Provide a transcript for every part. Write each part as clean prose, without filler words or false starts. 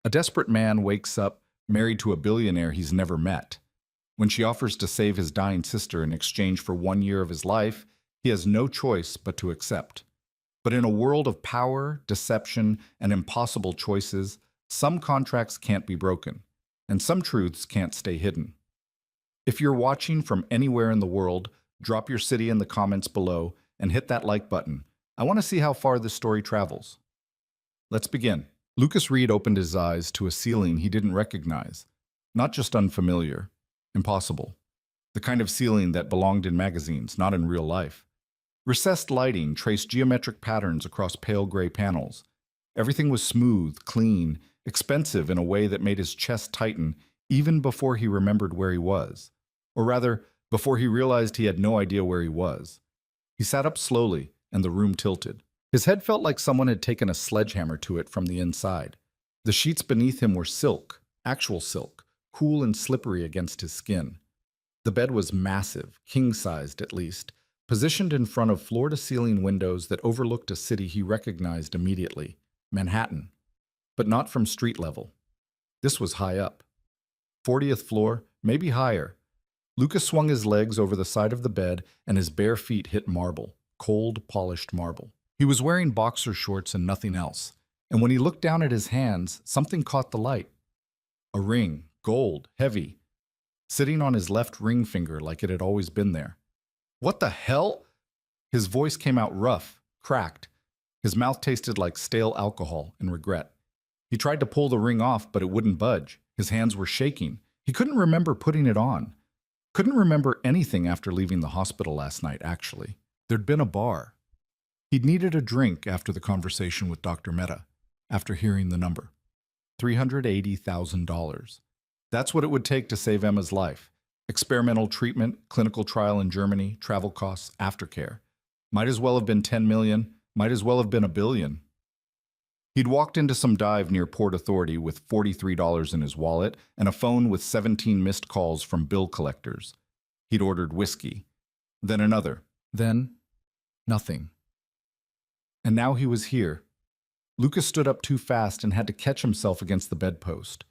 A desperate man wakes up married to a billionaire he's never met. When she offers to save his dying sister in exchange for 1 year of his life, he has no choice but to accept. But in a world of power, deception, and impossible choices, some contracts can't be broken, and some truths can't stay hidden. If you're watching from anywhere in the world, drop your city in the comments below and hit that like button. I want to see how far this story travels. Let's begin. Lucas Reed opened his eyes to a ceiling he didn't recognize. Not just unfamiliar, impossible. The kind of ceiling that belonged in magazines, not in real life. Recessed lighting traced geometric patterns across pale gray panels. Everything was smooth, clean, expensive in a way that made his chest tighten even before he remembered where he was. Or rather, before he realized he had no idea where he was. He sat up slowly, and the room tilted. His head felt like someone had taken a sledgehammer to it from the inside. The sheets beneath him were silk, actual silk, cool and slippery against his skin. The bed was massive, king-sized at least, positioned in front of floor-to-ceiling windows that overlooked a city he recognized immediately, Manhattan. But not from street level. This was high up. 40th floor, maybe higher. Lucas swung his legs over the side of the bed, and his bare feet hit marble, cold, polished marble. He was wearing boxer shorts and nothing else, and when he looked down at his hands, something caught the light. A ring, gold, heavy, sitting on his left ring finger like it had always been there. What the hell? His voice came out rough, cracked. His mouth tasted like stale alcohol and regret. He tried to pull the ring off, but it wouldn't budge. His hands were shaking. He couldn't remember putting it on. Couldn't remember anything after leaving the hospital last night, actually. There'd been a bar. He'd needed a drink after the conversation with Dr. Mehta, after hearing the number. $380,000. That's what it would take to save Emma's life. Experimental treatment, clinical trial in Germany, travel costs, aftercare. Might as well have been 10 million, might as well have been a billion. He'd walked into some dive near Port Authority with $43 in his wallet and a phone with 17 missed calls from bill collectors. He'd ordered whiskey. Then another. Then nothing. And now he was here. Lucas stood up too fast and had to catch himself against the bedpost.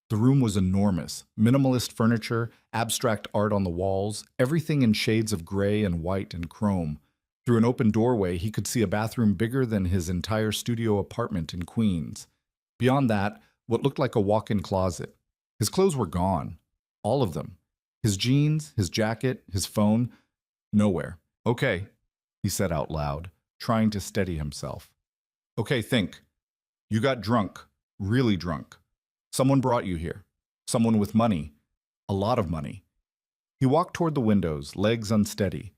The room was enormous. Minimalist furniture, abstract art on the walls, everything in shades of gray and white and chrome. Through an open doorway, he could see a bathroom bigger than his entire studio apartment in Queens. Beyond that, what looked like a walk-in closet. His clothes were gone. All of them. His jeans, his jacket, his phone. Nowhere. Okay, he said out loud, trying to steady himself. Okay, think. You got drunk. Really drunk. Someone brought you here. Someone with money. A lot of money. He walked toward the windows, legs unsteady.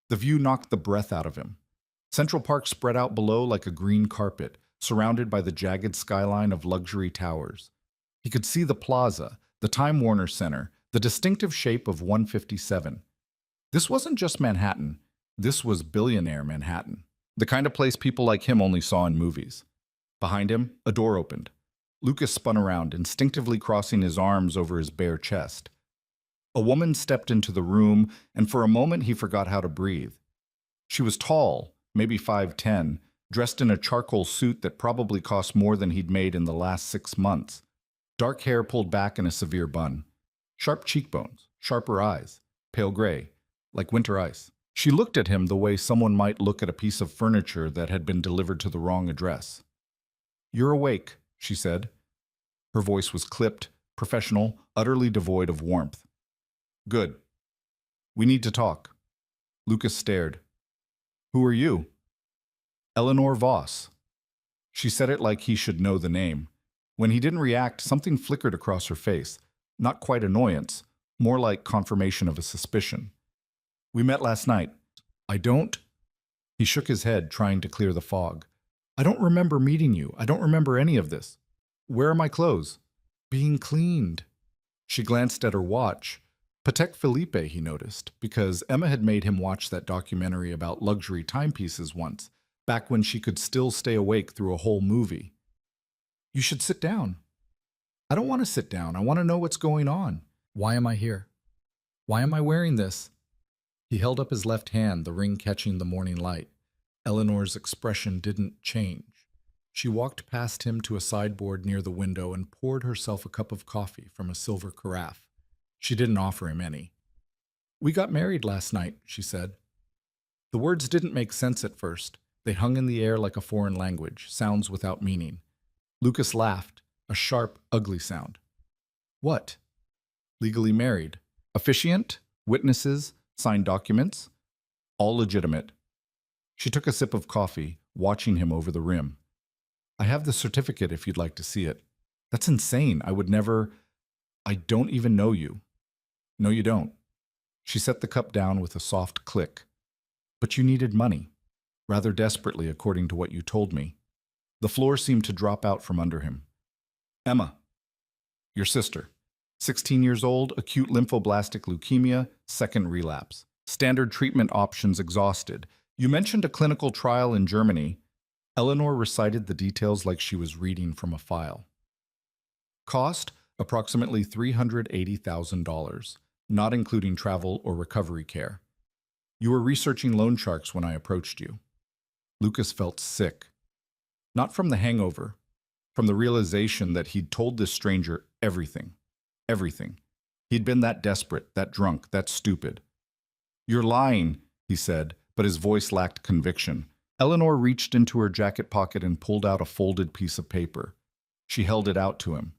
The view knocked the breath out of him. Central Park spread out below like a green carpet, surrounded by the jagged skyline of luxury towers. He could see the plaza, the Time Warner Center, the distinctive shape of 157. This wasn't just Manhattan. This was billionaire Manhattan. The kind of place people like him only saw in movies. Behind him, a door opened. Lucas spun around, instinctively crossing his arms over his bare chest. A woman stepped into the room, and for a moment he forgot how to breathe. She was tall, maybe 5'10", dressed in a charcoal suit that probably cost more than he'd made in the last 6 months. Dark hair pulled back in a severe bun. Sharp cheekbones, sharper eyes, pale gray, like winter ice. She looked at him the way someone might look at a piece of furniture that had been delivered to the wrong address. "You're awake," she said. Her voice was clipped, professional, utterly devoid of warmth. "Good. We need to talk." Lucas stared. "Who are you?" "Eleanor Voss." She said it like he should know the name. When he didn't react, something flickered across her face. Not quite annoyance, more like confirmation of a suspicion. "We met last night." "I don't—" He shook his head, trying to clear the fog. "I don't remember meeting you. I don't remember any of this. Where are my clothes?" "Being cleaned." She glanced at her watch. Patek Philippe, he noticed, because Emma had made him watch that documentary about luxury timepieces once, back when she could still stay awake through a whole movie. "You should sit down." "I don't want to sit down. I want to know what's going on. Why am I here? Why am I wearing this?" He held up his left hand, the ring catching the morning light. Eleanor's expression didn't change. She walked past him to a sideboard near the window and poured herself a cup of coffee from a silver carafe. She didn't offer him any. "We got married last night," she said. The words didn't make sense at first. They hung in the air like a foreign language, sounds without meaning. Lucas laughed, a sharp, ugly sound. "What?" "Legally married. Officiant, witnesses, signed documents. All legitimate." She took a sip of coffee, watching him over the rim. "I have the certificate if you'd like to see it." "That's insane. I would never. I don't even know you." "No, you don't." She set the cup down with a soft click. "But you needed money. Rather desperately, according to what you told me." The floor seemed to drop out from under him. "Emma. Your sister. 16 years old, acute lymphoblastic leukemia, second relapse. Standard treatment options exhausted. You mentioned a clinical trial in Germany." Eleanor recited the details like she was reading from a file. "Cost, approximately $380,000, not including travel or recovery care. You were researching loan sharks when I approached you." Lucas felt sick. Not from the hangover, from the realization that he'd told this stranger everything. Everything. He'd been that desperate, that drunk, that stupid. "You're lying," he said, but his voice lacked conviction. Eleanor reached into her jacket pocket and pulled out a folded piece of paper. She held it out to him.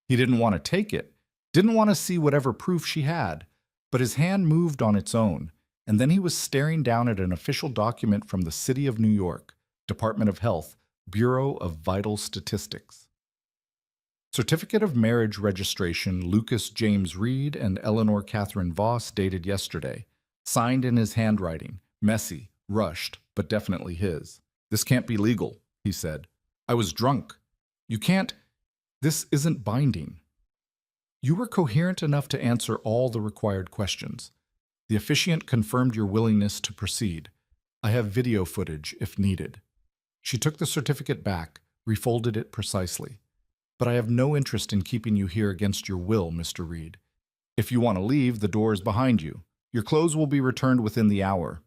He didn't want to take it, didn't want to see whatever proof she had, but his hand moved on its own, and then he was staring down at an official document from the City of New York, Department of Health, Bureau of Vital Statistics. Certificate of Marriage Registration, Lucas James Reed and Eleanor Catherine Voss, dated yesterday. Signed in his handwriting, messy, rushed, but definitely his. "This can't be legal," he said. "I was drunk. You can't. This isn't binding." "You were coherent enough to answer all the required questions. The officiant confirmed your willingness to proceed. I have video footage if needed." She took the certificate back, refolded it precisely. "But I have no interest in keeping you here against your will, Mr. Reed. If you want to leave, the door is behind you. Your clothes will be returned within the hour."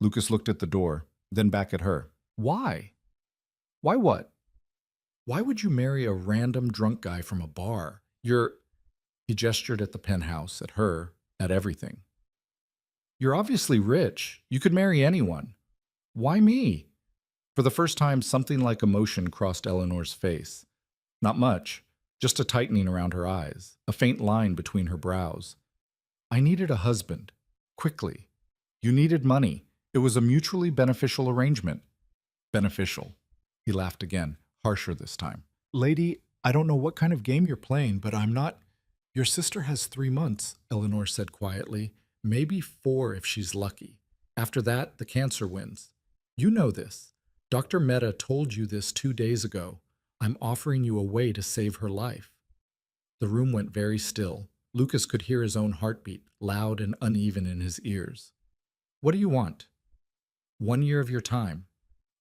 Lucas looked at the door, then back at her. "Why? Why what? Why would you marry a random drunk guy from a bar? You're—" He gestured at the penthouse, at her, at everything. "You're obviously rich. You could marry anyone. Why me?" For the first time, something like emotion crossed Eleanor's face. Not much, just a tightening around her eyes, a faint line between her brows. "I needed a husband. Quickly. You needed money. It was a mutually beneficial arrangement." "Beneficial." He laughed again, harsher this time. "Lady, I don't know what kind of game you're playing, but I'm not—" "Your sister has 3 months," Eleanor said quietly. "Maybe 4 if she's lucky. After that, the cancer wins. You know this. Dr. Mehta told you this 2 days ago. I'm offering you a way to save her life." The room went very still. Lucas could hear his own heartbeat, loud and uneven in his ears. "What do you want?" "1 year of your time."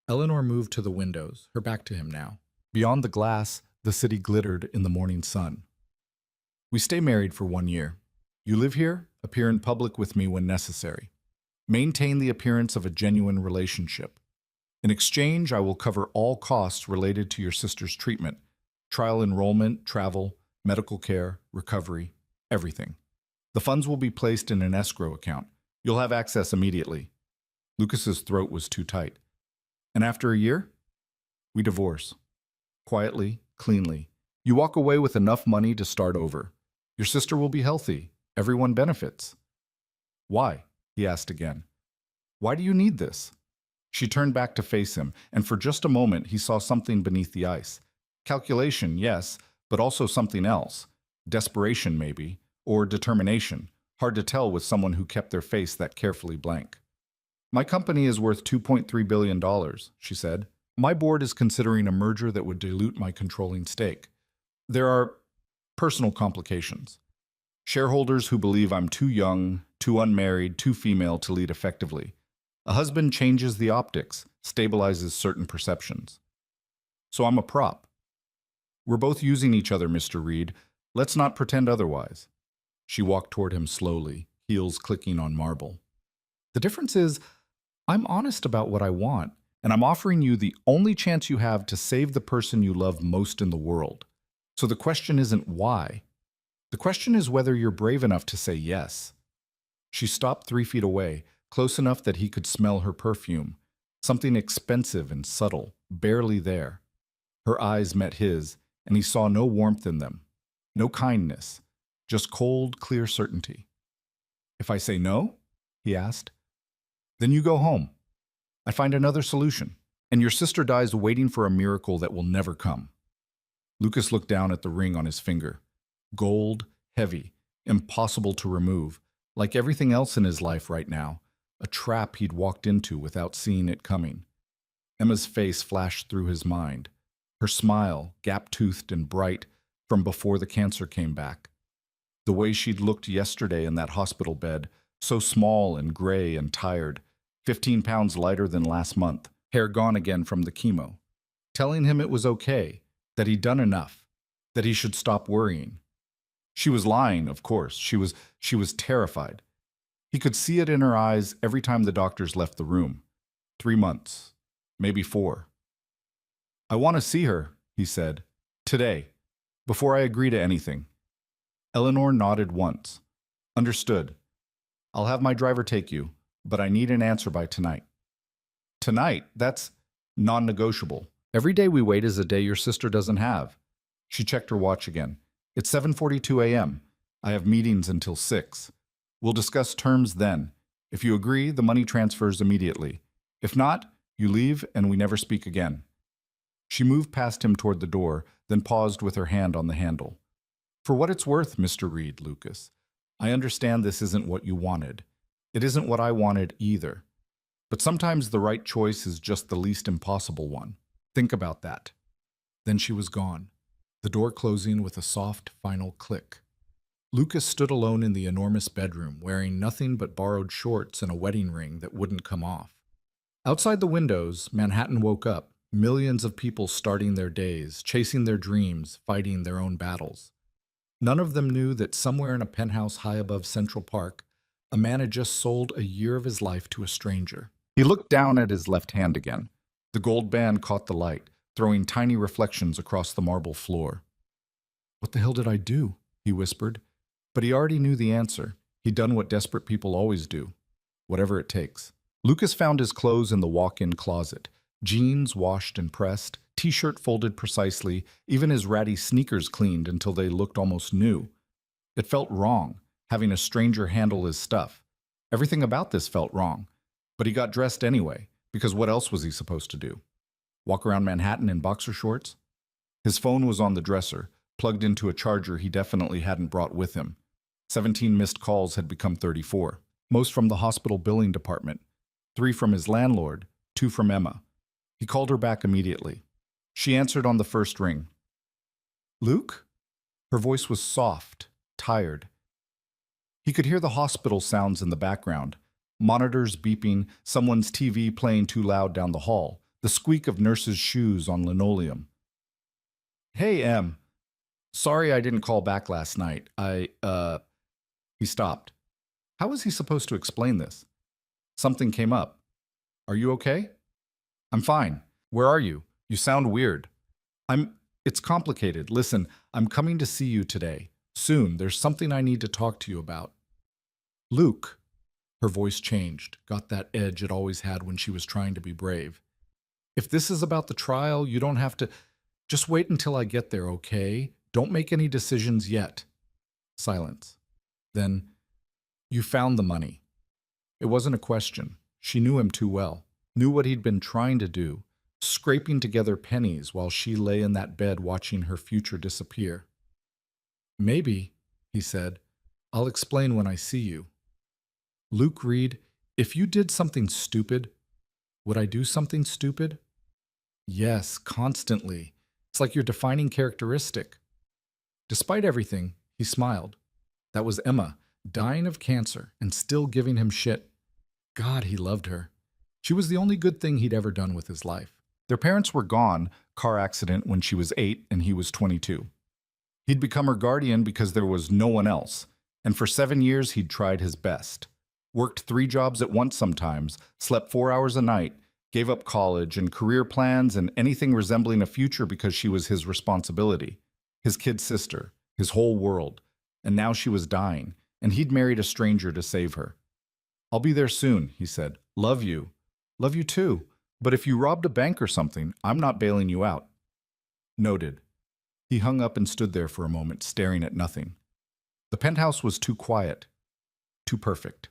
Eleanor moved to the windows, her back to him now. Beyond the glass, the city glittered in the morning sun. "We stay married for 1 year. You live here, appear in public with me when necessary. Maintain the appearance of a genuine relationship. In exchange, I will cover all costs related to your sister's treatment, trial enrollment, travel, medical care, recovery, everything. The funds will be placed in an escrow account. You'll have access immediately." Lucas's throat was too tight. "And after a year?" "We divorce. Quietly, cleanly. You walk away with enough money to start over. Your sister will be healthy. Everyone benefits." "Why?" he asked again. "Why do you need this?" She turned back to face him, and for just a moment he saw something beneath the ice. Calculation, yes, but also something else. Desperation, maybe, or determination. Hard to tell with someone who kept their face that carefully blank. "My company is worth $2.3 billion, she said. "My board is considering a merger that would dilute my controlling stake. There are personal complications. Shareholders who believe I'm too young, too unmarried, too female to lead effectively. A husband changes the optics, stabilizes certain perceptions. So I'm a prop. We're both using each other, Mr. Reed. Let's not pretend otherwise." She walked toward him slowly, heels clicking on marble. "The difference is, I'm honest about what I want, And I'm offering you the only chance you have to save the person you love most in the world. So the question isn't why. The question is whether you're brave enough to say yes. She stopped 3 feet away, close enough that he could smell her perfume, something expensive and subtle, barely there. Her eyes met his, and he saw no warmth in them, no kindness, just cold, clear certainty. If I say no, he asked, then you go home. I find another solution, and your sister dies waiting for a miracle that will never come. Lucas looked down at the ring on his finger. Gold, heavy, impossible to remove, like everything else in his life right now, a trap he'd walked into without seeing it coming. Emma's face flashed through his mind, her smile, gap-toothed and bright from before the cancer came back. The way she'd looked yesterday in that hospital bed, so small and gray and tired, 15 pounds lighter than last month, hair gone again from the chemo, telling him it was okay, that he'd done enough, that he should stop worrying. She was lying, of course. She was terrified. He could see it in her eyes every time the doctors left the room. 3 months, maybe 4. I want to see her, he said, today, before I agree to anything. Eleanor nodded once. Understood. I'll have my driver take you, but I need an answer by tonight. Tonight? That's non-negotiable. Every day we wait is a day your sister doesn't have. She checked her watch again. It's 7:42 a.m. I have meetings until 6. We'll discuss terms then. If you agree, the money transfers immediately. If not, you leave and we never speak again. She moved past him toward the door, then paused with her hand on the handle. For what it's worth, Mr. Reed, Lucas, I understand this isn't what you wanted. It isn't what I wanted either. But sometimes the right choice is just the least impossible one. Think about that. Then she was gone, the door closing with a soft, final click. Lucas stood alone in the enormous bedroom, wearing nothing but borrowed shorts and a wedding ring that wouldn't come off. Outside the windows, Manhattan woke up, millions of people starting their days, chasing their dreams, fighting their own battles. None of them knew that somewhere in a penthouse high above Central Park, a man had just sold a year of his life to a stranger. He looked down at his left hand again. The gold band caught the light, throwing tiny reflections across the marble floor. What the hell did I do? He whispered. But he already knew the answer. He'd done what desperate people always do. Whatever it takes. Lucas found his clothes in the walk-in closet. Jeans washed and pressed, t-shirt folded precisely, even his ratty sneakers cleaned until they looked almost new. It felt wrong, having a stranger handle his stuff. Everything about this felt wrong. But he got dressed anyway, because what else was he supposed to do? Walk around Manhattan in boxer shorts? His phone was on the dresser, plugged into a charger he definitely hadn't brought with him. 17 missed calls had become 34, most from the hospital billing department, 3 from his landlord, 2 from Emma. He called her back immediately. She answered on the first ring. Luke? Her voice was soft, tired. He could hear the hospital sounds in the background, monitors beeping, someone's TV playing too loud down the hall, the squeak of nurses' shoes on linoleum. Hey, Em. Sorry I didn't call back last night. He stopped. How was he supposed to explain this? Something came up. Are you okay? I'm fine. Where are you? You sound weird. It's complicated. Listen, I'm coming to see you today. Soon. There's something I need to talk to you about. Luke. Her voice changed, got that edge it always had when she was trying to be brave. If this is about the trial, you don't have to... Just wait until I get there, okay? Don't make any decisions yet. Silence. Then, you found the money. It wasn't a question. She knew him too well, knew what he'd been trying to do, scraping together pennies while she lay in that bed watching her future disappear. Maybe, he said, I'll explain when I see you. Luke Reed, if you did something stupid, would I do something stupid? Yes, constantly. It's like your defining characteristic. Despite everything, he smiled. That was Emma, dying of cancer and still giving him shit. God, he loved her. She was the only good thing he'd ever done with his life. Their parents were gone, car accident when she was 8 and he was 22. He'd become her guardian because there was no one else, and for 7 years he'd tried his best. Worked 3 jobs at once sometimes, slept 4 hours a night, Gave up college and career plans and anything resembling a future because she was his responsibility, his kid sister, his whole world. And now she was dying, and he'd married a stranger to save her. I'll be there soon, he said. Love you. Love you too. But if you robbed a bank or something, I'm not bailing you out. Noted. He hung up and stood there for a moment, staring at nothing. The penthouse was too quiet, too perfect.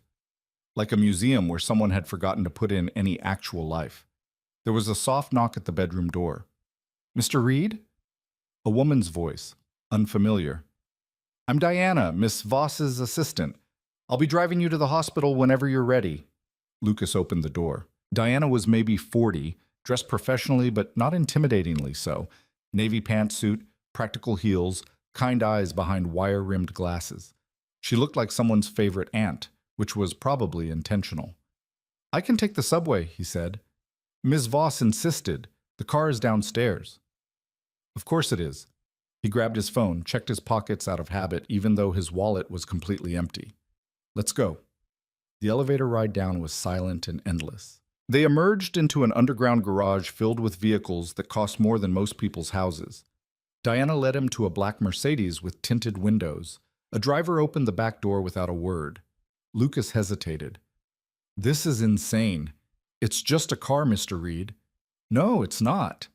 Like a museum where someone had forgotten to put in any actual life. There was a soft knock at the bedroom door. Mr. Reed? A woman's voice, unfamiliar. I'm Diana, Miss Voss's assistant. I'll be driving you to the hospital whenever you're ready. Lucas opened the door. Diana was maybe 40, dressed professionally but not intimidatingly so. Navy pantsuit, practical heels, kind eyes behind wire-rimmed glasses. She looked like someone's favorite aunt, which was probably intentional. I can take the subway, he said. Ms. Voss insisted. The car is downstairs. Of course it is. He grabbed his phone, checked his pockets out of habit, even though his wallet was completely empty. Let's go. The elevator ride down was silent and endless. They emerged into an underground garage filled with vehicles that cost more than most people's houses. Diana led him to a black Mercedes with tinted windows. A driver opened the back door without a word. Lucas hesitated. This is insane. It's just a car, Mr. Reed. No, it's not.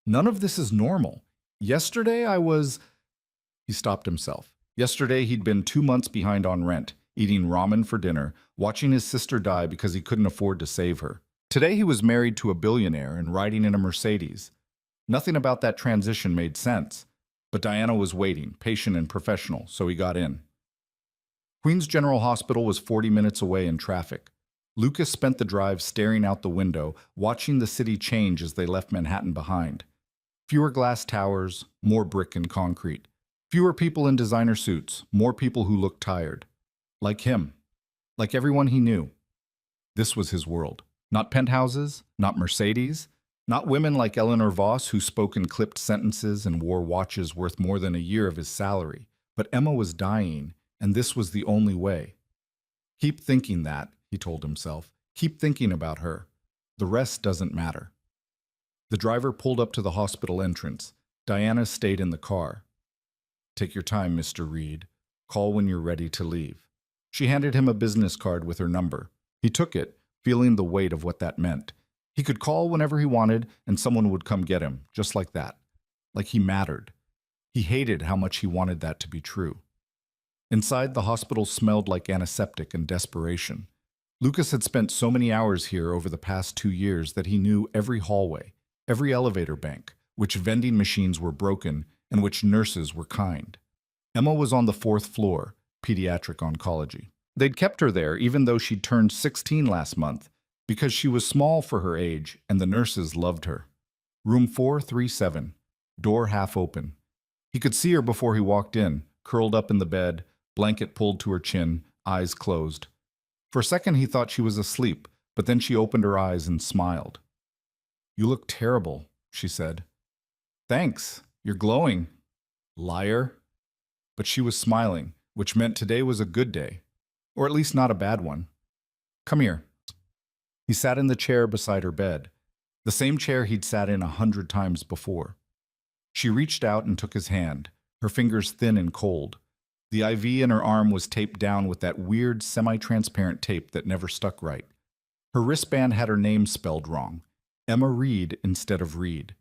None of this is normal. Yesterday I was... He stopped himself. Yesterday he'd been 2 months behind on rent, eating ramen for dinner, watching his sister die because he couldn't afford to save her. Today he was married to a billionaire and riding in a Mercedes. Nothing about that transition made sense, but Diana was waiting, patient and professional, so he got in. Queens General Hospital was 40 minutes away in traffic. Lucas spent the drive staring out the window, watching the city change as they left Manhattan behind. Fewer glass towers, more brick and concrete. Fewer people in designer suits, more people who looked tired. Like him. Like everyone he knew. This was his world. Not penthouses, not Mercedes, not women like Eleanor Voss who spoke in clipped sentences and wore watches worth more than a year of his salary. But Emma was dying, and this was the only way. Keep thinking that, he told himself. Keep thinking about her. The rest doesn't matter. The driver pulled up to the hospital entrance. Diana stayed in the car. Take your time, Mr. Reed. Call when you're ready to leave. She handed him a business card with her number. He took it, feeling the weight of what that meant. He could call whenever he wanted, and someone would come get him, just like that. Like he mattered. He hated how much he wanted that to be true. Inside, the hospital smelled like antiseptic and desperation. Lucas had spent so many hours here over the past 2 years that he knew every hallway, every elevator bank, which vending machines were broken and which nurses were kind. Emma was on the 4th floor, pediatric oncology. They'd kept her there even though she'd turned 16 last month, because she was small for her age and the nurses loved her. Room 437, door half open. He could see her before he walked in, curled up in the bed, blanket pulled to her chin, eyes closed. For a second he thought she was asleep, but then she opened her eyes and smiled. You look terrible, she said. Thanks, you're glowing. Liar. But she was smiling, which meant today was a good day, or at least not a bad one. Come here. He sat in the chair beside her bed, the same chair he'd sat in 100 times before. She reached out and took his hand, her fingers thin and cold. The IV in her arm was taped down with that weird, semi-transparent tape that never stuck right. Her wristband had her name spelled wrong. Emma Reed instead of Reed.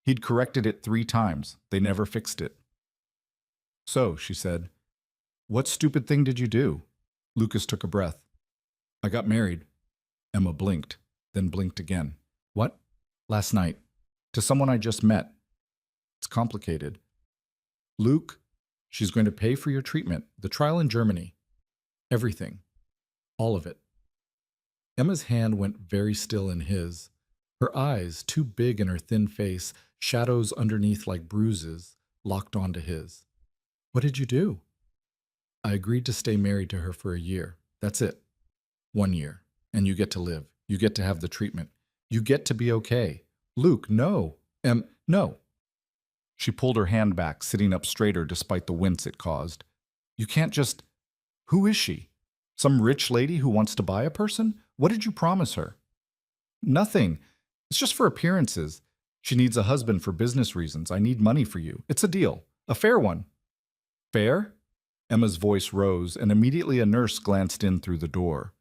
He'd corrected it 3 times. They never fixed it. So, she said, what stupid thing did you do? Lucas took a breath. I got married. Emma blinked, then blinked again. What? Last night. To someone I just met. It's complicated. Luke, she's going to pay for your treatment, the trial in Germany. Everything. All of it. Emma's hand went very still in his. Her eyes, too big in her thin face, shadows underneath like bruises, locked onto his. What did you do? I agreed to stay married to her for a year. That's it. 1 year. And you get to live. You get to have the treatment. You get to be okay. Luke, no. No. She pulled her hand back, sitting up straighter despite the wince it caused. You can't just... Who is she? Some rich lady who wants to buy a person? What did you promise her? Nothing. It's just for appearances. She needs a husband for business reasons. I need money for you. It's a deal. A fair one. Fair? Emma's voice rose, and immediately a nurse glanced in through the door.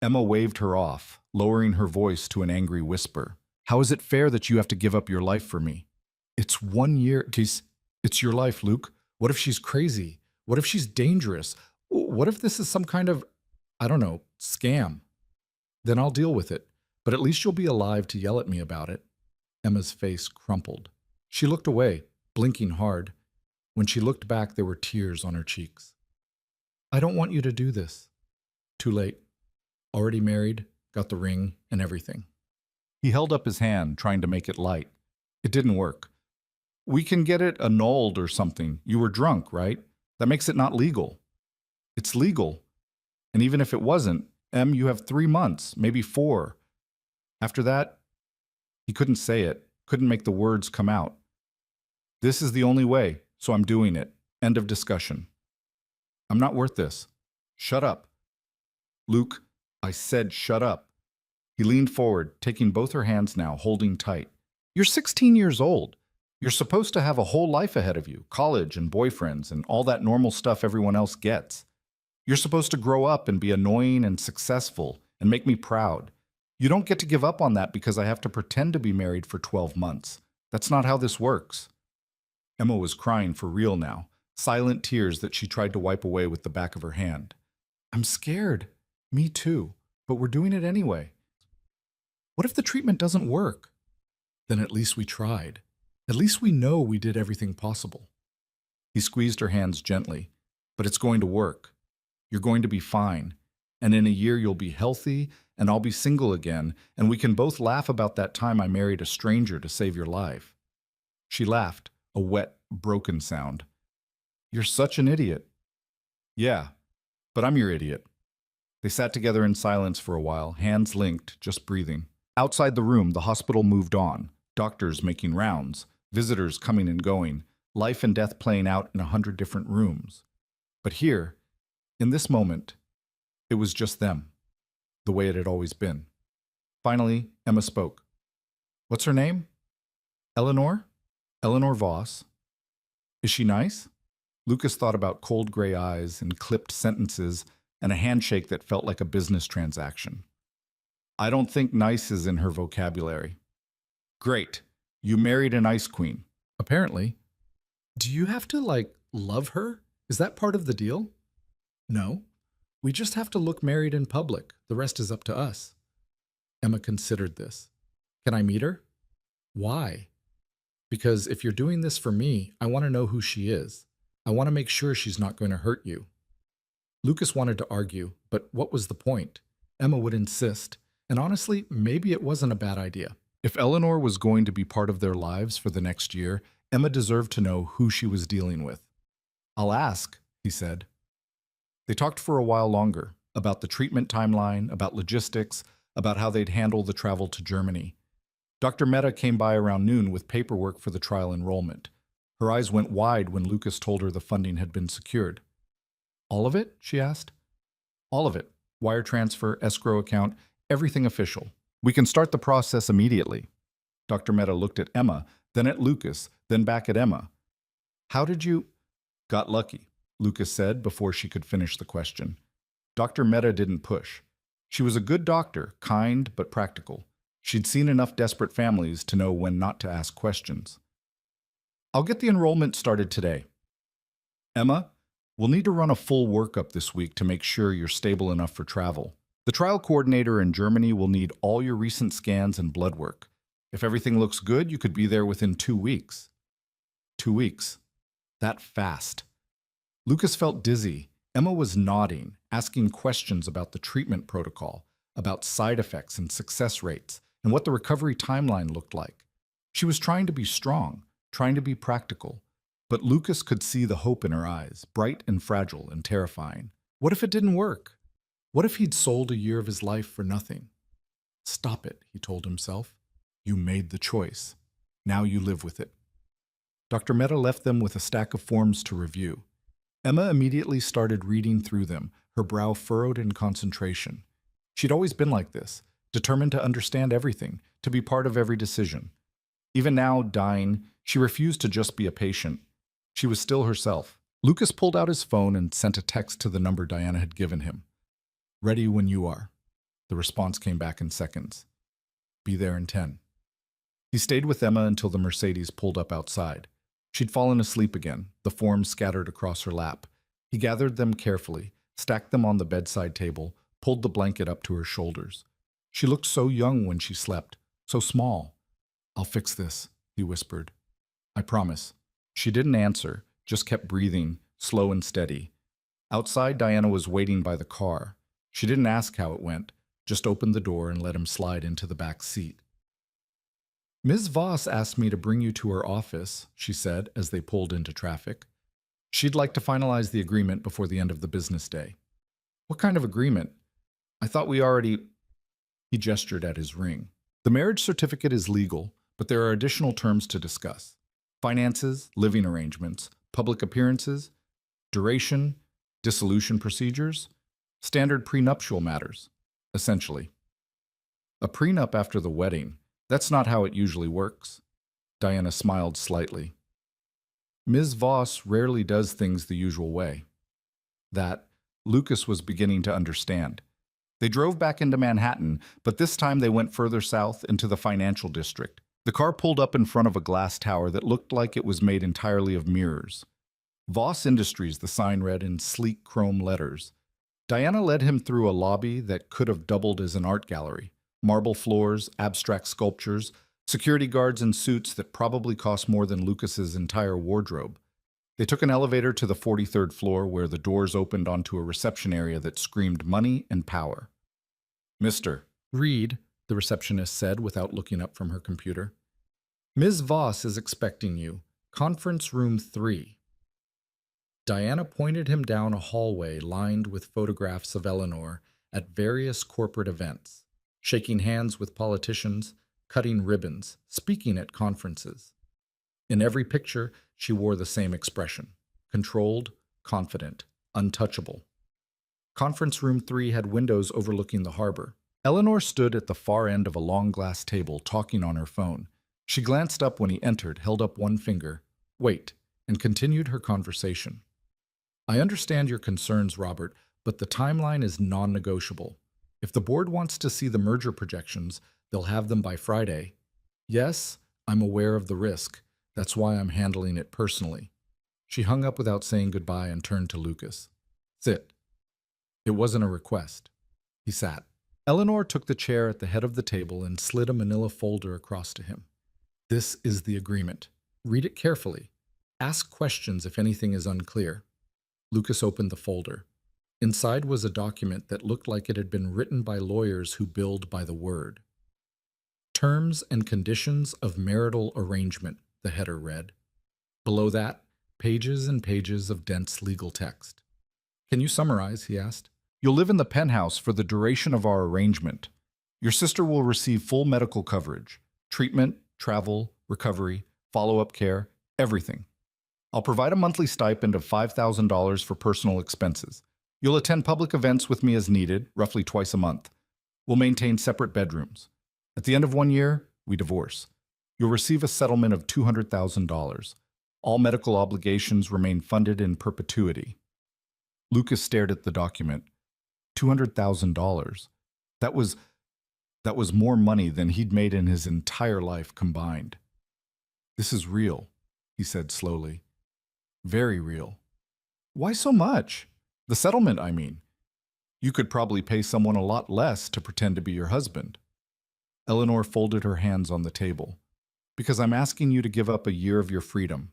Emma waved her off, lowering her voice to an angry whisper. How is it fair that you have to give up your life for me? It's 1 year. It's your life, Luke. What if she's crazy? What if she's dangerous? What if this is some kind of, I don't know, scam? Then I'll deal with it. But at least you'll be alive to yell at me about it. Emma's face crumpled. She looked away, blinking hard. When she looked back, there were tears on her cheeks. I don't want you to do this. Too late. Already married, got the ring, and everything. He held up his hand, trying to make it light. It didn't work. We can get it annulled or something. You were drunk, right? That makes it not legal. It's legal. And even if it wasn't, Em, you have 3 months, maybe 4. After that, he couldn't say it, couldn't make the words come out. This is the only way, so I'm doing it. End of discussion. I'm not worth this. Shut up. Luke, I said shut up. He leaned forward, taking both her hands now, holding tight. You're 16 years old. You're supposed to have a whole life ahead of you, college and boyfriends and all that normal stuff everyone else gets. You're supposed to grow up and be annoying and successful and make me proud. You don't get to give up on that because I have to pretend to be married for 12 months. That's not how this works. Emma was crying for real now, silent tears that she tried to wipe away with the back of her hand. I'm scared. Me too. But we're doing it anyway. What if the treatment doesn't work? Then at least we tried. At least we know we did everything possible. He squeezed her hands gently. But it's going to work. You're going to be fine. And in a year you'll be healthy, and I'll be single again, and we can both laugh about that time I married a stranger to save your life. She laughed, a wet, broken sound. You're such an idiot. Yeah, but I'm your idiot. They sat together in silence for a while, hands linked, just breathing. Outside the room, the hospital moved on, doctors making rounds, visitors coming and going, life and death playing out in 100 different rooms. But here, in this moment, it was just them, the way it had always been. Finally, Emma spoke. What's her name? Eleanor? Eleanor Voss. Is she nice? Lucas thought about cold gray eyes and clipped sentences and a handshake that felt like a business transaction. I don't think nice is in her vocabulary. Great. You married an ice queen. Apparently. Do you have to, love her? Is that part of the deal? No. We just have to look married in public. The rest is up to us. Emma considered this. Can I meet her? Why? Because if you're doing this for me, I want to know who she is. I want to make sure she's not going to hurt you. Lucas wanted to argue, but what was the point? Emma would insist, and honestly, maybe it wasn't a bad idea. If Eleanor was going to be part of their lives for the next year, Emma deserved to know who she was dealing with. I'll ask, he said. They talked for a while longer, about the treatment timeline, about logistics, about how they'd handle the travel to Germany. Dr. Mehta came by around noon with paperwork for the trial enrollment. Her eyes went wide when Lucas told her the funding had been secured. All of it? She asked. All of it. Wire transfer, escrow account, everything official. We can start the process immediately. Dr. Mehta looked at Emma, then at Lucas, then back at Emma. How did you... Got lucky, Lucas said before she could finish the question. Dr. Mehta didn't push. She was a good doctor, kind but practical. She'd seen enough desperate families to know when not to ask questions. I'll get the enrollment started today. Emma, we'll need to run a full workup this week to make sure you're stable enough for travel. The trial coordinator in Germany will need all your recent scans and blood work. If everything looks good, you could be there within 2 weeks. 2 weeks. That fast. Lucas felt dizzy. Emma was nodding, asking questions about the treatment protocol, about side effects and success rates, and what the recovery timeline looked like. She was trying to be strong, trying to be practical, but Lucas could see the hope in her eyes, bright and fragile and terrifying. What if it didn't work? What if he'd sold a year of his life for nothing? Stop it, he told himself. You made the choice. Now you live with it. Dr. Mehta left them with a stack of forms to review. Emma immediately started reading through them, her brow furrowed in concentration. She'd always been like this, determined to understand everything, to be part of every decision. Even now, dying, she refused to just be a patient. She was still herself. Lucas pulled out his phone and sent a text to the number Diana had given him. "Ready when you are." The response came back in seconds. "Be there in 10." He stayed with Emma until the Mercedes pulled up outside. She'd fallen asleep again, the forms scattered across her lap. He gathered them carefully, stacked them on the bedside table, pulled the blanket up to her shoulders. She looked so young when she slept, so small. "I'll fix this," he whispered. "I promise." She didn't answer, just kept breathing, slow and steady. Outside, Diana was waiting by the car. She didn't ask how it went, just opened the door and let him slide into the back seat. "Ms. Voss asked me to bring you to her office," she said as they pulled into traffic. "She'd like to finalize the agreement before the end of the business day." "What kind of agreement? I thought we already—" He gestured at his ring. "The marriage certificate is legal, but there are additional terms to discuss. Finances, living arrangements, public appearances, duration, dissolution procedures, standard prenuptial matters, essentially." "A prenup after the wedding. That's not how it usually works." Diana smiled slightly. "Ms. Voss rarely does things the usual way." That, Lucas was beginning to understand. They drove back into Manhattan, but this time they went further south into the financial district. The car pulled up in front of a glass tower that looked like it was made entirely of mirrors. Voss Industries, the sign read in sleek chrome letters. Diana led him through a lobby that could have doubled as an art gallery. Marble floors, abstract sculptures, security guards in suits that probably cost more than Lucas's entire wardrobe. They took an elevator to the 43rd floor where the doors opened onto a reception area that screamed money and power. "Mr. Reed," the receptionist said without looking up from her computer. "Ms. Voss is expecting you. Conference room 3. Diana pointed him down a hallway lined with photographs of Eleanor at various corporate events, shaking hands with politicians, cutting ribbons, speaking at conferences. In every picture, she wore the same expression: controlled, confident, untouchable. Conference room 3 had windows overlooking the harbor. Eleanor stood at the far end of a long glass table talking on her phone. She glanced up when he entered, held up one finger, "Wait," and continued her conversation. "I understand your concerns, Robert, but the timeline is non-negotiable. If the board wants to see the merger projections, they'll have them by Friday. Yes, I'm aware of the risk. That's why I'm handling it personally." She hung up without saying goodbye and turned to Lucas. "Sit." It wasn't a request. He sat. Eleanor took the chair at the head of the table and slid a manila folder across to him. "This is the agreement. Read it carefully. Ask questions if anything is unclear." Lucas opened the folder. Inside was a document that looked like it had been written by lawyers who billed by the word. "Terms and conditions of marital arrangement," the header read. Below that, pages and pages of dense legal text. "Can you summarize?" he asked. "You'll live in the penthouse for the duration of our arrangement. Your sister will receive full medical coverage, treatment, travel, recovery, follow-up care, everything. I'll provide a monthly stipend of $5,000 for personal expenses. You'll attend public events with me as needed, roughly twice a month. We'll maintain separate bedrooms. At the end of 1 year, we divorce. You'll receive a settlement of $200,000. All medical obligations remain funded in perpetuity." Lucas stared at the document. $200,000. That was more money than he'd made in his entire life combined. "This is real," he said slowly. "Very real." "Why so much?" "The settlement, I mean. You could probably pay someone a lot less to pretend to be your husband." Eleanor folded her hands on the table. "Because I'm asking you to give up a year of your freedom.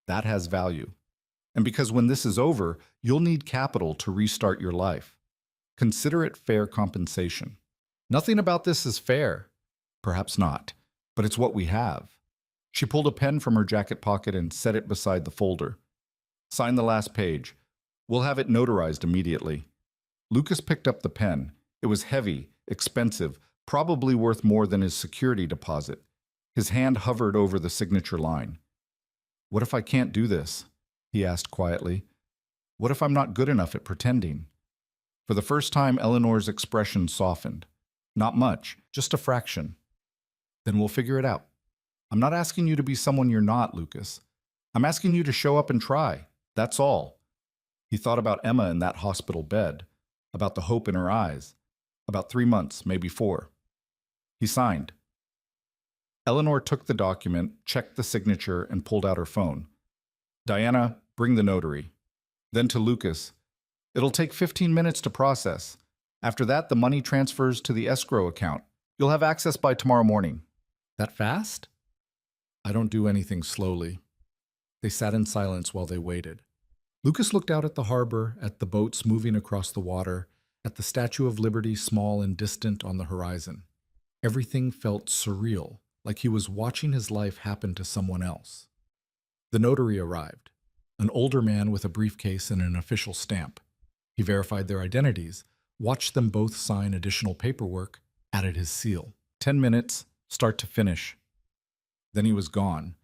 That has value. And because when this is over, you'll need capital to restart your life. Consider it fair compensation." "Nothing about this is fair." "Perhaps not, but it's what we have." She pulled a pen from her jacket pocket and set it beside the folder. "Sign the last page. We'll have it notarized immediately." Lucas picked up the pen. It was heavy, expensive, probably worth more than his security deposit. His hand hovered over the signature line. "What if I can't do this?" he asked quietly. "What if I'm not good enough at pretending?" For the first time, Eleanor's expression softened. Not much, just a fraction. Then we'll figure it out. I'm not asking you to be someone you're not, Lucas. I'm asking you to show up and try. That's all. He thought about Emma in that hospital bed, about the hope in her eyes, about 3 months, maybe 4. He signed. Eleanor took the document, checked the signature, and pulled out her phone. Diana, bring the notary. Then to Lucas. It'll take 15 minutes to process. After that, the money transfers to the escrow account. You'll have access by tomorrow morning. That fast? I don't do anything slowly. They sat in silence while they waited. Lucas looked out at the harbor, at the boats moving across the water, at the Statue of Liberty small and distant on the horizon. Everything felt surreal, like he was watching his life happen to someone else. The notary arrived, an older man with a briefcase and an official stamp. He verified their identities, watched them both sign additional paperwork, added his seal. 10 minutes, start to finish. Then he was gone,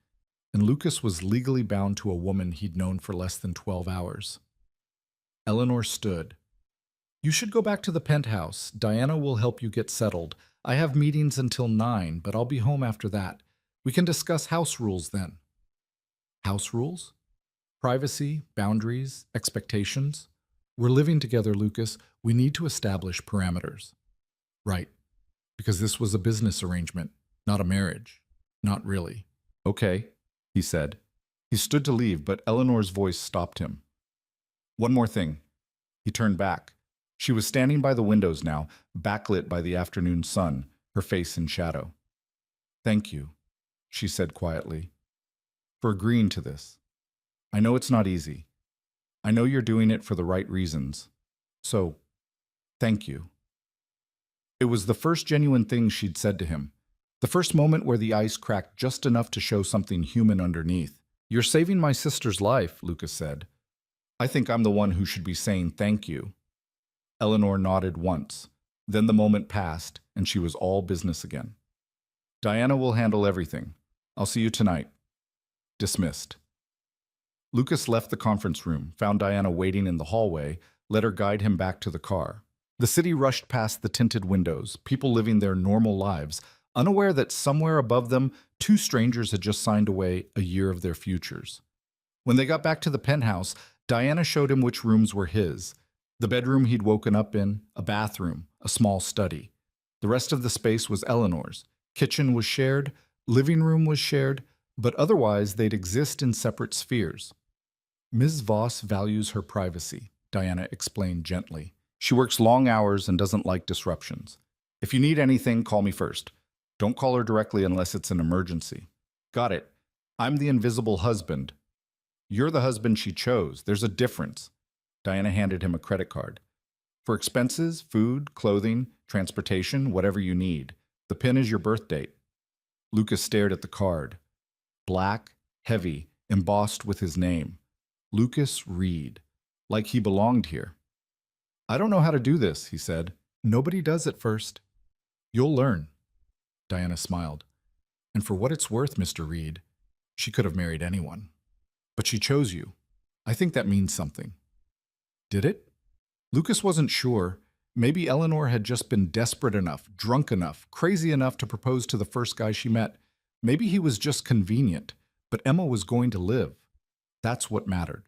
and Lucas was legally bound to a woman he'd known for less than 12 hours. Eleanor stood. You should go back to the penthouse. Diana will help you get settled. I have meetings until 9, but I'll be home after that. We can discuss house rules then. House rules? Privacy, boundaries, expectations? We're living together, Lucas. We need to establish parameters. Right. Because this was a business arrangement, not a marriage. Not really. Okay, he said. He stood to leave, but Eleanor's voice stopped him. One more thing. He turned back. She was standing by the windows now, backlit by the afternoon sun, her face in shadow. Thank you, she said quietly, for agreeing to this. I know it's not easy. I know you're doing it for the right reasons. So, thank you. It was the first genuine thing she'd said to him. The first moment where the ice cracked just enough to show something human underneath. You're saving my sister's life, Lucas said. I think I'm the one who should be saying thank you. Eleanor nodded once. Then the moment passed, and she was all business again. Diana will handle everything. I'll see you tonight. Dismissed. Lucas left the conference room, found Diana waiting in the hallway, let her guide him back to the car. The city rushed past the tinted windows, people living their normal lives, unaware that somewhere above them, 2 strangers had just signed away a year of their futures. When they got back to the penthouse, Diana showed him which rooms were his. The bedroom he'd woken up in, a bathroom, a small study. The rest of the space was Eleanor's. Kitchen was shared, living room was shared, but otherwise they'd exist in separate spheres. Ms. Voss values her privacy, Diana explained gently. She works long hours and doesn't like disruptions. If you need anything, call me first. Don't call her directly unless it's an emergency. Got it. I'm the invisible husband. You're the husband she chose. There's a difference. Diana handed him a credit card. For expenses, food, clothing, transportation, whatever you need. The PIN is your birth date. Lucas stared at the card. Black, heavy, embossed with his name. Lucas Reed. Like he belonged here. I don't know how to do this, he said. Nobody does at first. You'll learn. Diana smiled. And for what it's worth, Mr. Reed, she could have married anyone. But she chose you. I think that means something. Did it? Lucas wasn't sure. Maybe Eleanor had just been desperate enough, drunk enough, crazy enough to propose to the first guy she met. Maybe he was just convenient, but Emma was going to live. That's what mattered.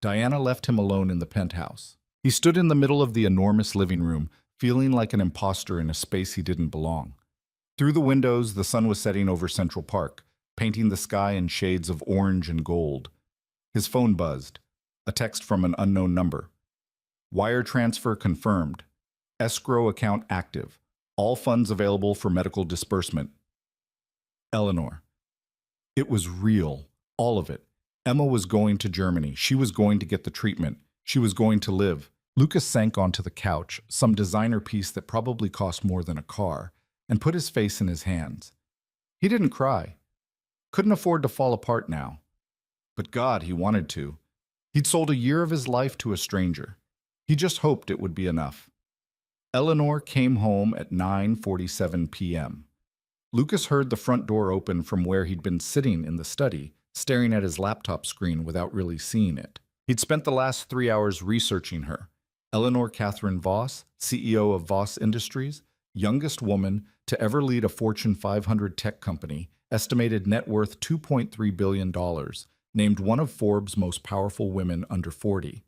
Diana left him alone in the penthouse. He stood in the middle of the enormous living room, feeling like an imposter in a space he didn't belong. Through the windows, the sun was setting over Central Park, painting the sky in shades of orange and gold. His phone buzzed. A text from an unknown number. Wire transfer confirmed. Escrow account active. All funds available for medical disbursement. Eleanor. It was real. All of it. Emma was going to Germany. She was going to get the treatment. She was going to live. Lucas sank onto the couch, some designer piece that probably cost more than a car, and put his face in his hands. He didn't cry. Couldn't afford to fall apart now. But God, he wanted to. He'd sold a year of his life to a stranger. He just hoped it would be enough. Eleanor came home at 9:47 p.m. Lucas heard the front door open from where he'd been sitting in the study, staring at his laptop screen without really seeing it. He'd spent the last 3 hours researching her. Eleanor Catherine Voss, CEO of Voss Industries, youngest woman to ever lead a Fortune 500 tech company, estimated net worth $2.3 billion, named one of Forbes' most powerful women under 40.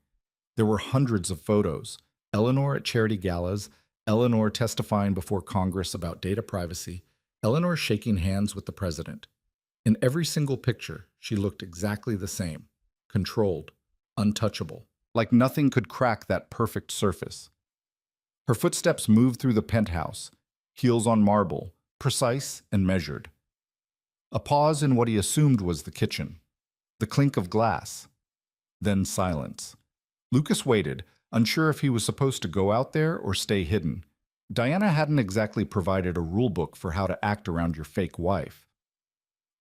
There were hundreds of photos. Eleanor at charity galas, Eleanor testifying before Congress about data privacy, Eleanor shaking hands with the president. In every single picture, she looked exactly the same, controlled, untouchable, like nothing could crack that perfect surface. Her footsteps moved through the penthouse, heels on marble, precise and measured. A pause in what he assumed was the kitchen, the clink of glass, then silence. Lucas waited, unsure if he was supposed to go out there or stay hidden. Diana hadn't exactly provided a rule book for how to act around your fake wife.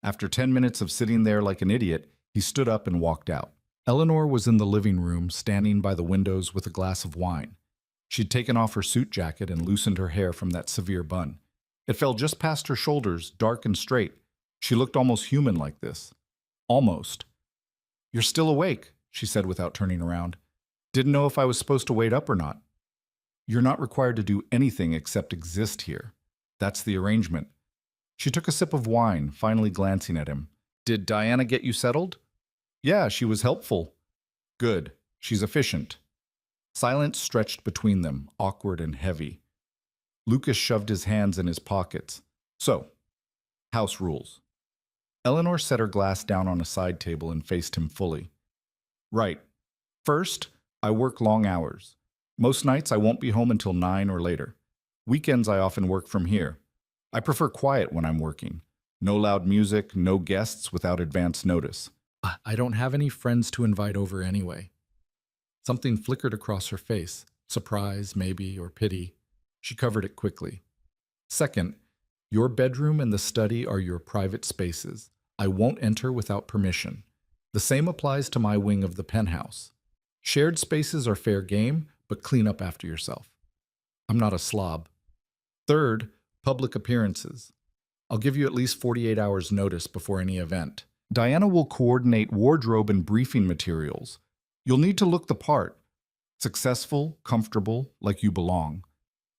After 10 minutes of sitting there like an idiot, he stood up and walked out. Eleanor was in the living room, standing by the windows with a glass of wine. She'd taken off her suit jacket and loosened her hair from that severe bun. It fell just past her shoulders, dark and straight. She looked almost human like this. Almost. "You're still awake," she said without turning around. "Didn't know if I was supposed to wait up or not." "You're not required to do anything except exist here. That's the arrangement." She took a sip of wine, finally glancing at him. "Did Diana get you settled?" "Yeah, she was helpful." "Good. She's efficient." Silence stretched between them, awkward and heavy. Lucas shoved his hands in his pockets. "So, house rules." Eleanor set her glass down on a side table and faced him fully. "Right. First, I work long hours. Most nights I won't be home until 9 or later. Weekends I often work from here. I prefer quiet when I'm working. No loud music, no guests without advance notice. I don't have any friends to invite over anyway." Something flickered across her face, surprise, maybe, or pity. She covered it quickly. "Second, your bedroom and the study are your private spaces. I won't enter without permission. The same applies to my wing of the penthouse. Shared spaces are fair game, but clean up after yourself. I'm not a slob. Third, public appearances. I'll give you at least 48 hours notice before any event. Diana will coordinate wardrobe and briefing materials. You'll need to look the part. Successful, comfortable, like you belong.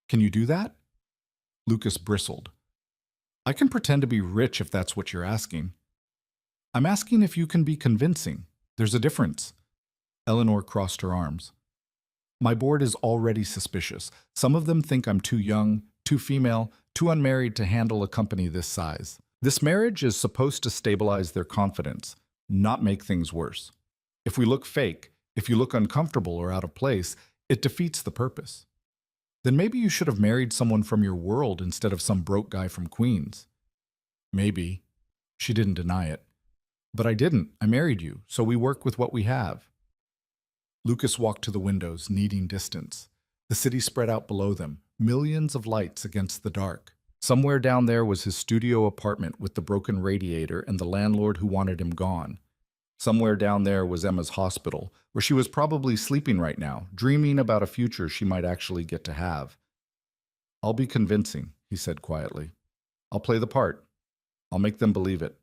Can you do that?" Lucas bristled. "I can pretend to be rich if that's what you're asking." "I'm asking if you can be convincing. There's a difference." Eleanor crossed her arms. "My board is already suspicious. Some of them think I'm too young, too female, too unmarried to handle a company this size. This marriage is supposed to stabilize their confidence, not make things worse. If we look fake, if you look uncomfortable or out of place, it defeats the purpose. Then maybe you should have married someone from your world instead of some broke guy from Queens." "Maybe." She didn't deny it. "But I didn't. I married you, so we work with what we have." Lucas walked to the windows, needing distance. The city spread out below them, millions of lights against the dark. Somewhere down there was his studio apartment with the broken radiator and the landlord who wanted him gone. Somewhere down there was Emma's hospital, where she was probably sleeping right now, dreaming about a future she might actually get to have. "I'll be convincing," he said quietly. "I'll play the part. I'll make them believe it."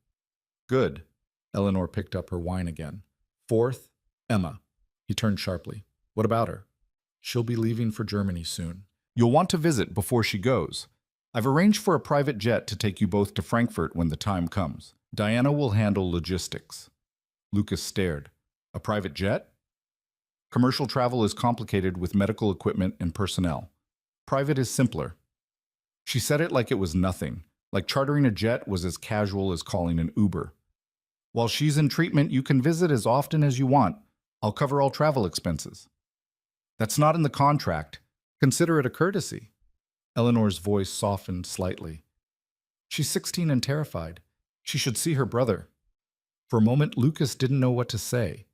"Good." Eleanor picked up her wine again. "Fourth, Emma." He turned sharply. "What about her?" "She'll be leaving for Germany soon. You'll want to visit before she goes. I've arranged for a private jet to take you both to Frankfurt when the time comes. Diana will handle logistics." Lucas stared. "A private jet?" "Commercial travel is complicated with medical equipment and personnel. Private is simpler." She said it like it was nothing, like chartering a jet was as casual as calling an Uber. "While she's in treatment, you can visit as often as you want. I'll cover all travel expenses." "That's not in the contract. Consider it a courtesy." Eleanor's voice softened slightly. "She's 16 and terrified. She should see her brother." For a moment, Lucas didn't know what to say.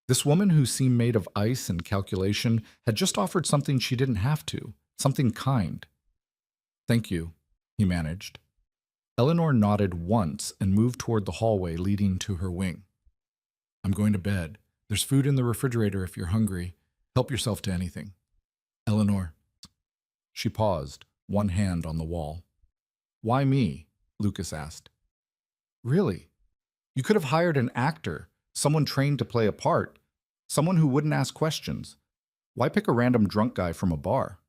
This woman who seemed made of ice and calculation had just offered something she didn't have to, something kind. "Thank you," he managed. Eleanor nodded once and moved toward the hallway leading to her wing. "I'm going to bed. There's food in the refrigerator if you're hungry. Help yourself to anything." "Eleanor." She paused, one hand on the wall. "Why me?" Lucas asked. "Really? You could have hired an actor, someone trained to play a part, someone who wouldn't ask questions. Why pick a random drunk guy from a bar?"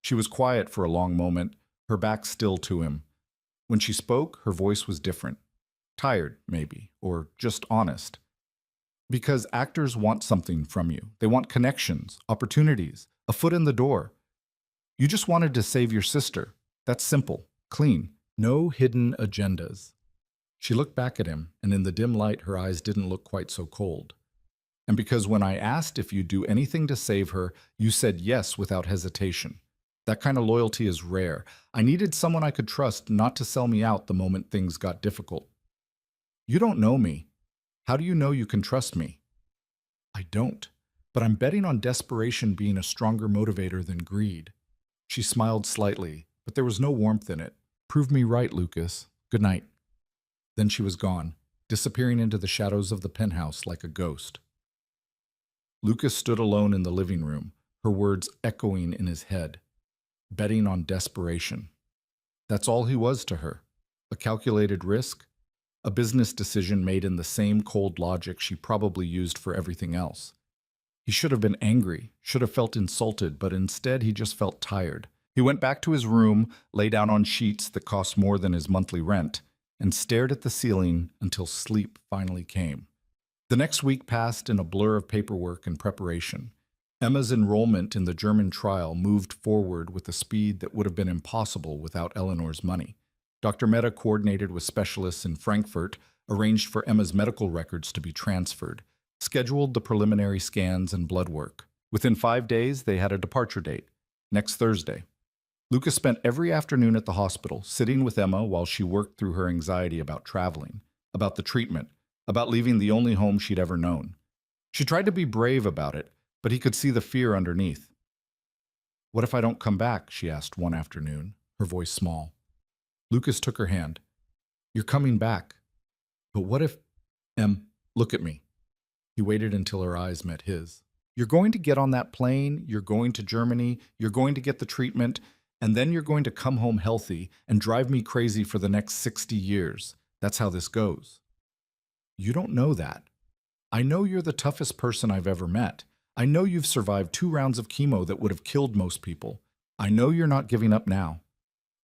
She was quiet for a long moment, her back still to him. When she spoke, her voice was different. Tired, maybe, or just honest. Because actors want something from you. They want connections, opportunities, a foot in the door. You just wanted to save your sister. That's simple, clean, no hidden agendas. She looked back at him, and in the dim light, her eyes didn't look quite so cold. And because when I asked if you'd do anything to save her, you said yes without hesitation. That kind of loyalty is rare. I needed someone I could trust not to sell me out the moment things got difficult. You don't know me. How do you know you can trust me? I don't, but I'm betting on desperation being a stronger motivator than greed. She smiled slightly, but there was no warmth in it. Prove me right, Lucas. Good night. Then she was gone, disappearing into the shadows of the penthouse like a ghost. Lucas stood alone in the living room, her words echoing in his head. Betting on desperation. That's all he was to her. A calculated risk, a business decision made in the same cold logic she probably used for everything else. He should have been angry, should have felt insulted, but instead he just felt tired. He went back to his room, lay down on sheets that cost more than his monthly rent, and stared at the ceiling until sleep finally came. The next week passed in a blur of paperwork and preparation. Emma's enrollment in the German trial moved forward with a speed that would have been impossible without Eleanor's money. Dr. Mehta coordinated with specialists in Frankfurt, arranged for Emma's medical records to be transferred, scheduled the preliminary scans and blood work. Within 5 days, they had a departure date, next Thursday. Lucas spent every afternoon at the hospital, sitting with Emma while she worked through her anxiety about traveling, about the treatment, about leaving the only home she'd ever known. She tried to be brave about it, but he could see the fear underneath. What if I don't come back? She asked one afternoon, her voice small. Lucas took her hand. You're coming back. But what if... look at me. He waited until her eyes met his. You're going to get on that plane, you're going to Germany, you're going to get the treatment, and then you're going to come home healthy and drive me crazy for the next 60 years. That's how this goes. You don't know that. I know you're the toughest person I've ever met. I know you've survived 2 rounds of chemo that would have killed most people. I know you're not giving up now.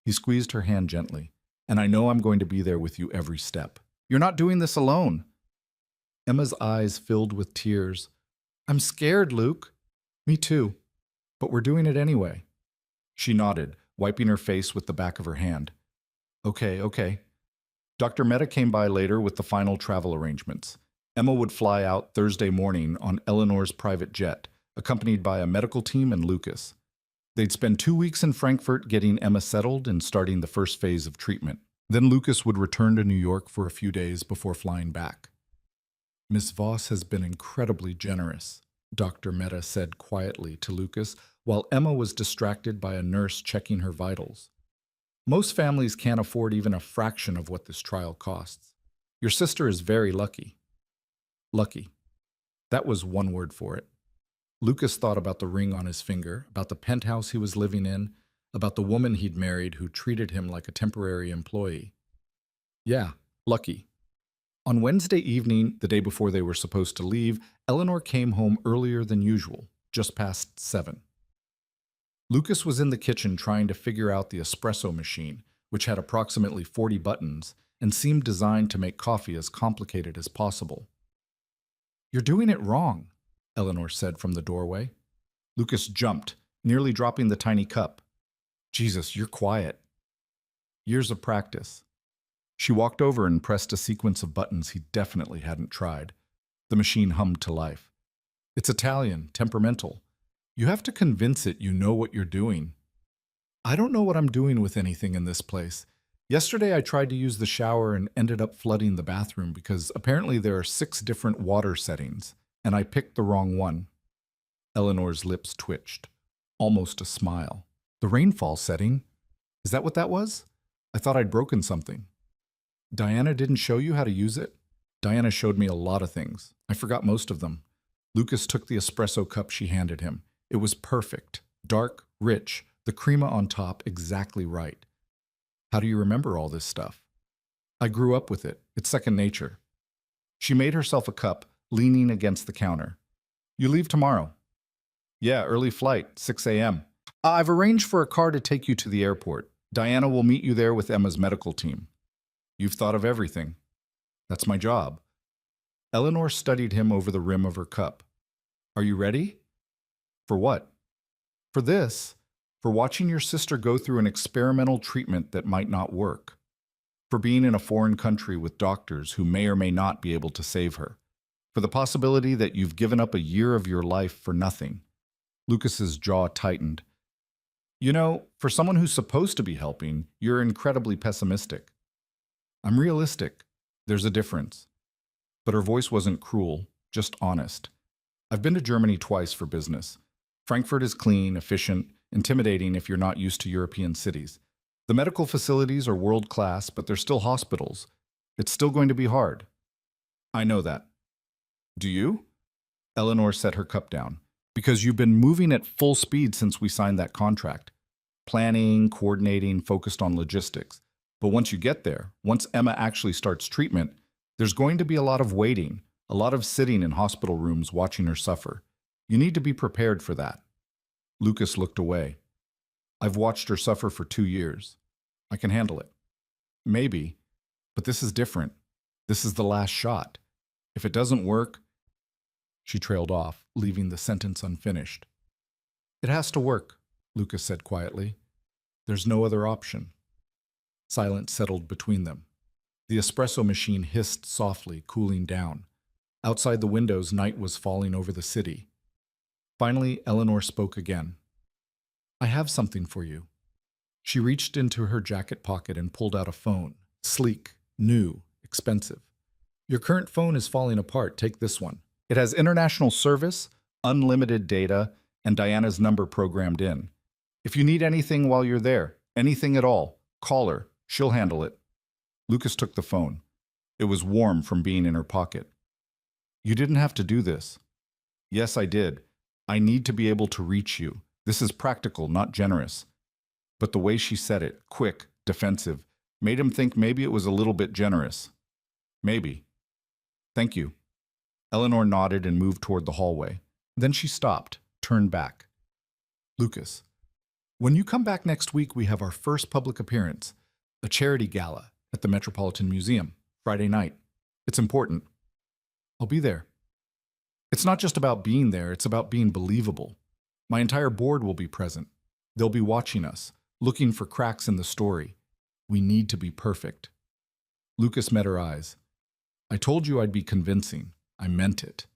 He squeezed her hand gently. And I know I'm going to be there with you every step. You're not doing this alone. Emma's eyes filled with tears. I'm scared, Luke. Me too. But we're doing it anyway. She nodded, wiping her face with the back of her hand. Okay. Dr. Mehta came by later with the final travel arrangements. Emma would fly out Thursday morning on Eleanor's private jet, accompanied by a medical team and Lucas. They'd spend 2 weeks in Frankfurt getting Emma settled and starting the first phase of treatment. Then Lucas would return to New York for a few days before flying back. Miss Voss has been incredibly generous, Dr. Mehta said quietly to Lucas, while Emma was distracted by a nurse checking her vitals. Most families can't afford even a fraction of what this trial costs. Your sister is very lucky. Lucky. That was one word for it. Lucas thought about the ring on his finger, about the penthouse he was living in, about the woman he'd married who treated him like a temporary employee. Yeah, lucky. On Wednesday evening, the day before they were supposed to leave, Eleanor came home earlier than usual, just past 7. Lucas was in the kitchen trying to figure out the espresso machine, which had approximately 40 buttons and seemed designed to make coffee as complicated as possible. You're doing it wrong, Eleanor said from the doorway. Lucas jumped, nearly dropping the tiny cup. Jesus, you're quiet. Years of practice. She walked over and pressed a sequence of buttons he definitely hadn't tried. The machine hummed to life. It's Italian, temperamental. You have to convince it you know what you're doing. I don't know what I'm doing with anything in this place. Yesterday I tried to use the shower and ended up flooding the bathroom because apparently there are 6 different water settings, and I picked the wrong one. Eleanor's lips twitched, almost a smile. The rainfall setting? Is that what that was? I thought I'd broken something. Diana didn't show you how to use it? Diana showed me a lot of things. I forgot most of them. Lucas took the espresso cup she handed him. It was perfect, dark, rich, the crema on top exactly right. How do you remember all this stuff? I grew up with it. It's second nature. She made herself a cup, leaning against the counter. You leave tomorrow. Yeah, early flight, 6 a.m. I've arranged for a car to take you to the airport. Diana will meet you there with Emma's medical team. You've thought of everything. That's my job. Eleanor studied him over the rim of her cup. Are you ready? For what? For this. For watching your sister go through an experimental treatment that might not work. For being in a foreign country with doctors who may or may not be able to save her. For the possibility that you've given up a year of your life for nothing. Lucas's jaw tightened. You know, for someone who's supposed to be helping, you're incredibly pessimistic. I'm realistic. There's a difference. But her voice wasn't cruel, just honest. I've been to Germany twice for business. Frankfurt is clean, efficient, intimidating if you're not used to European cities. The medical facilities are world-class, but they're still hospitals. It's still going to be hard. I know that. Do you? Eleanor set her cup down. Because you've been moving at full speed since we signed that contract. Planning, coordinating, focused on logistics. But once you get there, once Emma actually starts treatment, there's going to be a lot of waiting, a lot of sitting in hospital rooms watching her suffer. You need to be prepared for that. Lucas looked away. I've watched her suffer for 2 years. I can handle it. Maybe, but this is different. This is the last shot. If it doesn't work, she trailed off, leaving the sentence unfinished. It has to work, Lucas said quietly. There's no other option. Silence settled between them. The espresso machine hissed softly, cooling down. Outside the windows, night was falling over the city. Finally, Eleanor spoke again. I have something for you. She reached into her jacket pocket and pulled out a phone. Sleek, new, expensive. Your current phone is falling apart. Take this one. It has international service, unlimited data, and Diana's number programmed in. If you need anything while you're there, anything at all, call her. She'll handle it. Lucas took the phone. It was warm from being in her pocket. You didn't have to do this. Yes, I did. I need to be able to reach you. This is practical, not generous. But the way she said it, quick, defensive, made him think maybe it was a little bit generous. Maybe. Thank you. Eleanor nodded and moved toward the hallway. Then she stopped, turned back. Lucas, when you come back next week, we have our first public appearance, a charity gala at the Metropolitan Museum, Friday night. It's important. I'll be there. It's not just about being there, it's about being believable. My entire board will be present. They'll be watching us, looking for cracks in the story. We need to be perfect. Lucas met her eyes. I told you I'd be convincing. I meant it.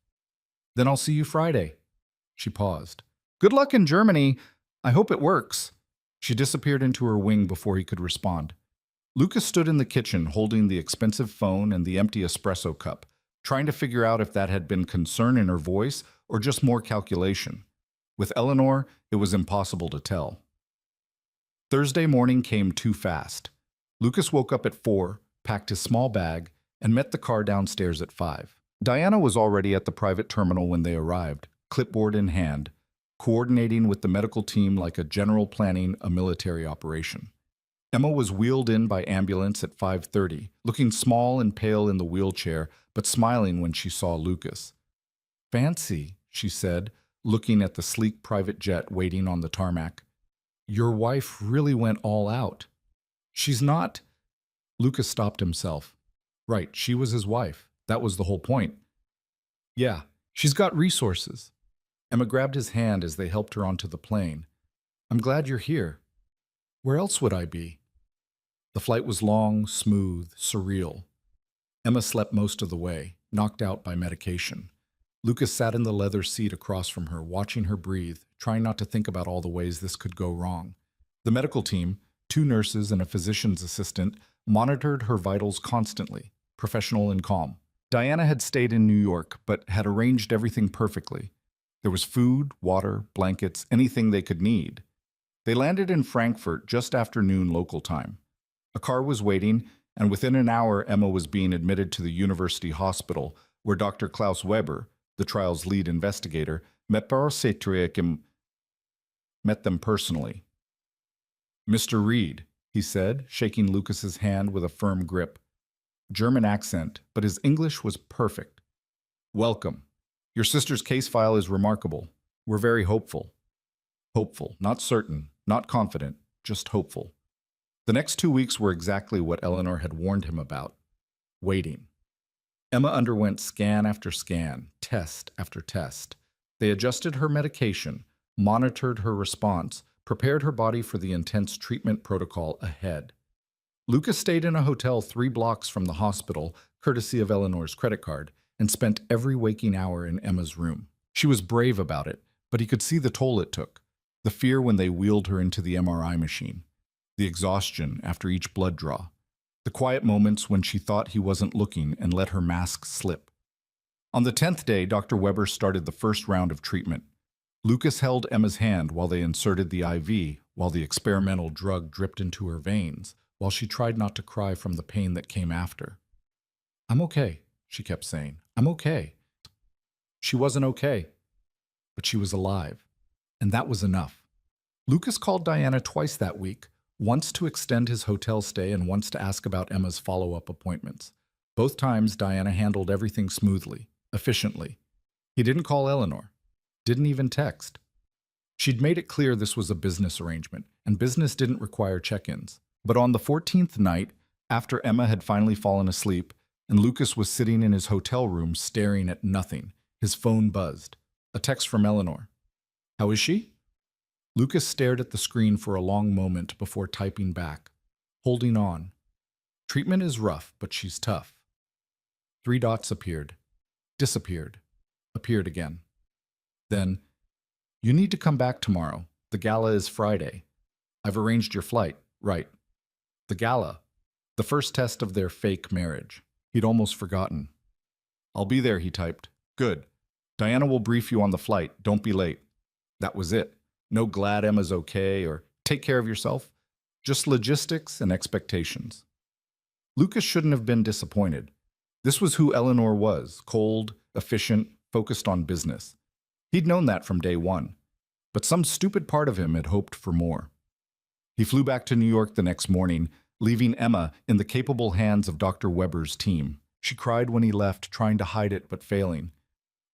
Then I'll see you Friday. She paused. Good luck in Germany. I hope it works. She disappeared into her wing before he could respond. Lucas stood in the kitchen holding the expensive phone and the empty espresso cup, trying to figure out if that had been concern in her voice or just more calculation. With Eleanor, it was impossible to tell. Thursday morning came too fast. Lucas woke up at 4, packed his small bag, and met the car downstairs at 5. Diana was already at the private terminal when they arrived, clipboard in hand, coordinating with the medical team like a general planning a military operation. Emma was wheeled in by ambulance at 5:30, looking small and pale in the wheelchair, but smiling when she saw Lucas. Fancy, she said, looking at the sleek private jet waiting on the tarmac. Your wife really went all out. She's not... Lucas stopped himself. Right, she was his wife. That was the whole point. Yeah, she's got resources. Emma grabbed his hand as they helped her onto the plane. I'm glad you're here. Where else would I be? The flight was long, smooth, surreal. Emma slept most of the way, knocked out by medication. Lucas sat in the leather seat across from her, watching her breathe, trying not to think about all the ways this could go wrong. The medical team, 2 nurses and a physician's assistant, monitored her vitals constantly, professional and calm. Diana had stayed in New York, but had arranged everything perfectly. There was food, water, blankets, anything they could need. They landed in Frankfurt just after noon local time. A car was waiting, and within an hour Emma was being admitted to the university hospital, where Dr. Klaus Weber, the trial's lead investigator, met them personally. Mr. Reed, he said, shaking Lucas's hand with a firm grip. German accent, but his English was perfect. Welcome. Your sister's case file is remarkable. We're very hopeful. Hopeful, not certain, not confident, just hopeful. The next 2 weeks were exactly what Eleanor had warned him about: waiting. Emma underwent scan after scan, test after test. They adjusted her medication, monitored her response, prepared her body for the intense treatment protocol ahead. Lucas stayed in a hotel 3 blocks from the hospital, courtesy of Eleanor's credit card, and spent every waking hour in Emma's room. She was brave about it, but he could see the toll it took. The fear when they wheeled her into the MRI machine. The exhaustion after each blood draw. The quiet moments when she thought he wasn't looking and let her mask slip. On the 10th day, Dr. Weber started the first round of treatment. Lucas held Emma's hand while they inserted the IV, while the experimental drug dripped into her veins, while she tried not to cry from the pain that came after. "I'm okay," she kept saying. "I'm okay." She wasn't okay, but she was alive, and that was enough. Lucas called Diana twice that week, once to extend his hotel stay and once to ask about Emma's follow-up appointments. Both times, Diana handled everything smoothly, efficiently. He didn't call Eleanor, didn't even text. She'd made it clear this was a business arrangement, and business didn't require check-ins. But on the 14th night, after Emma had finally fallen asleep, and Lucas was sitting in his hotel room staring at nothing, his phone buzzed. A text from Eleanor. "How is she?" Lucas stared at the screen for a long moment before typing back. "Holding on. Treatment is rough, but she's tough." 3 dots appeared, disappeared, appeared again. Then, "You need to come back tomorrow. The gala is Friday. I've arranged your flight." Right. The gala. The first test of their fake marriage. He'd almost forgotten. "I'll be there," he typed. "Good. Diana will brief you on the flight. Don't be late." That was it. No "glad Emma's okay" or "take care of yourself." Just logistics and expectations. Lucas shouldn't have been disappointed. This was who Eleanor was: cold, efficient, focused on business. He'd known that from day one. But some stupid part of him had hoped for more. He flew back to New York the next morning, leaving Emma in the capable hands of Dr. Weber's team. She cried when he left, trying to hide it but failing.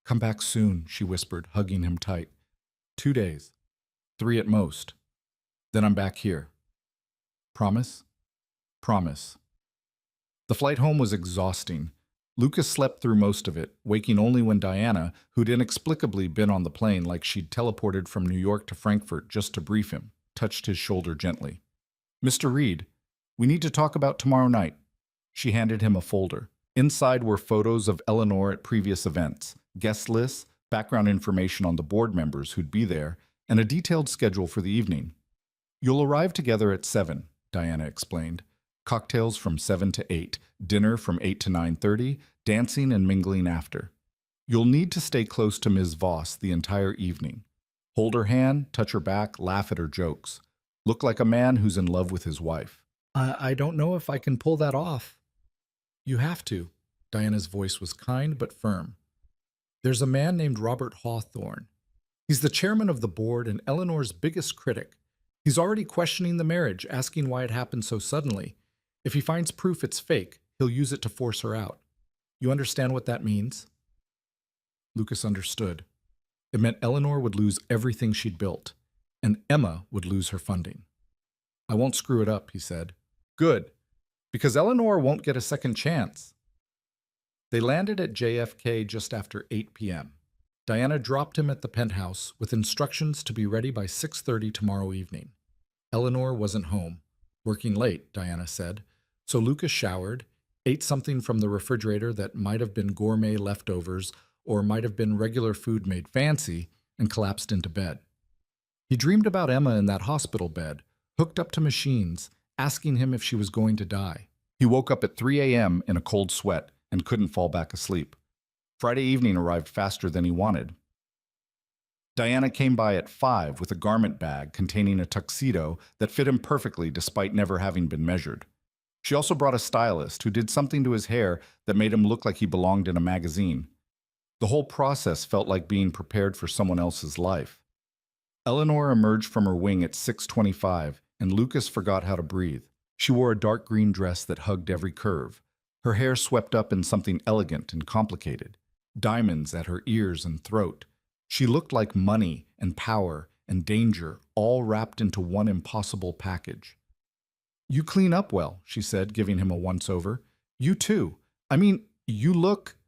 "Come back soon," she whispered, hugging him tight. 2 days. 3 at most. Then I'm back here. Promise? Promise. The flight home was exhausting. Lucas slept through most of it, waking only when Diana, who'd inexplicably been on the plane like she'd teleported from New York to Frankfurt just to brief him, touched his shoulder gently. "Mr. Reed, we need to talk about tomorrow night." She handed him a folder. Inside were photos of Eleanor at previous events, guest lists, background information on the board members who'd be there, and a detailed schedule for the evening. "You'll arrive together at 7, Diana explained. "Cocktails from 7 to 8, dinner from 8 to 9:30, dancing and mingling after. You'll need to stay close to Ms. Voss the entire evening. Hold her hand, touch her back, laugh at her jokes. Look like a man who's in love with his wife." I don't know if I can pull that off." "You have to." Diana's voice was kind but firm. "There's a man named Robert Hawthorne. He's the chairman of the board and Eleanor's biggest critic. He's already questioning the marriage, asking why it happened so suddenly. If he finds proof it's fake, he'll use it to force her out. You understand what that means?" Lucas understood. It meant Eleanor would lose everything she'd built, and Emma would lose her funding. "I won't screw it up," he said. "Good, because Eleanor won't get a second chance." They landed at JFK just after 8 p.m. Diana dropped him at the penthouse with instructions to be ready by 6:30 tomorrow evening. Eleanor wasn't home. Working late, Diana said. So Lucas showered, ate something from the refrigerator that might have been gourmet leftovers or might have been regular food made fancy, and collapsed into bed. He dreamed about Emma in that hospital bed, hooked up to machines, asking him if she was going to die. He woke up at 3 a.m. in a cold sweat and couldn't fall back asleep. Friday evening arrived faster than he wanted. Diana came by at 5 with a garment bag containing a tuxedo that fit him perfectly despite never having been measured. She also brought a stylist who did something to his hair that made him look like he belonged in a magazine. The whole process felt like being prepared for someone else's life. Eleanor emerged from her wing at 6:25, and Lucas forgot how to breathe. She wore a dark green dress that hugged every curve, her hair swept up in something elegant and complicated, diamonds at her ears and throat. She looked like money and power and danger all wrapped into one impossible package. "You clean up well," she said, giving him a once-over. "You too. I mean, you look—"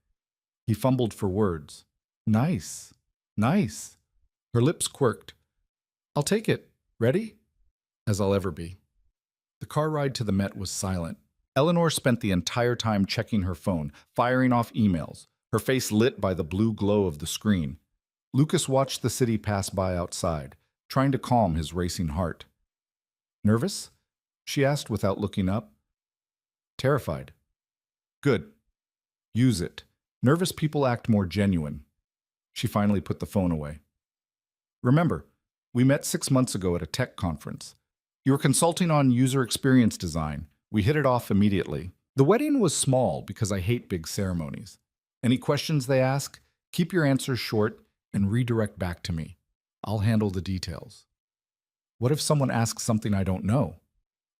He fumbled for words. "Nice. Nice." Her lips quirked. "I'll take it. Ready?" "As I'll ever be." The car ride to the Met was silent. Eleanor spent the entire time checking her phone, firing off emails, her face lit by the blue glow of the screen. Lucas watched the city pass by outside, trying to calm his racing heart. "Nervous?" she asked without looking up. "Terrified." "Good. Use it. Nervous people act more genuine." She finally put the phone away. "Remember, we met 6 months ago at a tech conference. You were consulting on user experience design. We hit it off immediately. The wedding was small because I hate big ceremonies. Any questions they ask, keep your answers short and redirect back to me. I'll handle the details." "What if someone asks something I don't know?"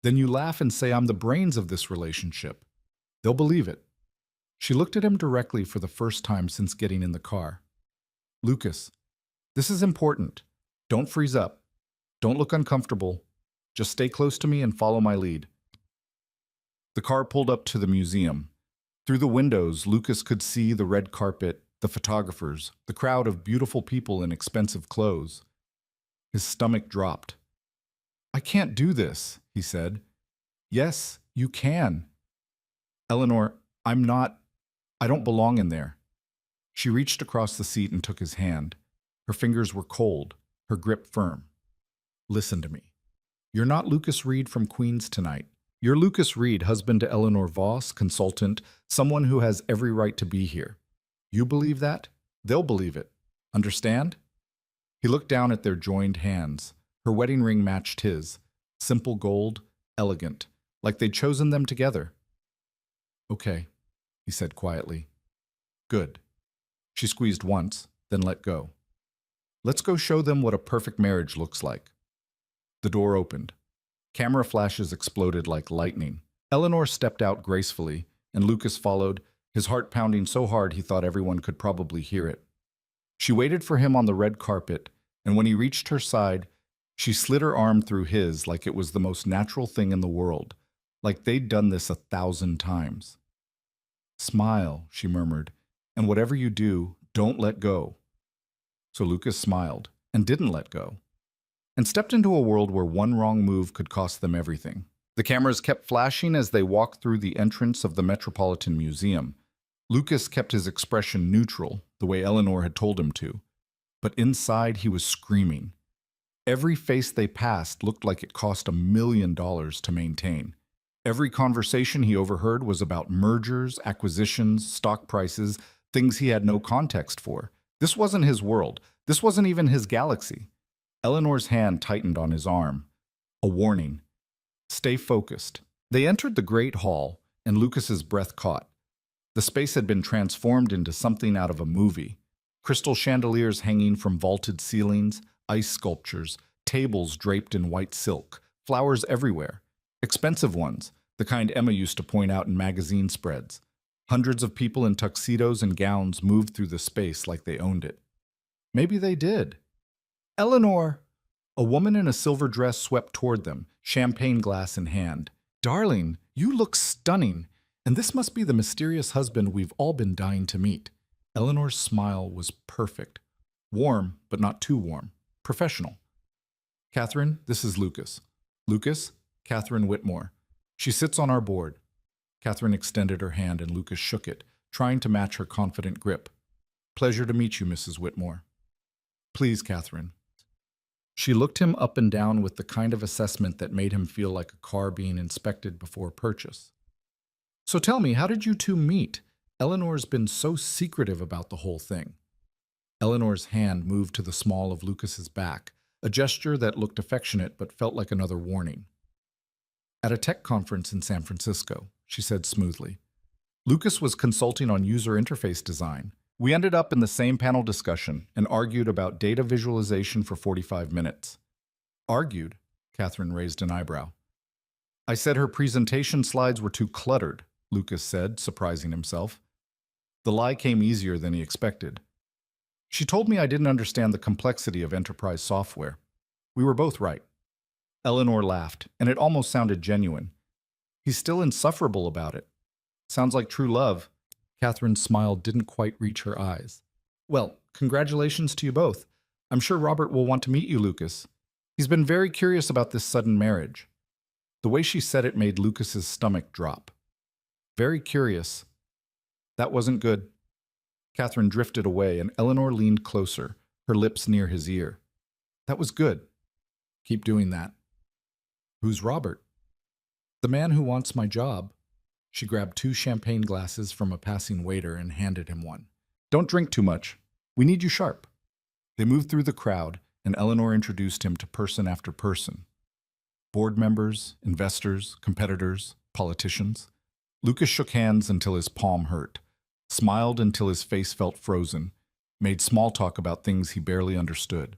"Then you laugh and say I'm the brains of this relationship. They'll believe it." She looked at him directly for the first time since getting in the car. "Lucas, this is important. Don't freeze up. Don't look uncomfortable. Just stay close to me and follow my lead." The car pulled up to the museum. Through the windows, Lucas could see the red carpet, the photographers, the crowd of beautiful people in expensive clothes. His stomach dropped. "I can't do this," he said. "Yes, you can." "Eleanor, I don't belong in there." She reached across the seat and took his hand. Her fingers were cold, her grip firm. "Listen to me. You're not Lucas Reed from Queens tonight. You're Lucas Reed, husband to Eleanor Voss, consultant, someone who has every right to be here. You believe that? They'll believe it. Understand?" He looked down at their joined hands. Her wedding ring matched his. Simple gold, elegant, like they'd chosen them together. "Okay," he said quietly. "Good." She squeezed once, then let go. "Let's go show them what a perfect marriage looks like." The door opened. Camera flashes exploded like lightning. Eleanor stepped out gracefully, and Lucas followed, his heart pounding so hard he thought everyone could probably hear it. She waited for him on the red carpet, and when he reached her side, she slid her arm through his like it was the most natural thing in the world, like they'd done this 1,000 times. "Smile," she murmured, "and whatever you do, don't let go." So Lucas smiled, and didn't let go, and stepped into a world where one wrong move could cost them everything. The cameras kept flashing as they walked through the entrance of the Metropolitan Museum. Lucas kept his expression neutral, the way Eleanor had told him to. But inside he was screaming. Every face they passed looked like it cost $1 million to maintain. Every conversation he overheard was about mergers, acquisitions, stock prices, things he had no context for. This wasn't his world. This wasn't even his galaxy. Eleanor's hand tightened on his arm. A warning. Stay focused. They entered the Great Hall, and Lucas's breath caught. The space had been transformed into something out of a movie. Crystal chandeliers hanging from vaulted ceilings, ice sculptures, tables draped in white silk, flowers everywhere. Expensive ones, the kind Emma used to point out in magazine spreads. Hundreds of people in tuxedos and gowns moved through the space like they owned it. Maybe they did. "Eleanor!" A woman in a silver dress swept toward them, champagne glass in hand. "Darling, you look stunning, and this must be the mysterious husband we've all been dying to meet." Eleanor's smile was perfect. Warm, but not too warm. Professional. "Catherine, this is Lucas." "Lucas, Catherine Whitmore. She sits on our board." Catherine extended her hand and Lucas shook it, trying to match her confident grip. "Pleasure to meet you, Mrs. Whitmore." "Please, Catherine." She looked him up and down with the kind of assessment that made him feel like a car being inspected before purchase. "So tell me, how did you two meet? Eleanor's been so secretive about the whole thing." Eleanor's hand moved to the small of Lucas's back, a gesture that looked affectionate but felt like another warning. "At a tech conference in San Francisco," she said smoothly. "Lucas was consulting on user interface design. We ended up in the same panel discussion and argued about data visualization for 45 minutes. "Argued?" Catherine raised an eyebrow. "I said her presentation slides were too cluttered," Lucas said, surprising himself. The lie came easier than he expected. "She told me I didn't understand the complexity of enterprise software. We were both right. Eleanor laughed, and it almost sounded genuine. He's still insufferable about it. Sounds like true love. Catherine's smile didn't quite reach her eyes. Well, congratulations to you both. I'm sure Robert will want to meet you, Lucas. He's been very curious about this sudden marriage. The way she said it made Lucas's stomach drop. Very curious. That wasn't good. Catherine drifted away, and Eleanor leaned closer, her lips near his ear. That was good. Keep doing that. Who's Robert? The man who wants my job. She grabbed 2 champagne glasses from a passing waiter and handed him one. Don't drink too much. We need you sharp. They moved through the crowd, and Eleanor introduced him to person after person. Board members, investors, competitors, politicians. Lucas shook hands until his palm hurt, smiled until his face felt frozen, made small talk about things he barely understood.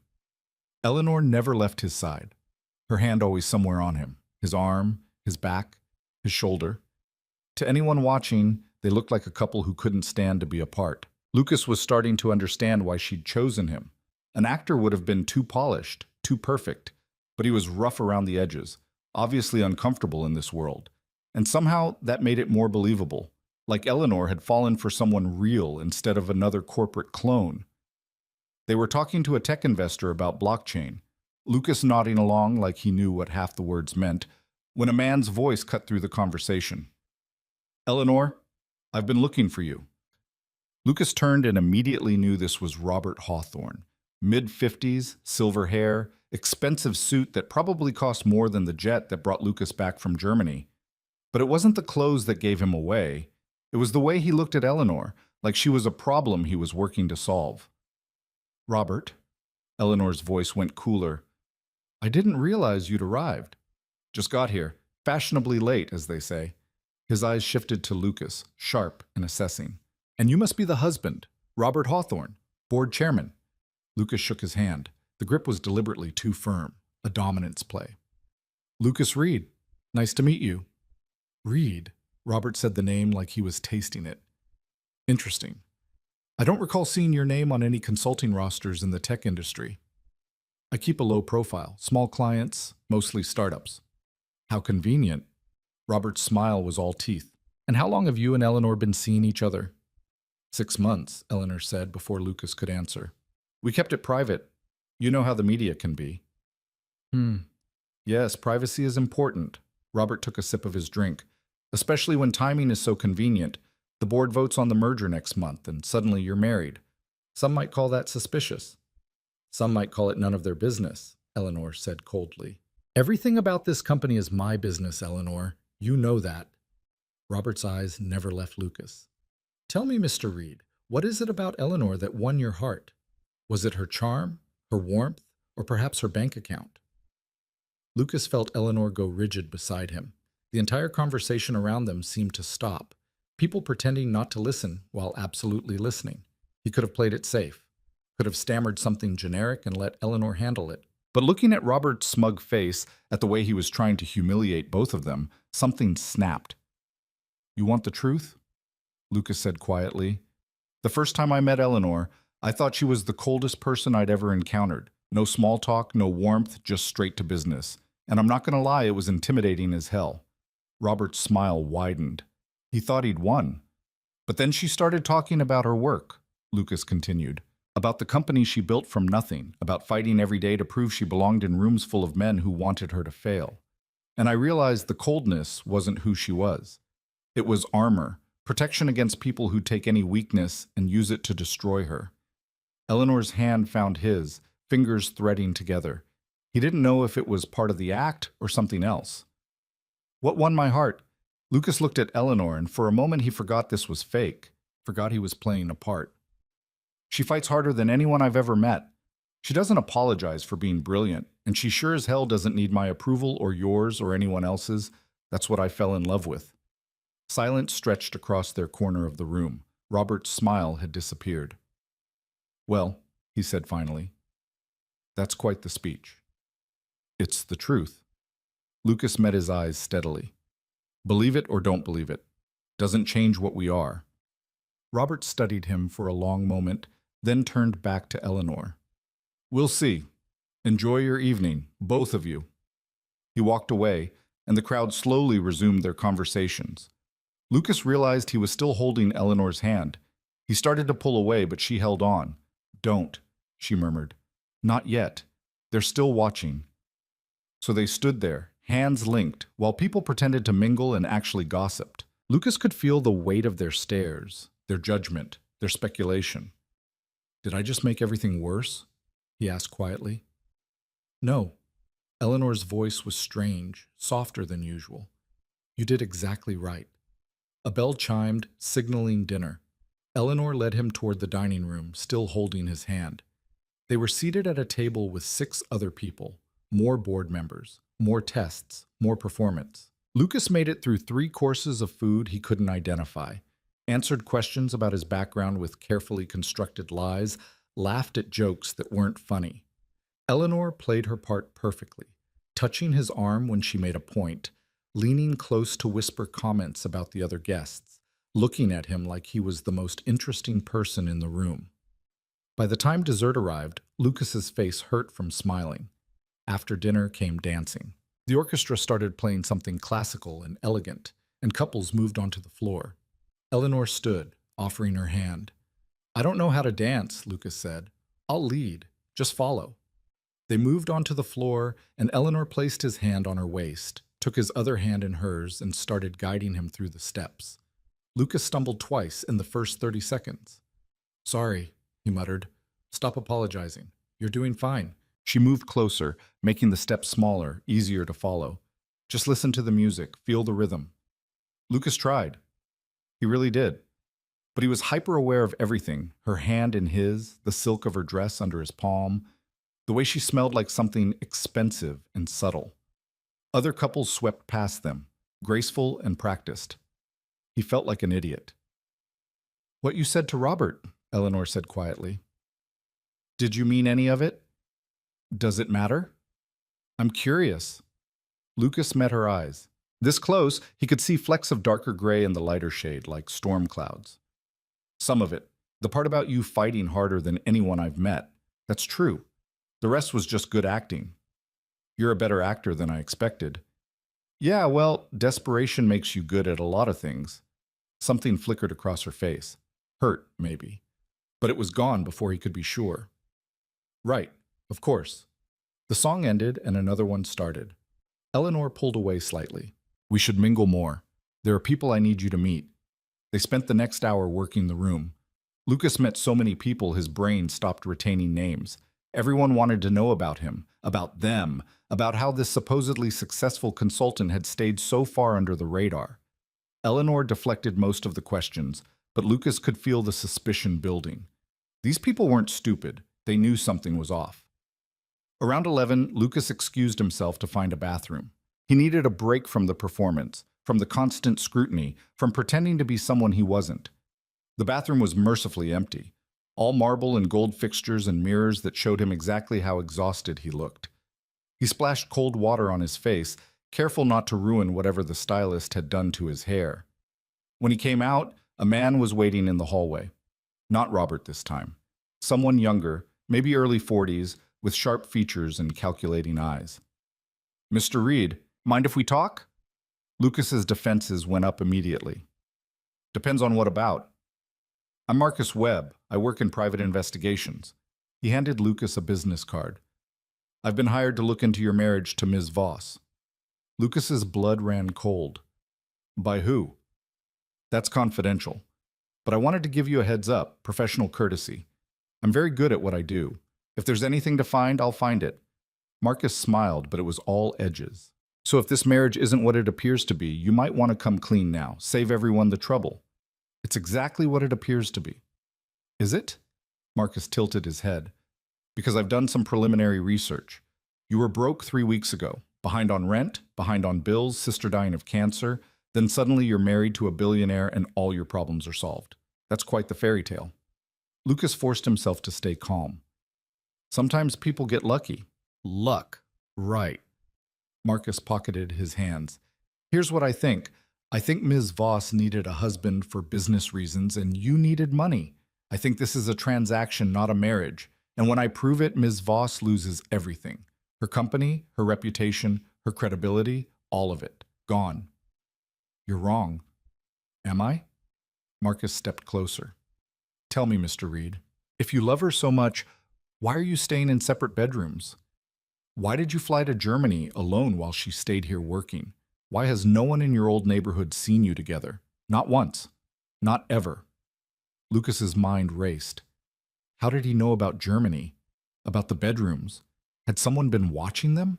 Eleanor never left his side, her hand always somewhere on him, his arm, his back, his shoulder. To anyone watching, they looked like a couple who couldn't stand to be apart. Lucas was starting to understand why she'd chosen him. An actor would have been too polished, too perfect, but he was rough around the edges, obviously uncomfortable in this world. And somehow that made it more believable, like Eleanor had fallen for someone real instead of another corporate clone. They were talking to a tech investor about blockchain, Lucas nodding along like he knew what half the words meant, when a man's voice cut through the conversation. Eleanor, I've been looking for you. Lucas turned and immediately knew this was Robert Hawthorne. Mid-50s, silver hair, expensive suit that probably cost more than the jet that brought Lucas back from Germany. But it wasn't the clothes that gave him away. It was the way he looked at Eleanor, like she was a problem he was working to solve. Robert, Eleanor's voice went cooler. I didn't realize you'd arrived. Just got here. Fashionably late, as they say. His eyes shifted to Lucas, sharp and assessing. And you must be the husband, Robert Hawthorne, board chairman. Lucas shook his hand. The grip was deliberately too firm, a dominance play. Lucas Reed, nice to meet you. Reed, Robert said the name like he was tasting it. Interesting. I don't recall seeing your name on any consulting rosters in the tech industry. I keep a low profile, small clients, mostly startups. How convenient. Robert's smile was all teeth. And how long have you and Eleanor been seeing each other? 6 months, Eleanor said before Lucas could answer. We kept it private. You know how the media can be. Yes, privacy is important. Robert took a sip of his drink. Especially when timing is so convenient. The board votes on the merger next month, and suddenly you're married. Some might call that suspicious. Some might call it none of their business, Eleanor said coldly. Everything about this company is my business, Eleanor. You know that. Robert's eyes never left Lucas. Tell me, Mr. Reed, what is it about Eleanor that won your heart? Was it her charm, her warmth, or perhaps her bank account? Lucas felt Eleanor go rigid beside him. The entire conversation around them seemed to stop, people pretending not to listen while absolutely listening. He could have played it safe, could have stammered something generic and let Eleanor handle it. But looking at Robert's smug face, at the way he was trying to humiliate both of them, something snapped. You want the truth? Lucas said quietly. The first time I met Eleanor, I thought she was the coldest person I'd ever encountered. No small talk, no warmth, just straight to business. And I'm not going to lie, it was intimidating as hell. Robert's smile widened. He thought he'd won. But then she started talking about her work, Lucas continued. About the company she built from nothing, about fighting every day to prove she belonged in rooms full of men who wanted her to fail. And I realized the coldness wasn't who she was. It was armor, protection against people who take any weakness and use it to destroy her. Eleanor's hand found his, fingers threading together. He didn't know if it was part of the act or something else. What won my heart? Lucas looked at Eleanor, and for a moment he forgot this was fake, forgot he was playing a part. She fights harder than anyone I've ever met. She doesn't apologize for being brilliant, and she sure as hell doesn't need my approval or yours or anyone else's. That's what I fell in love with. Silence stretched across their corner of the room. Robert's smile had disappeared. Well, he said finally, that's quite the speech. It's the truth. Lucas met his eyes steadily. Believe it or don't believe it. Doesn't change what we are. Robert studied him for a long moment, then turned back to Eleanor. We'll see. Enjoy your evening, both of you. He walked away, and the crowd slowly resumed their conversations. Lucas realized he was still holding Eleanor's hand. He started to pull away, but she held on. Don't, she murmured. Not yet. They're still watching. So they stood there, hands linked, while people pretended to mingle and actually gossiped. Lucas could feel the weight of their stares, their judgment, their speculation. Did I just make everything worse? He asked quietly. No. Eleanor's voice was strange, softer than usual. You did exactly right. A bell chimed, signaling dinner. Eleanor led him toward the dining room, still holding his hand. They were seated at a table with 6 other people, more board members, more tests, more performance. Lucas made it through 3 courses of food he couldn't identify, answered questions about his background with carefully constructed lies, laughed at jokes that weren't funny. Eleanor played her part perfectly, touching his arm when she made a point, leaning close to whisper comments about the other guests, looking at him like he was the most interesting person in the room. By the time dessert arrived, Lucas's face hurt from smiling. After dinner came dancing. The orchestra started playing something classical and elegant, and couples moved onto the floor. Eleanor stood, offering her hand. I don't know how to dance, Lucas said. I'll lead. Just follow. They moved onto the floor, and Eleanor placed his hand on her waist, took his other hand in hers, and started guiding him through the steps. Lucas stumbled twice in the first 30 seconds. Sorry, he muttered. Stop apologizing. You're doing fine. She moved closer, making the steps smaller, easier to follow. Just listen to the music, feel the rhythm. Lucas tried. He really did. But he was hyper-aware of everything, her hand in his, the silk of her dress under his palm, the way she smelled like something expensive and subtle. Other couples swept past them, graceful and practiced. He felt like an idiot. What you said to Robert, Eleanor said quietly. Did you mean any of it? Does it matter? I'm curious. Lucas met her eyes. This close, he could see flecks of darker gray in the lighter shade, like storm clouds. Some of it, the part about you fighting harder than anyone I've met, that's true. The rest was just good acting. You're a better actor than I expected. Yeah, well, desperation makes you good at a lot of things. Something flickered across her face. Hurt, maybe. But it was gone before he could be sure. Right, of course. The song ended and another one started. Eleanor pulled away slightly. We should mingle more. There are people I need you to meet. They spent the next hour working the room. Lucas met so many people his brain stopped retaining names. Everyone wanted to know about him, about them, about how this supposedly successful consultant had stayed so far under the radar. Eleanor deflected most of the questions, but Lucas could feel the suspicion building. These people weren't stupid. They knew something was off. Around 11, Lucas excused himself to find a bathroom. He needed a break from the performance, from the constant scrutiny, from pretending to be someone he wasn't. The bathroom was mercifully empty. All marble and gold fixtures and mirrors that showed him exactly how exhausted he looked. He splashed cold water on his face, careful not to ruin whatever the stylist had done to his hair. When he came out, a man was waiting in the hallway. Not Robert this time. Someone younger, maybe early 40s, with sharp features and calculating eyes. Mr. Reed, mind if we talk? Lucas's defenses went up immediately. Depends on what about. I'm Marcus Webb. I work in private investigations. He handed Lucas a business card. I've been hired to look into your marriage to Ms. Voss. Lucas's blood ran cold. By who? That's confidential. But I wanted to give you a heads up, professional courtesy. I'm very good at what I do. If there's anything to find, I'll find it. Marcus smiled, but it was all edges. So if this marriage isn't what it appears to be, you might want to come clean now, save everyone the trouble. It's exactly what it appears to be. Is it? Marcus tilted his head. Because I've done some preliminary research. You were broke 3 weeks ago, behind on rent, behind on bills, sister dying of cancer, then suddenly you're married to a billionaire and all your problems are solved. That's quite the fairy tale. Lucas forced himself to stay calm. Sometimes people get lucky. Luck. Right. Marcus pocketed his hands. Here's what I think. I think Ms. Voss needed a husband for business reasons and you needed money. I think this is a transaction, not a marriage. And when I prove it, Ms. Voss loses everything. Her company, her reputation, her credibility, all of it. Gone. You're wrong. Am I? Marcus stepped closer. Tell me, Mr. Reed, if you love her so much, why are you staying in separate bedrooms? Why did you fly to Germany alone while she stayed here working? Why has no one in your old neighborhood seen you together? Not once. Not ever. Lucas's mind raced. How did he know about Germany? About the bedrooms? Had someone been watching them?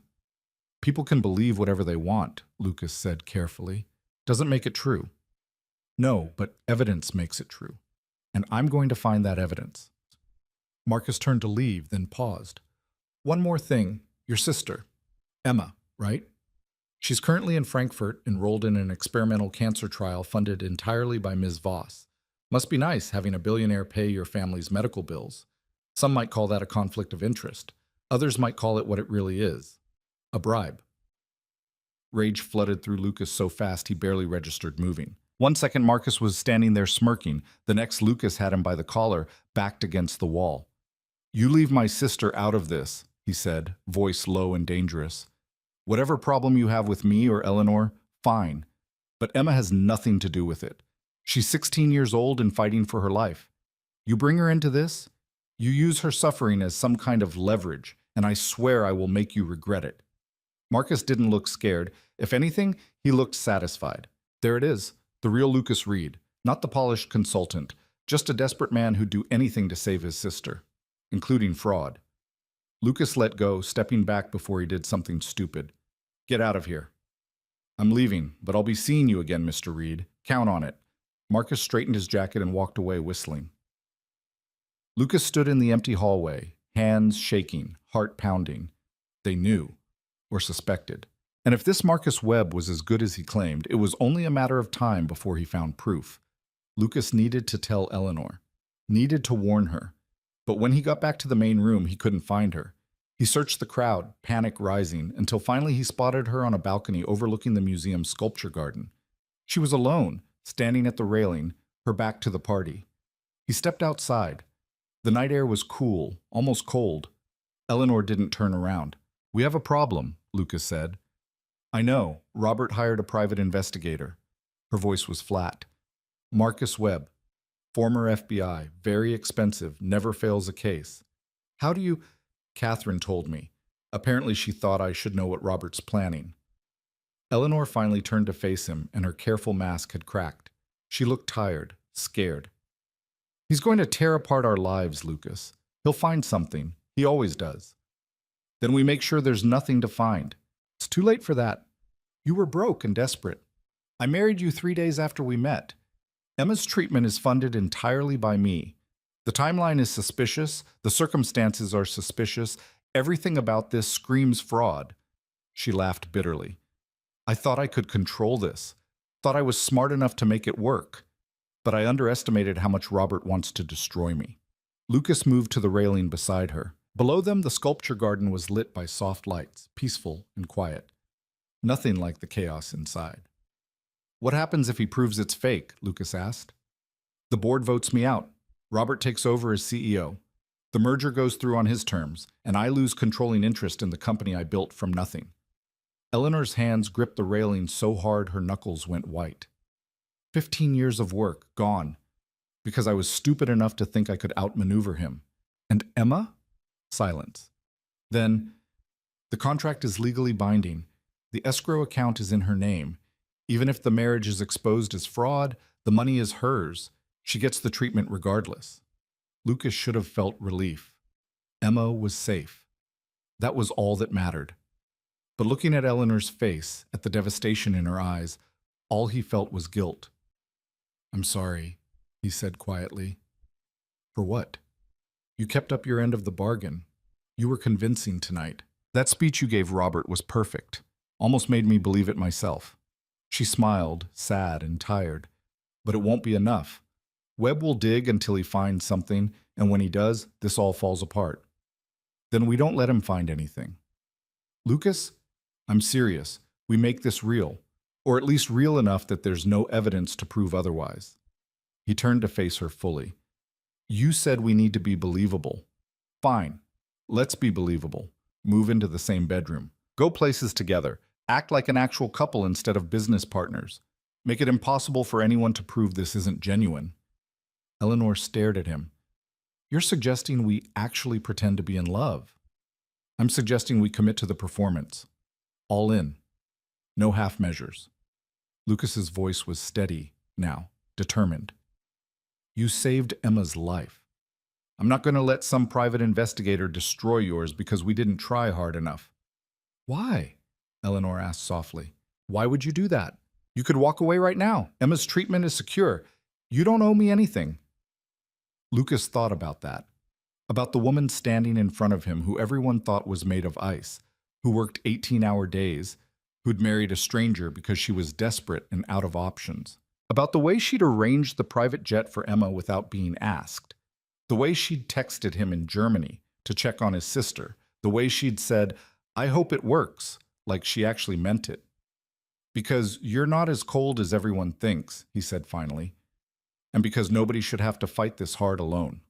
People can believe whatever they want, Lucas said carefully. Doesn't make it true. No, but evidence makes it true. And I'm going to find that evidence. Marcus turned to leave, then paused. One more thing. Your sister, Emma, right? She's currently in Frankfurt, enrolled in an experimental cancer trial funded entirely by Ms. Voss. Must be nice having a billionaire pay your family's medical bills. Some might call that a conflict of interest. Others might call it what it really is. A bribe. Rage flooded through Lucas so fast he barely registered moving. 1 second Marcus was standing there smirking. The next Lucas had him by the collar, backed against the wall. You leave my sister out of this, he said, voice low and dangerous. Whatever problem you have with me or Eleanor, fine. But Emma has nothing to do with it. She's 16 years old and fighting for her life. You bring her into this, you use her suffering as some kind of leverage, and I swear I will make you regret it. Marcus didn't look scared. If anything, he looked satisfied. There it is, the real Lucas Reed, not the polished consultant, just a desperate man who'd do anything to save his sister, including fraud. Lucas let go, stepping back before he did something stupid. Get out of here. I'm leaving, but I'll be seeing you again, Mr. Reed. Count on it. Marcus straightened his jacket and walked away whistling. Lucas stood in the empty hallway, hands shaking, heart pounding. They knew, or suspected. And if this Marcus Webb was as good as he claimed, it was only a matter of time before he found proof. Lucas needed to tell Eleanor, needed to warn her. But when he got back to the main room, he couldn't find her. He searched the crowd, panic rising, until finally he spotted her on a balcony overlooking the museum's sculpture garden. She was alone, standing at the railing, her back to the party. He stepped outside. The night air was cool, almost cold. Eleanor didn't turn around. We have a problem, Lucas said. I know. Robert hired a private investigator. Her voice was flat. Marcus Webb, former FBI, very expensive, never fails a case. How do you... Catherine told me. Apparently she thought I should know what Robert's planning. Eleanor finally turned to face him, and her careful mask had cracked. She looked tired, scared. He's going to tear apart our lives, Lucas. He'll find something. He always does. Then we make sure there's nothing to find. It's too late for that. You were broke and desperate. I married you 3 days after we met. Emma's treatment is funded entirely by me. The timeline is suspicious. The circumstances are suspicious. Everything about this screams fraud. She laughed bitterly. I thought I could control this. Thought I was smart enough to make it work. But I underestimated how much Robert wants to destroy me. Lucas moved to the railing beside her. Below them, the sculpture garden was lit by soft lights, peaceful and quiet. Nothing like the chaos inside. What happens if he proves it's fake? Lucas asked. The board votes me out. Robert takes over as CEO. The merger goes through on his terms, and I lose controlling interest in the company I built from nothing. Eleanor's hands gripped the railing so hard her knuckles went white. 15 years of work, gone. Because I was stupid enough to think I could outmaneuver him. And Emma? Silence. Then, the contract is legally binding. The escrow account is in her name. Even if the marriage is exposed as fraud, the money is hers. She gets the treatment regardless. Lucas should have felt relief. Emma was safe. That was all that mattered. But looking at Eleanor's face, at the devastation in her eyes, all he felt was guilt. I'm sorry, he said quietly. For what? You kept up your end of the bargain. You were convincing tonight. That speech you gave Robert was perfect. Almost made me believe it myself. She smiled, sad and tired. But it won't be enough. Webb will dig until he finds something, and when he does, this all falls apart. Then we don't let him find anything. Lucas, I'm serious. We make this real, or at least real enough that there's no evidence to prove otherwise. He turned to face her fully. You said we need to be believable. Fine. Let's be believable. Move into the same bedroom. Go places together. Act like an actual couple instead of business partners. Make it impossible for anyone to prove this isn't genuine. Eleanor stared at him. You're suggesting we actually pretend to be in love. I'm suggesting we commit to the performance. All in. No half measures. Lucas's voice was steady now, determined. You saved Emma's life. I'm not going to let some private investigator destroy yours because we didn't try hard enough. Why? Eleanor asked softly. Why would you do that? You could walk away right now. Emma's treatment is secure. You don't owe me anything. Lucas thought about that. About the woman standing in front of him who everyone thought was made of ice, who worked 18-hour days, who'd married a stranger because she was desperate and out of options. About the way she'd arranged the private jet for Emma without being asked. The way she'd texted him in Germany to check on his sister. The way she'd said, I hope it works, like she actually meant it. Because you're not as cold as everyone thinks, he said finally. And because nobody should have to fight this hard alone.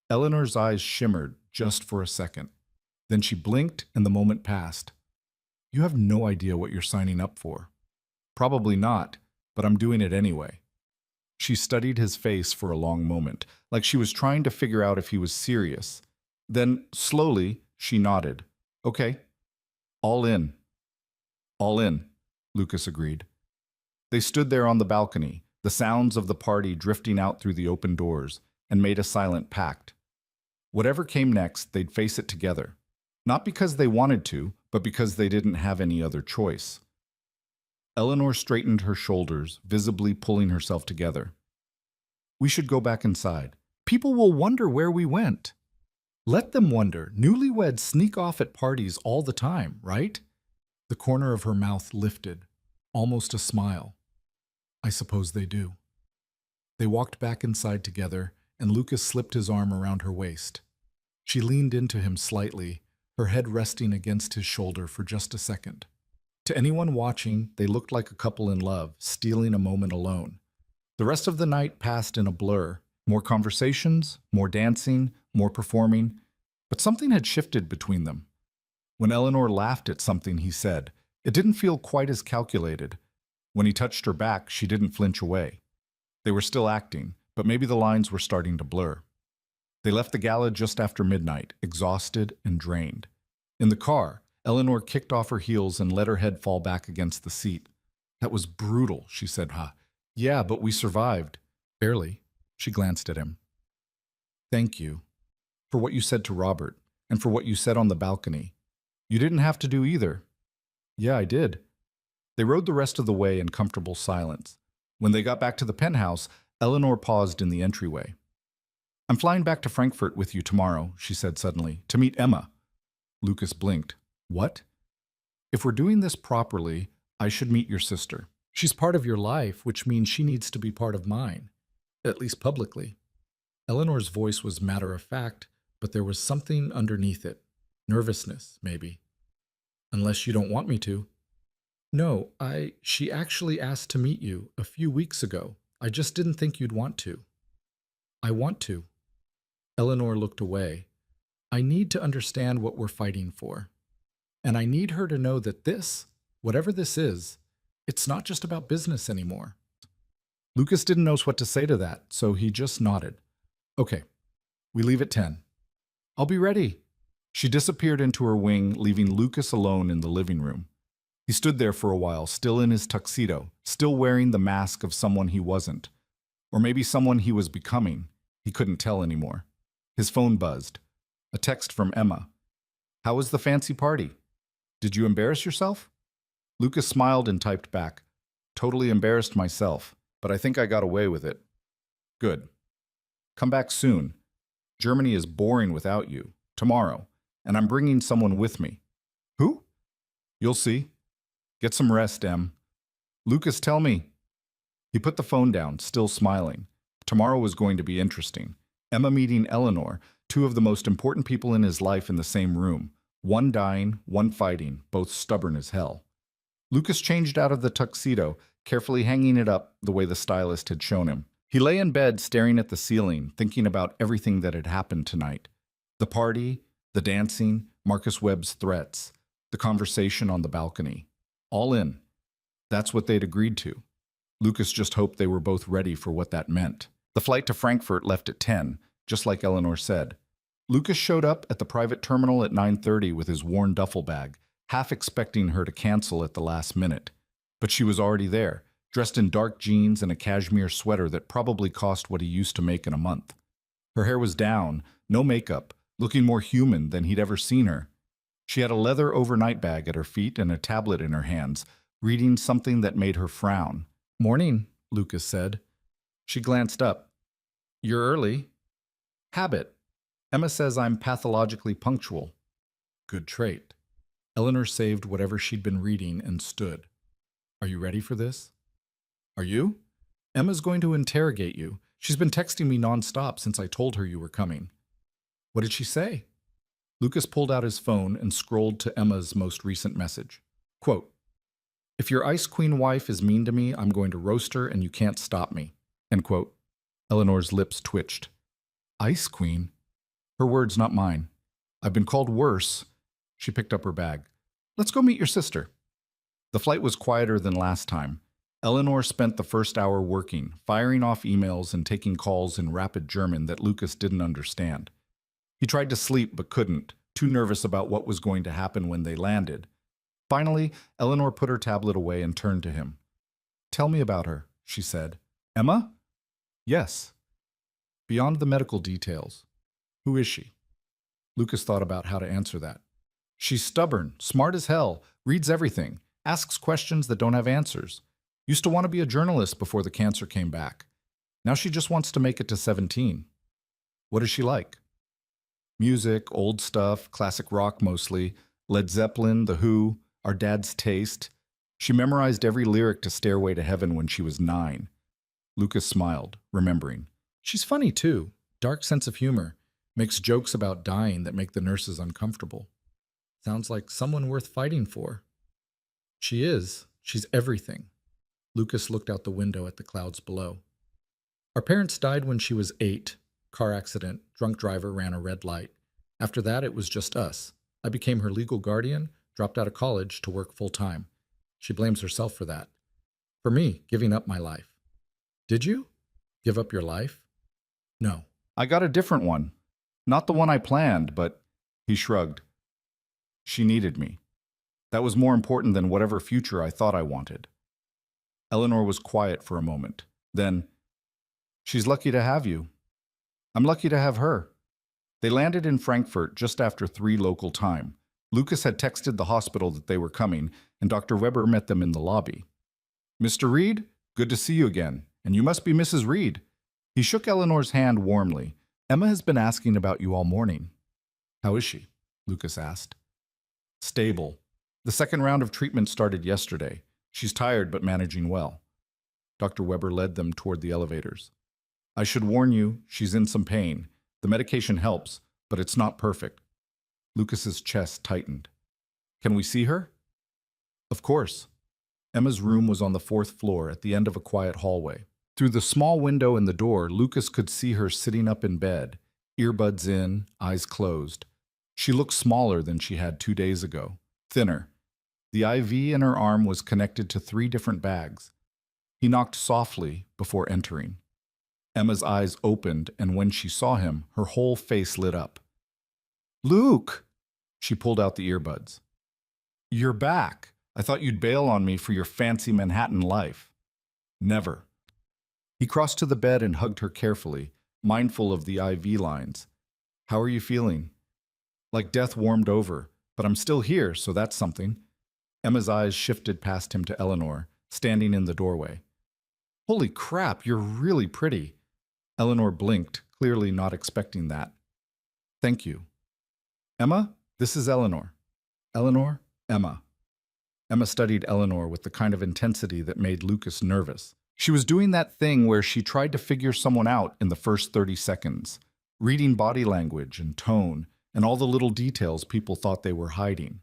Eleanor's eyes shimmered just for a second. Then she blinked and the moment passed. You have no idea what you're signing up for. Probably not, but I'm doing it anyway. She studied his face for a long moment, like she was trying to figure out if he was serious. Then, slowly, she nodded. Okay. All in. All in, Lucas agreed. They stood there on the balcony, the sounds of the party drifting out through the open doors, and made a silent pact. Whatever came next, they'd face it together. Not because they wanted to, but because they didn't have any other choice. Eleanor straightened her shoulders, visibly pulling herself together. We should go back inside. People will wonder where we went. Let them wonder. Newlyweds sneak off at parties all the time, right? The corner of her mouth lifted, almost a smile. I suppose they do. They walked back inside together, and Lucas slipped his arm around her waist. She leaned into him slightly, her head resting against his shoulder for just a second. To anyone watching, they looked like a couple in love, stealing a moment alone. The rest of the night passed in a blur. More conversations, more dancing, more performing. But something had shifted between them. When Eleanor laughed at something he said, it didn't feel quite as calculated. When he touched her back, she didn't flinch away. They were still acting, but maybe the lines were starting to blur. They left the gala just after midnight, exhausted and drained. In the car, Eleanor kicked off her heels and let her head fall back against the seat. That was brutal, she said, Yeah, but we survived. Barely. She glanced at him. Thank you. For what you said to Robert, and for what you said on the balcony. You didn't have to do either. Yeah, I did. They rode the rest of the way in comfortable silence. When they got back to the penthouse, Eleanor paused in the entryway. I'm flying back to Frankfurt with you tomorrow, she said suddenly, to meet Emma. Lucas blinked. What? If we're doing this properly, I should meet your sister. She's part of your life, which means she needs to be part of mine. At least publicly. Eleanor's voice was matter of fact, but there was something underneath it. Nervousness, maybe. Unless you don't want me to. No, she actually asked to meet you a few weeks ago. I just didn't think you'd want to. I want to. Eleanor looked away. I need to understand what we're fighting for. And I need her to know that this, whatever this is, it's not just about business anymore. Lucas didn't know what to say to that, so he just nodded. Okay, we leave at 10. I'll be ready. She disappeared into her wing, leaving Lucas alone in the living room. He stood there for a while, still in his tuxedo, still wearing the mask of someone he wasn't. Or maybe someone he was becoming. He couldn't tell anymore. His phone buzzed. A text from Emma. How was the fancy party? Did you embarrass yourself? Lucas smiled and typed back. Totally embarrassed myself, but I think I got away with it. Good. Come back soon. Germany is boring without you. Tomorrow. And I'm bringing someone with me. Who? You'll see. Get some rest, Em. Lucas, tell me. He put the phone down, still smiling. Tomorrow was going to be interesting. Emma meeting Eleanor, two of the most important people in his life in the same room. One dying, one fighting, both stubborn as hell. Lucas changed out of the tuxedo, carefully hanging it up the way the stylist had shown him. He lay in bed staring at the ceiling, thinking about everything that had happened tonight. The party, the dancing, Marcus Webb's threats, the conversation on the balcony. All in. That's what they'd agreed to. Lucas just hoped they were both ready for what that meant. The flight to Frankfurt left at 10, just like Eleanor said. Lucas showed up at the private terminal at 9:30 with his worn duffel bag, half expecting her to cancel at the last minute. But she was already there, dressed in dark jeans and a cashmere sweater that probably cost what he used to make in a month. Her hair was down, no makeup, looking more human than he'd ever seen her. She had a leather overnight bag at her feet and a tablet in her hands, reading something that made her frown. "Morning," Lucas said. She glanced up. "You're early." "Habit. Emma says I'm pathologically punctual." Good trait. Eleanor saved whatever she'd been reading and stood. "Are you ready for this?" "Are you?" "Emma's going to interrogate you. She's been texting me nonstop since I told her you were coming." "What did she say?" Lucas pulled out his phone and scrolled to Emma's most recent message. Quote, "If your Ice Queen wife is mean to me, I'm going to roast her and you can't stop me." End quote. Eleanor's lips twitched. "Ice Queen?" Her words, not mine. "I've been called worse." She picked up her bag. "Let's go meet your sister." The flight was quieter than last time. Eleanor spent the first hour working, firing off emails and taking calls in rapid German that Lucas didn't understand. He tried to sleep but couldn't, too nervous about what was going to happen when they landed. Finally, Eleanor put her tablet away and turned to him. "Tell me about her," she said. "Emma?" "Yes." "Beyond the medical details. Who is she?" Lucas thought about how to answer that. "She's stubborn, smart as hell, reads everything, asks questions that don't have answers. Used to want to be a journalist before the cancer came back. Now she just wants to make it to 17. What is she like?" "Music, old stuff, classic rock mostly, Led Zeppelin, The Who, our dad's taste. She memorized every lyric to Stairway to Heaven when she was 9. Lucas smiled, remembering. "She's funny too, dark sense of humor, makes jokes about dying that make the nurses uncomfortable. Sounds like someone worth fighting for." "She is. She's everything." Lucas looked out the window at the clouds below. "Our parents died when she was 8. Car accident, drunk driver ran a red light. After that, it was just us. I became her legal guardian, dropped out of college to work full-time. She blames herself for that. For me, giving up my life." "Did you? Give up your life?" "No. I got a different one. Not the one I planned, but..." He shrugged. "She needed me. That was more important than whatever future I thought I wanted." Eleanor was quiet for a moment. Then, "She's lucky to have you." "I'm lucky to have her." They landed in Frankfurt just after 3 local time. Lucas had texted the hospital that they were coming, and Dr. Weber met them in the lobby. "Mr. Reed, good to see you again. And you must be Mrs. Reed." He shook Eleanor's hand warmly. "Emma has been asking about you all morning." "How is she?" Lucas asked. "Stable. The second round of treatment started yesterday. She's tired but managing well." Dr. Weber led them toward the elevators. "I should warn you, she's in some pain. The medication helps, but it's not perfect." Lucas's chest tightened. "Can we see her?" "Of course." Emma's room was on the 4th floor at the end of a quiet hallway. Through the small window in the door, Lucas could see her sitting up in bed, earbuds in, eyes closed. She looked smaller than she had 2 days ago, thinner. The IV in her arm was connected to 3 different bags. He knocked softly before entering. Emma's eyes opened, and when she saw him, her whole face lit up. "Luke!" She pulled out the earbuds. "You're back. I thought you'd bail on me for your fancy Manhattan life." "Never." He crossed to the bed and hugged her carefully, mindful of the IV lines. "How are you feeling?" "Like death warmed over, but I'm still here, so that's something." Emma's eyes shifted past him to Eleanor, standing in the doorway. "Holy crap, you're really pretty." Eleanor blinked, clearly not expecting that. "Thank you." "Emma, this is Eleanor." "Eleanor, Emma." Emma studied Eleanor with the kind of intensity that made Lucas nervous. She was doing that thing where she tried to figure someone out in the first 30 seconds, reading body language and tone and all the little details people thought they were hiding.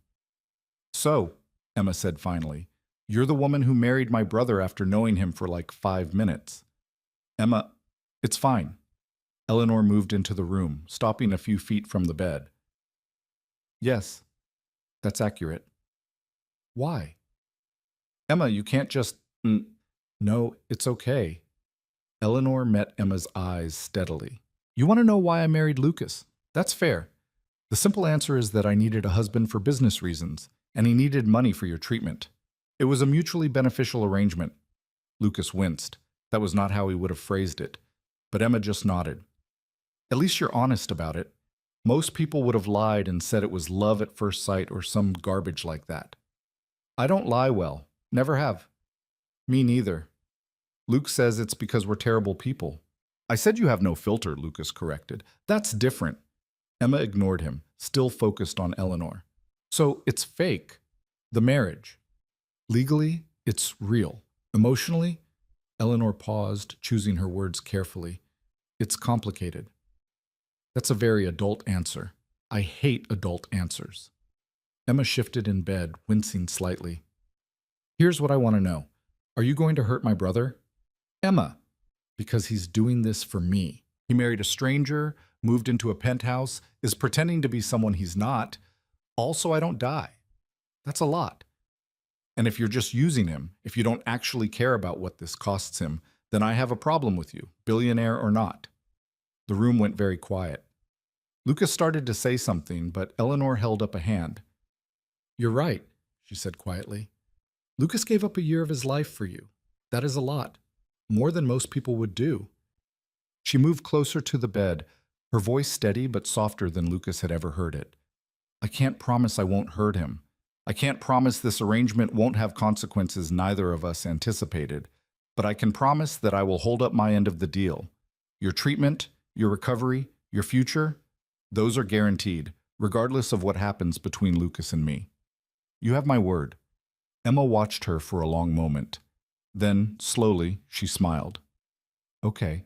"So," Emma said finally, "you're the woman who married my brother after knowing him for like 5 minutes." "Emma, it's fine." Eleanor moved into the room, stopping a few feet from the bed. Yes, that's accurate. Why? Emma, you can't just... No, it's okay. Eleanor met Emma's eyes steadily. You want to know why I married Lucas? That's fair. The simple answer is that I needed a husband for business reasons, and he needed money for your treatment. It was a mutually beneficial arrangement. Lucas winced. That was not how he would have phrased it. But Emma just nodded. At least you're honest about it. Most people would have lied and said it was love at first sight or some garbage like that. I don't lie well. Never have. Me neither. Luke says it's because we're terrible people. I said you have no filter, Lucas corrected. That's different. Emma ignored him, still focused on Eleanor. So it's fake. The marriage. Legally, it's real. Emotionally, Eleanor paused, choosing her words carefully. It's complicated. That's a very adult answer. I hate adult answers. Emma shifted in bed, wincing slightly. Here's what I want to know. Are you going to hurt my brother? Emma, because he's doing this for me. He married a stranger, moved into a penthouse, is pretending to be someone he's not. Also, I don't die. That's a lot. And if you're just using him, if you don't actually care about what this costs him, then I have a problem with you, billionaire or not. The room went very quiet. Lucas started to say something, but Eleanor held up a hand. You're right, she said quietly. Lucas gave up a year of his life for you. That is a lot. More than most people would do. She moved closer to the bed, her voice steady but softer than Lucas had ever heard it. I can't promise I won't hurt him. I can't promise this arrangement won't have consequences neither of us anticipated, but I can promise that I will hold up my end of the deal. Your treatment, your recovery, your future, those are guaranteed, regardless of what happens between Lucas and me. You have my word. Emma watched her for a long moment. Then, slowly, she smiled. Okay.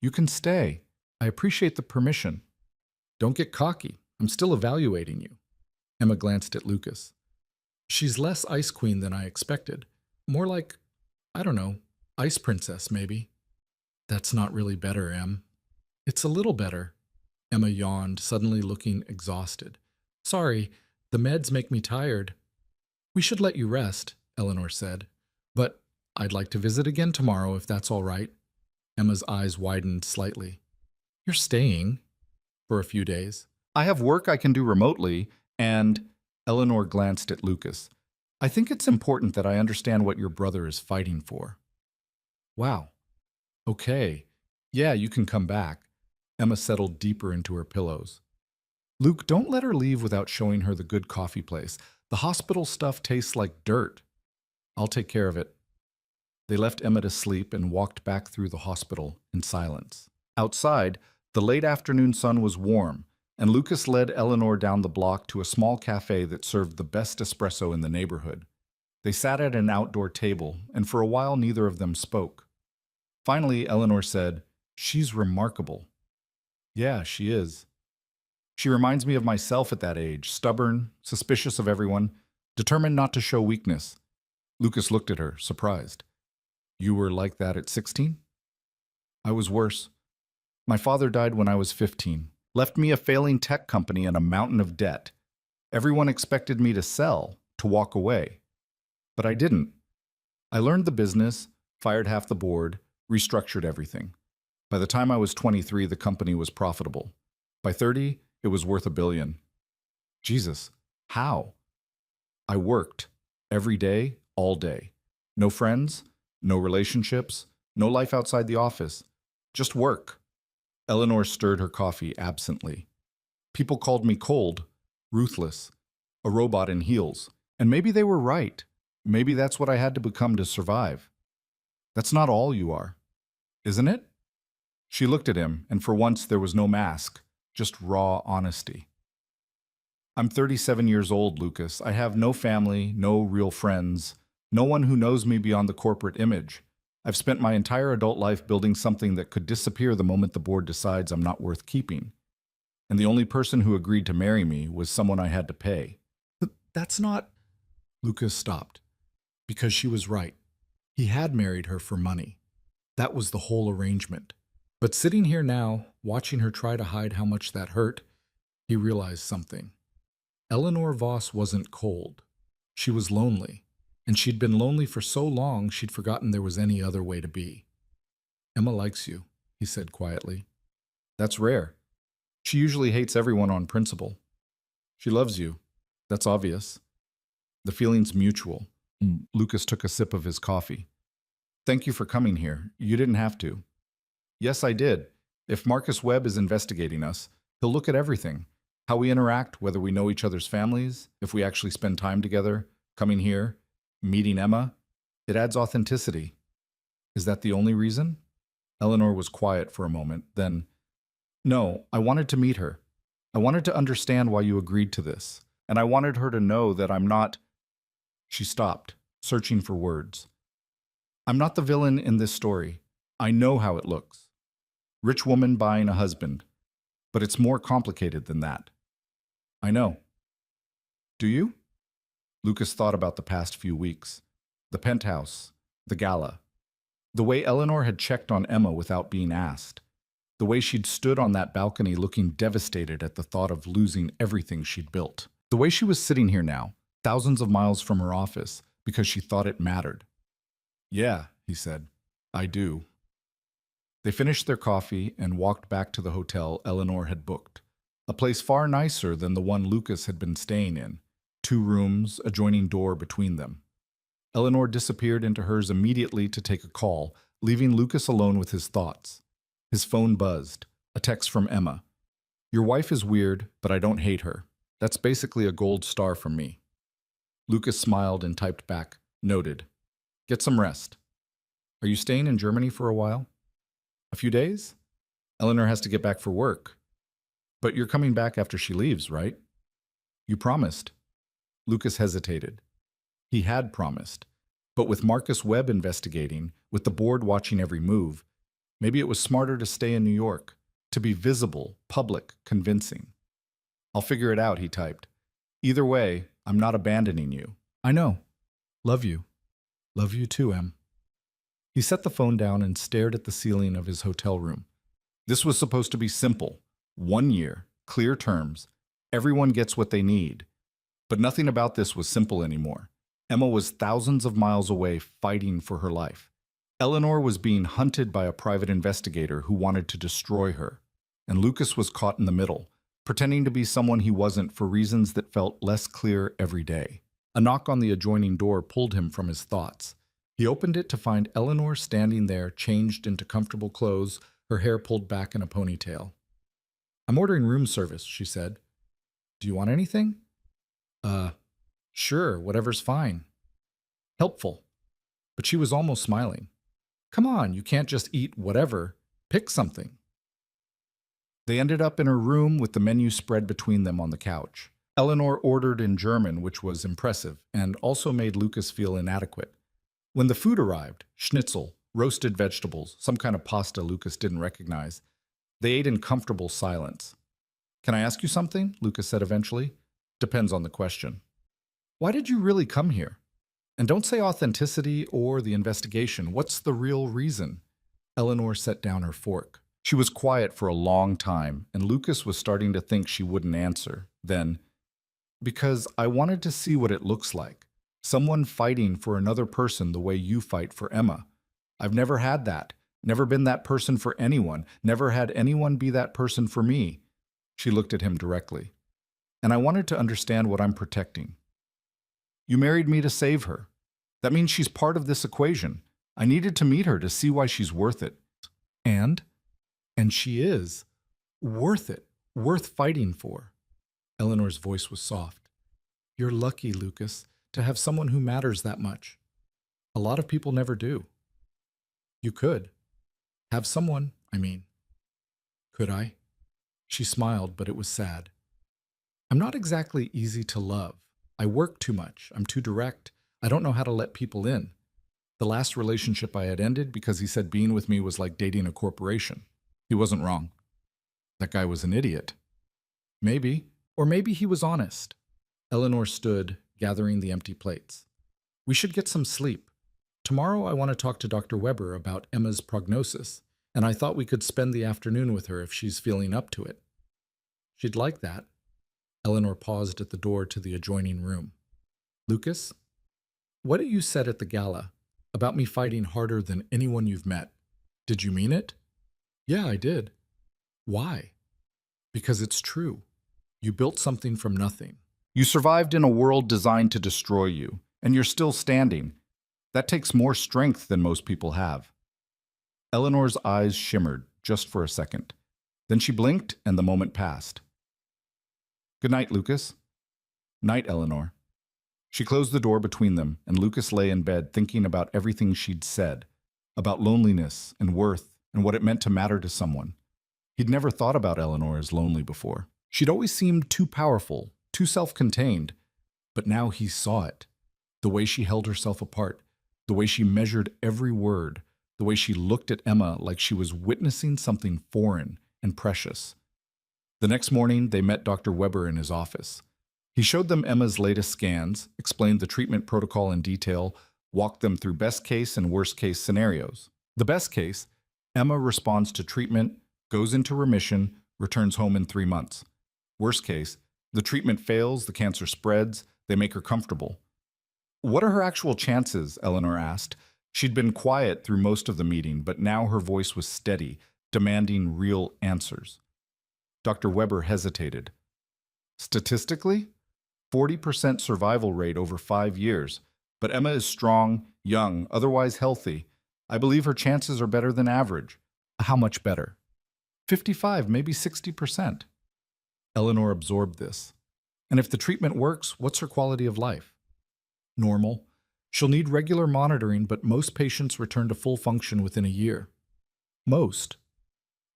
You can stay. I appreciate the permission. Don't get cocky. I'm still evaluating you. Emma glanced at Lucas. She's less Ice Queen than I expected. More like, I don't know, Ice Princess, maybe. That's not really better, Em. It's a little better. Emma yawned, suddenly looking exhausted. Sorry, the meds make me tired. We should let you rest, Eleanor said. But I'd like to visit again tomorrow if that's all right. Emma's eyes widened slightly. You're staying? For a few days. I have work I can do remotely, and Eleanor glanced at Lucas. I think it's important that I understand what your brother is fighting for. Wow. Okay. Yeah, you can come back. Emma settled deeper into her pillows. Luke, don't let her leave without showing her the good coffee place. The hospital stuff tastes like dirt. I'll take care of it. They left Emma to sleep and walked back through the hospital in silence. Outside, the late afternoon sun was warm, and Lucas led Eleanor down the block to a small cafe that served the best espresso in the neighborhood. They sat at an outdoor table, and for a while neither of them spoke. Finally, Eleanor said, She's remarkable. Yeah, she is. She reminds me of myself at that age, stubborn, suspicious of everyone, determined not to show weakness. Lucas looked at her, surprised. You were like that at 16? I was worse. My father died when I was 15, left me a failing tech company and a mountain of debt. Everyone expected me to sell, to walk away. But I didn't. I learned the business, fired half the board, restructured everything. By the time I was 23, the company was profitable. By 30, it was worth $1 billion. Jesus, how? I worked. Every day, all day. No friends, no relationships, no life outside the office. Just work. Eleanor stirred her coffee absently. People called me cold, ruthless, a robot in heels. And maybe they were right. Maybe that's what I had to become to survive. That's not all you are, isn't it? She looked at him, and for once there was no mask, just raw honesty. I'm 37 years old, Lucas. I have no family, no real friends, no one who knows me beyond the corporate image. I've spent my entire adult life building something that could disappear the moment the board decides I'm not worth keeping. And the only person who agreed to marry me was someone I had to pay. That's not... Lucas stopped. Because she was right. He had married her for money. That was the whole arrangement. But sitting here now, watching her try to hide how much that hurt, he realized something. Eleanor Voss wasn't cold. She was lonely, and she'd been lonely for so long she'd forgotten there was any other way to be. Emma likes you, he said quietly. That's rare. She usually hates everyone on principle. She loves you. That's obvious. The feeling's mutual. Lucas took a sip of his coffee. Thank you for coming here. You didn't have to. Yes, I did. If Marcus Webb is investigating us, he'll look at everything. How we interact, whether we know each other's families, if we actually spend time together, coming here, meeting Emma. It adds authenticity. Is that the only reason? Eleanor was quiet for a moment, then, no, I wanted to meet her. I wanted to understand why you agreed to this, and I wanted her to know that I'm not. She stopped, searching for words. I'm not the villain in this story. I know how it looks. Rich woman buying a husband. But it's more complicated than that. I know. Do you? Lucas thought about the past few weeks. The penthouse, the gala. The way Eleanor had checked on Emma without being asked. The way she'd stood on that balcony looking devastated at the thought of losing everything she'd built. The way she was sitting here now, thousands of miles from her office, because she thought it mattered. Yeah, he said, I do. They finished their coffee and walked back to the hotel Eleanor had booked, a place far nicer than the one Lucas had been staying in, 2 rooms, adjoining door between them. Eleanor disappeared into hers immediately to take a call, leaving Lucas alone with his thoughts. His phone buzzed, a text from Emma. Your wife is weird, but I don't hate her. That's basically a gold star from me. Lucas smiled and typed back, noted. Get some rest. Are you staying in Germany for a while? A few days? Eleanor has to get back for work. But you're coming back after she leaves, right? You promised. Lucas hesitated. He had promised. But with Marcus Webb investigating, with the board watching every move, maybe it was smarter to stay in New York, to be visible, public, convincing. I'll figure it out, he typed. Either way, I'm not abandoning you. I know. Love you. Love you too, Em. He set the phone down and stared at the ceiling of his hotel room. This was supposed to be simple. 1 year, clear terms. Everyone gets what they need. But nothing about this was simple anymore. Emma was thousands of miles away fighting for her life. Eleanor was being hunted by a private investigator who wanted to destroy her. And Lucas was caught in the middle, pretending to be someone he wasn't for reasons that felt less clear every day. A knock on the adjoining door pulled him from his thoughts. He opened it to find Eleanor standing there, changed into comfortable clothes, her hair pulled back in a ponytail. I'm ordering room service, she said. Do you want anything? Sure, whatever's fine. Helpful. But she was almost smiling. Come on, you can't just eat whatever. Pick something. They ended up in her room with the menu spread between them on the couch. Eleanor ordered in German, which was impressive, and also made Lucas feel inadequate. When the food arrived, schnitzel, roasted vegetables, some kind of pasta Lucas didn't recognize, they ate in comfortable silence. Can I ask you something? Lucas said eventually. Depends on the question. Why did you really come here? And don't say authenticity or the investigation. What's the real reason? Eleanor set down her fork. She was quiet for a long time, and Lucas was starting to think she wouldn't answer. Then, because I wanted to see what it looks like. Someone fighting for another person the way you fight for Emma. I've never had that. Never been that person for anyone. Never had anyone be that person for me. She looked at him directly. And I wanted to understand what I'm protecting. You married me to save her. That means she's part of this equation. I needed to meet her to see why she's worth it. And she is. Worth it. Worth fighting for. Eleanor's voice was soft. You're lucky, Lucas, to have someone who matters that much. A lot of people never do. You could. Have someone, I mean. Could I? She smiled, but it was sad. I'm not exactly easy to love. I work too much. I'm too direct. I don't know how to let people in. The last relationship I had ended because he said being with me was like dating a corporation. He wasn't wrong. That guy was an idiot. Maybe. Or maybe he was honest. Eleanor stood, gathering the empty plates. We should get some sleep. Tomorrow I want to talk to Dr. Weber about Emma's prognosis. and I thought we could spend the afternoon with her if she's feeling up to it. She'd like that. Eleanor paused at the door to the adjoining room. Lucas, what you said at the gala about me fighting harder than anyone you've met, did you mean it? Yeah, I did. Why? Because it's true. You built something from nothing. You survived in a world designed to destroy you, and you're still standing. That takes more strength than most people have. Eleanor's eyes shimmered just for a second. Then she blinked, and the moment passed. Good night, Lucas. Night, Eleanor. She closed the door between them, and Lucas lay in bed thinking about everything she'd said, about loneliness and worth and what it meant to matter to someone. He'd never thought about Eleanor as lonely before. She'd always seemed too powerful, too self-contained, but now he saw it. The way she held herself apart, the way she measured every word, the way she looked at Emma like she was witnessing something foreign and precious. The next morning, they met Dr. Weber in his office. He showed them Emma's latest scans, explained the treatment protocol in detail, walked them through best case and worst case scenarios. The best case, Emma responds to treatment, goes into remission, returns home in 3 months. Worst case, the treatment fails, the cancer spreads, they make her comfortable. What are her actual chances? Eleanor asked. She'd been quiet through most of the meeting, but now her voice was steady, demanding real answers. Dr. Weber hesitated. Statistically, 40% survival rate over 5 years, but Emma is strong, young, otherwise healthy. I believe her chances are better than average. How much better? 55, maybe 60%. Eleanor absorbed this. And if the treatment works, what's her quality of life? Normal. She'll need regular monitoring, but most patients return to full function within a year. Most.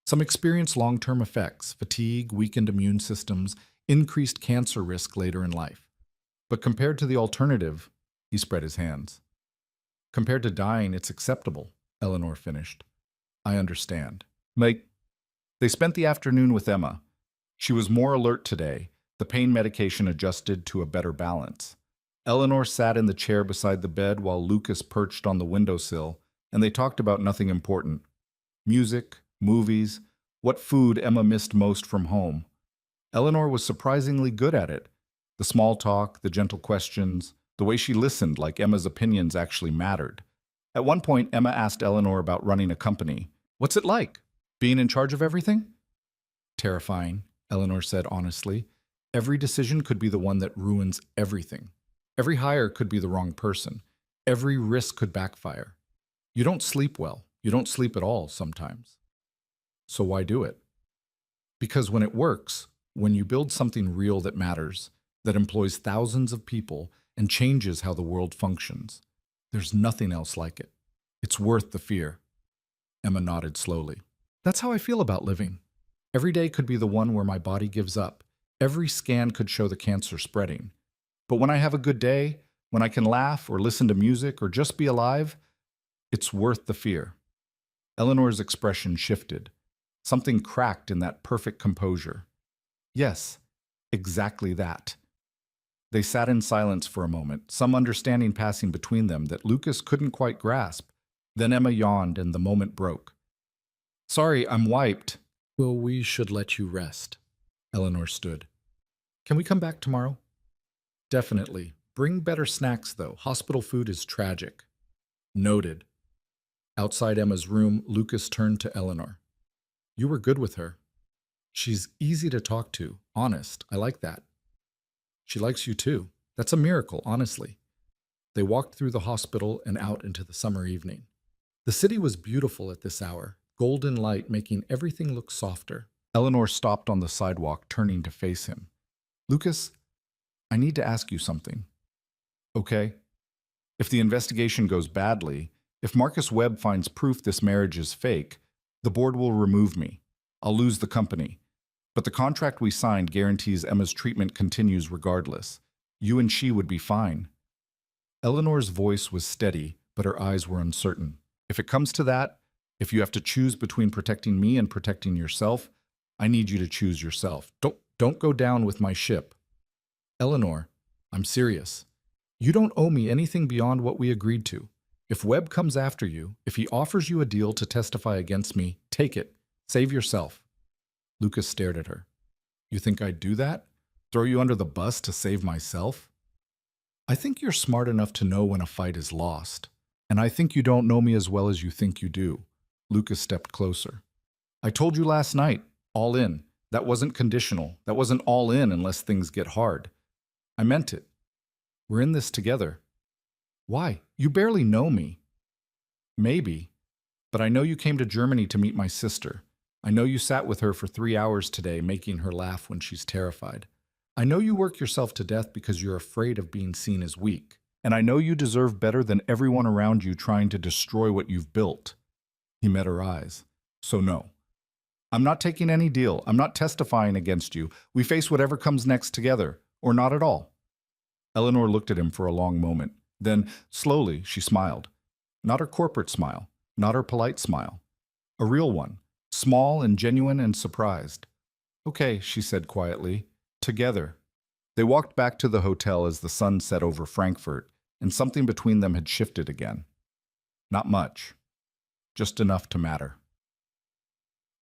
Some experience long-term effects, fatigue, weakened immune systems, increased cancer risk later in life. But compared to the alternative, he spread his hands. Compared to dying, it's acceptable, Eleanor finished. I understand. They spent the afternoon with Emma. She was more alert today, the pain medication adjusted to a better balance. Eleanor sat in the chair beside the bed while Lucas perched on the windowsill, and they talked about nothing important. Music, movies, what food Emma missed most from home. Eleanor was surprisingly good at it. The small talk, the gentle questions, the way she listened like Emma's opinions actually mattered. At one point, Emma asked Eleanor about running a company. What's it like? Being in charge of everything? Terrifying, Eleanor said honestly. Every decision could be the one that ruins everything. Every hire could be the wrong person. Every risk could backfire. You don't sleep well. You don't sleep at all sometimes. So why do it? Because when it works, when you build something real that matters, that employs thousands of people and changes how the world functions, there's nothing else like it. It's worth the fear. Emma nodded slowly. That's how I feel about living. Every day could be the one where my body gives up. Every scan could show the cancer spreading. But when I have a good day, when I can laugh or listen to music or just be alive, it's worth the fear. Eleanor's expression shifted. Something cracked in that perfect composure. Yes, exactly that. They sat in silence for a moment, some understanding passing between them that Lucas couldn't quite grasp. Then Emma yawned and the moment broke. Sorry, I'm wiped. Well, we should let you rest. Eleanor stood. Can we come back tomorrow? Definitely. Bring better snacks, though. Hospital food is tragic. Noted. Outside Emma's room, Lucas turned to Eleanor. You were good with her. She's easy to talk to, honest. I like that. She likes you too. That's a miracle, honestly. They walked through the hospital and out into the summer evening. The city was beautiful at this hour, golden light making everything look softer. Eleanor stopped on the sidewalk, turning to face him. Lucas, I need to ask you something. Okay? If the investigation goes badly, if Marcus Webb finds proof this marriage is fake, the board will remove me. I'll lose the company. But the contract we signed guarantees Emma's treatment continues regardless. You and she would be fine. Eleanor's voice was steady, but her eyes were uncertain. If it comes to that, if you have to choose between protecting me and protecting yourself, I need you to choose yourself. Don't go down with my ship. Eleanor, I'm serious. You don't owe me anything beyond what we agreed to. If Webb comes after you, if he offers you a deal to testify against me, Take it. Save yourself. Lucas stared at her. You think I'd do that? Throw you under the bus to save myself? I think you're smart enough to know when a fight is lost. And I think you don't know me as well as you think you do. Lucas stepped closer. I told you last night, all in. That wasn't conditional. That wasn't all in unless things get hard. I meant it. We're in this together. Why? You barely know me. Maybe. But I know you came to Germany to meet my sister. I know you sat with her for 3 hours today, making her laugh when she's terrified. I know you work yourself to death because you're afraid of being seen as weak. And I know you deserve better than everyone around you trying to destroy what you've built. He met her eyes. So no. I'm not taking any deal. I'm not testifying against you. We face whatever comes next together, or not at all. Eleanor looked at him for a long moment. Then, slowly, she smiled. Not her corporate smile, not her polite smile. A real one, small and genuine and surprised. Okay, she said quietly. Together. They walked back to the hotel as the sun set over Frankfurt, and something between them had shifted again. Not much. Just enough to matter.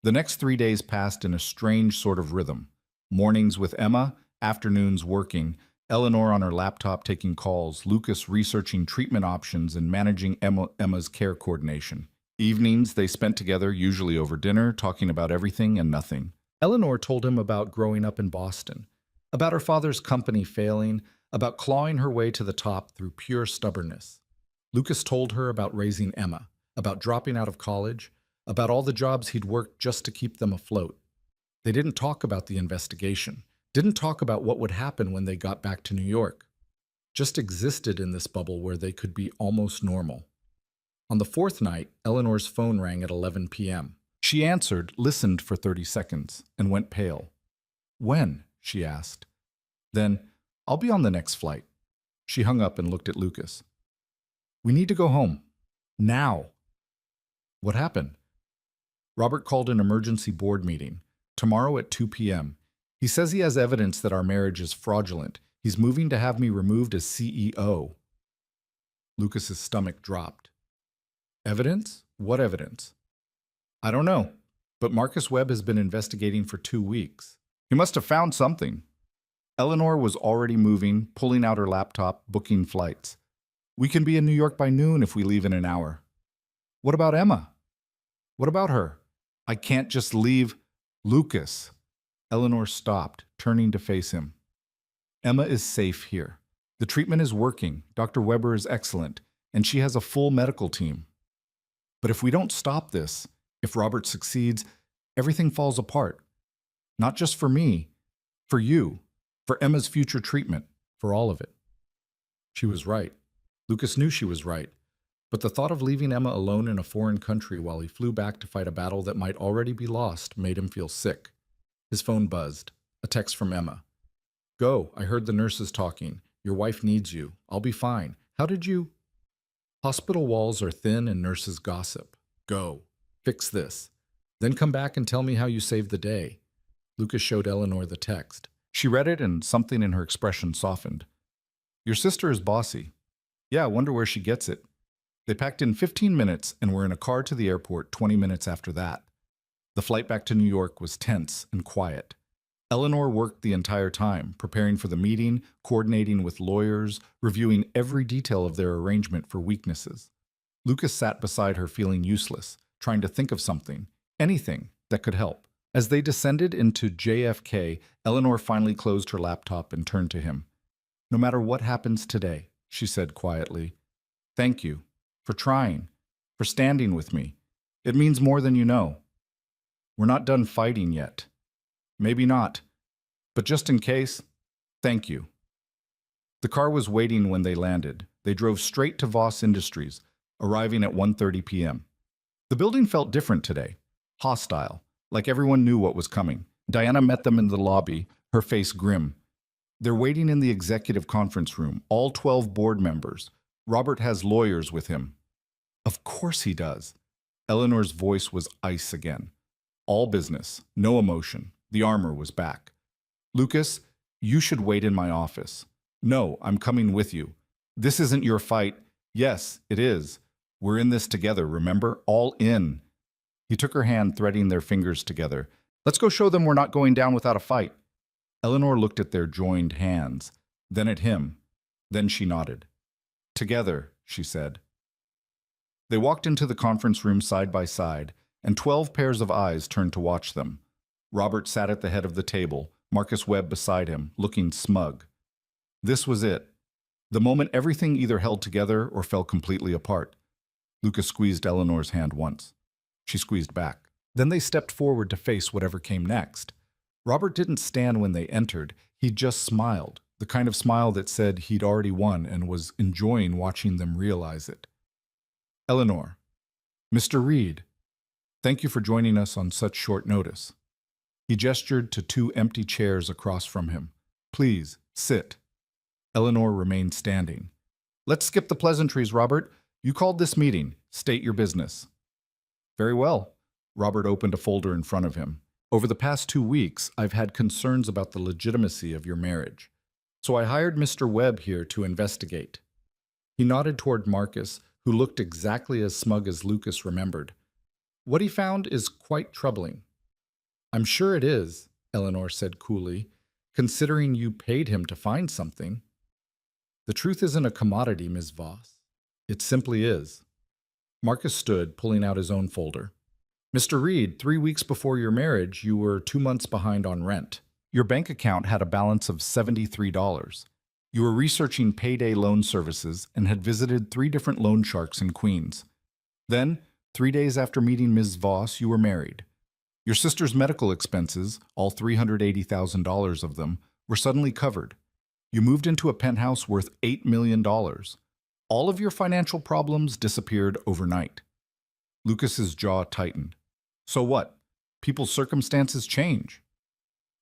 The next 3 days passed in a strange sort of rhythm. Mornings with Emma, afternoons working, Eleanor on her laptop taking calls, Lucas researching treatment options and managing Emma's care coordination. Evenings they spent together, usually over dinner, talking about everything and nothing. Eleanor told him about growing up in Boston, about her father's company failing, about clawing her way to the top through pure stubbornness. Lucas told her about raising Emma, about dropping out of college, about all the jobs he'd worked just to keep them afloat. They didn't talk about the investigation, didn't talk about what would happen when they got back to New York. Just existed in this bubble where they could be almost normal. On the fourth night, Eleanor's phone rang at 11 p.m. She answered, listened for 30 seconds, and went pale. When? She asked. Then, I'll be on the next flight. She hung up and looked at Lucas. We need to go home. Now. What happened? Robert called an emergency board meeting. Tomorrow at 2 p.m. He says he has evidence that our marriage is fraudulent. He's moving to have me removed as CEO. Lucas's stomach dropped. Evidence? What evidence? I don't know, but Marcus Webb has been investigating for 2 weeks. He must have found something. Eleanor was already moving, pulling out her laptop, booking flights. We can be in New York by noon if we leave in an hour. What about Emma? What about her? I can't just leave. Lucas. Eleanor stopped, turning to face him. Emma is safe here. The treatment is working. Dr. Weber is excellent, and she has a full medical team. But if we don't stop this, if Robert succeeds, everything falls apart. Not just for me, for you, for Emma's future treatment, for all of it. She was right. Lucas knew she was right. But the thought of leaving Emma alone in a foreign country while he flew back to fight a battle that might already be lost made him feel sick. His phone buzzed. A text from Emma. Go, I heard the nurses talking. Your wife needs you. I'll be fine. How did you? Hospital walls are thin and nurses gossip. Go. Fix this. Then come back and tell me how you saved the day. Lucas showed Eleanor the text. She read it and something in her expression softened. Your sister is bossy. Yeah, I wonder where she gets it. They packed in 15 minutes and were in a car to the airport 20 minutes after that. The flight back to New York was tense and quiet. Eleanor worked the entire time, preparing for the meeting, coordinating with lawyers, reviewing every detail of their arrangement for weaknesses. Lucas sat beside her feeling useless, trying to think of something, anything, that could help. As they descended into JFK, Eleanor finally closed her laptop and turned to him. No matter what happens today, she said quietly, thank you. For trying, for standing with me. It means more than you know. We're not done fighting yet. Maybe not. But just in case, thank you. The car was waiting when they landed. They drove straight to Voss Industries, arriving at 1:30 p.m. The building felt different today. Hostile, like everyone knew what was coming. Diana met them in the lobby, her face grim. They're waiting in the executive conference room, all 12 board members. Robert has lawyers with him. Of course he does. Eleanor's voice was ice again. All business, no emotion. The armor was back. Lucas, you should wait in my office. No, I'm coming with you. This isn't your fight. Yes, it is. We're in this together, remember? All in. He took her hand, threading their fingers together. Let's go show them we're not going down without a fight. Eleanor looked at their joined hands, then at him. Then she nodded. Together, she said. They walked into the conference room side by side, and 12 pairs of eyes turned to watch them. Robert sat at the head of the table, Marcus Webb beside him, looking smug. This was it. The moment everything either held together or fell completely apart. Lucas squeezed Eleanor's hand once. She squeezed back. Then they stepped forward to face whatever came next. Robert didn't stand when they entered. He just smiled, the kind of smile that said he'd already won and was enjoying watching them realize it. Eleanor, Mr. Reed, thank you for joining us on such short notice. He gestured to 2 empty chairs across from him. Please, sit. Eleanor remained standing. Let's skip the pleasantries, Robert. You called this meeting. State your business. Very well. Robert opened a folder in front of him. Over the past 2 weeks, I've had concerns about the legitimacy of your marriage. So I hired Mr. Webb here to investigate. He nodded toward Marcus, who looked exactly as smug as Lucas remembered. What he found is quite troubling. I'm sure it is, Eleanor said coolly, considering you paid him to find something. The truth isn't a commodity, Ms. Voss. It simply is. Marcus stood, pulling out his own folder. Mr. Reed, 3 weeks before your marriage, you were 2 months behind on rent. Your bank account had a balance of $73. You were researching payday loan services and had visited 3 different loan sharks in Queens. Then, 3 days after meeting Ms. Voss, you were married. Your sister's medical expenses, all $380,000 of them, were suddenly covered. You moved into a penthouse worth $8 million. All of your financial problems disappeared overnight. Lucas's jaw tightened. So what? People's circumstances change.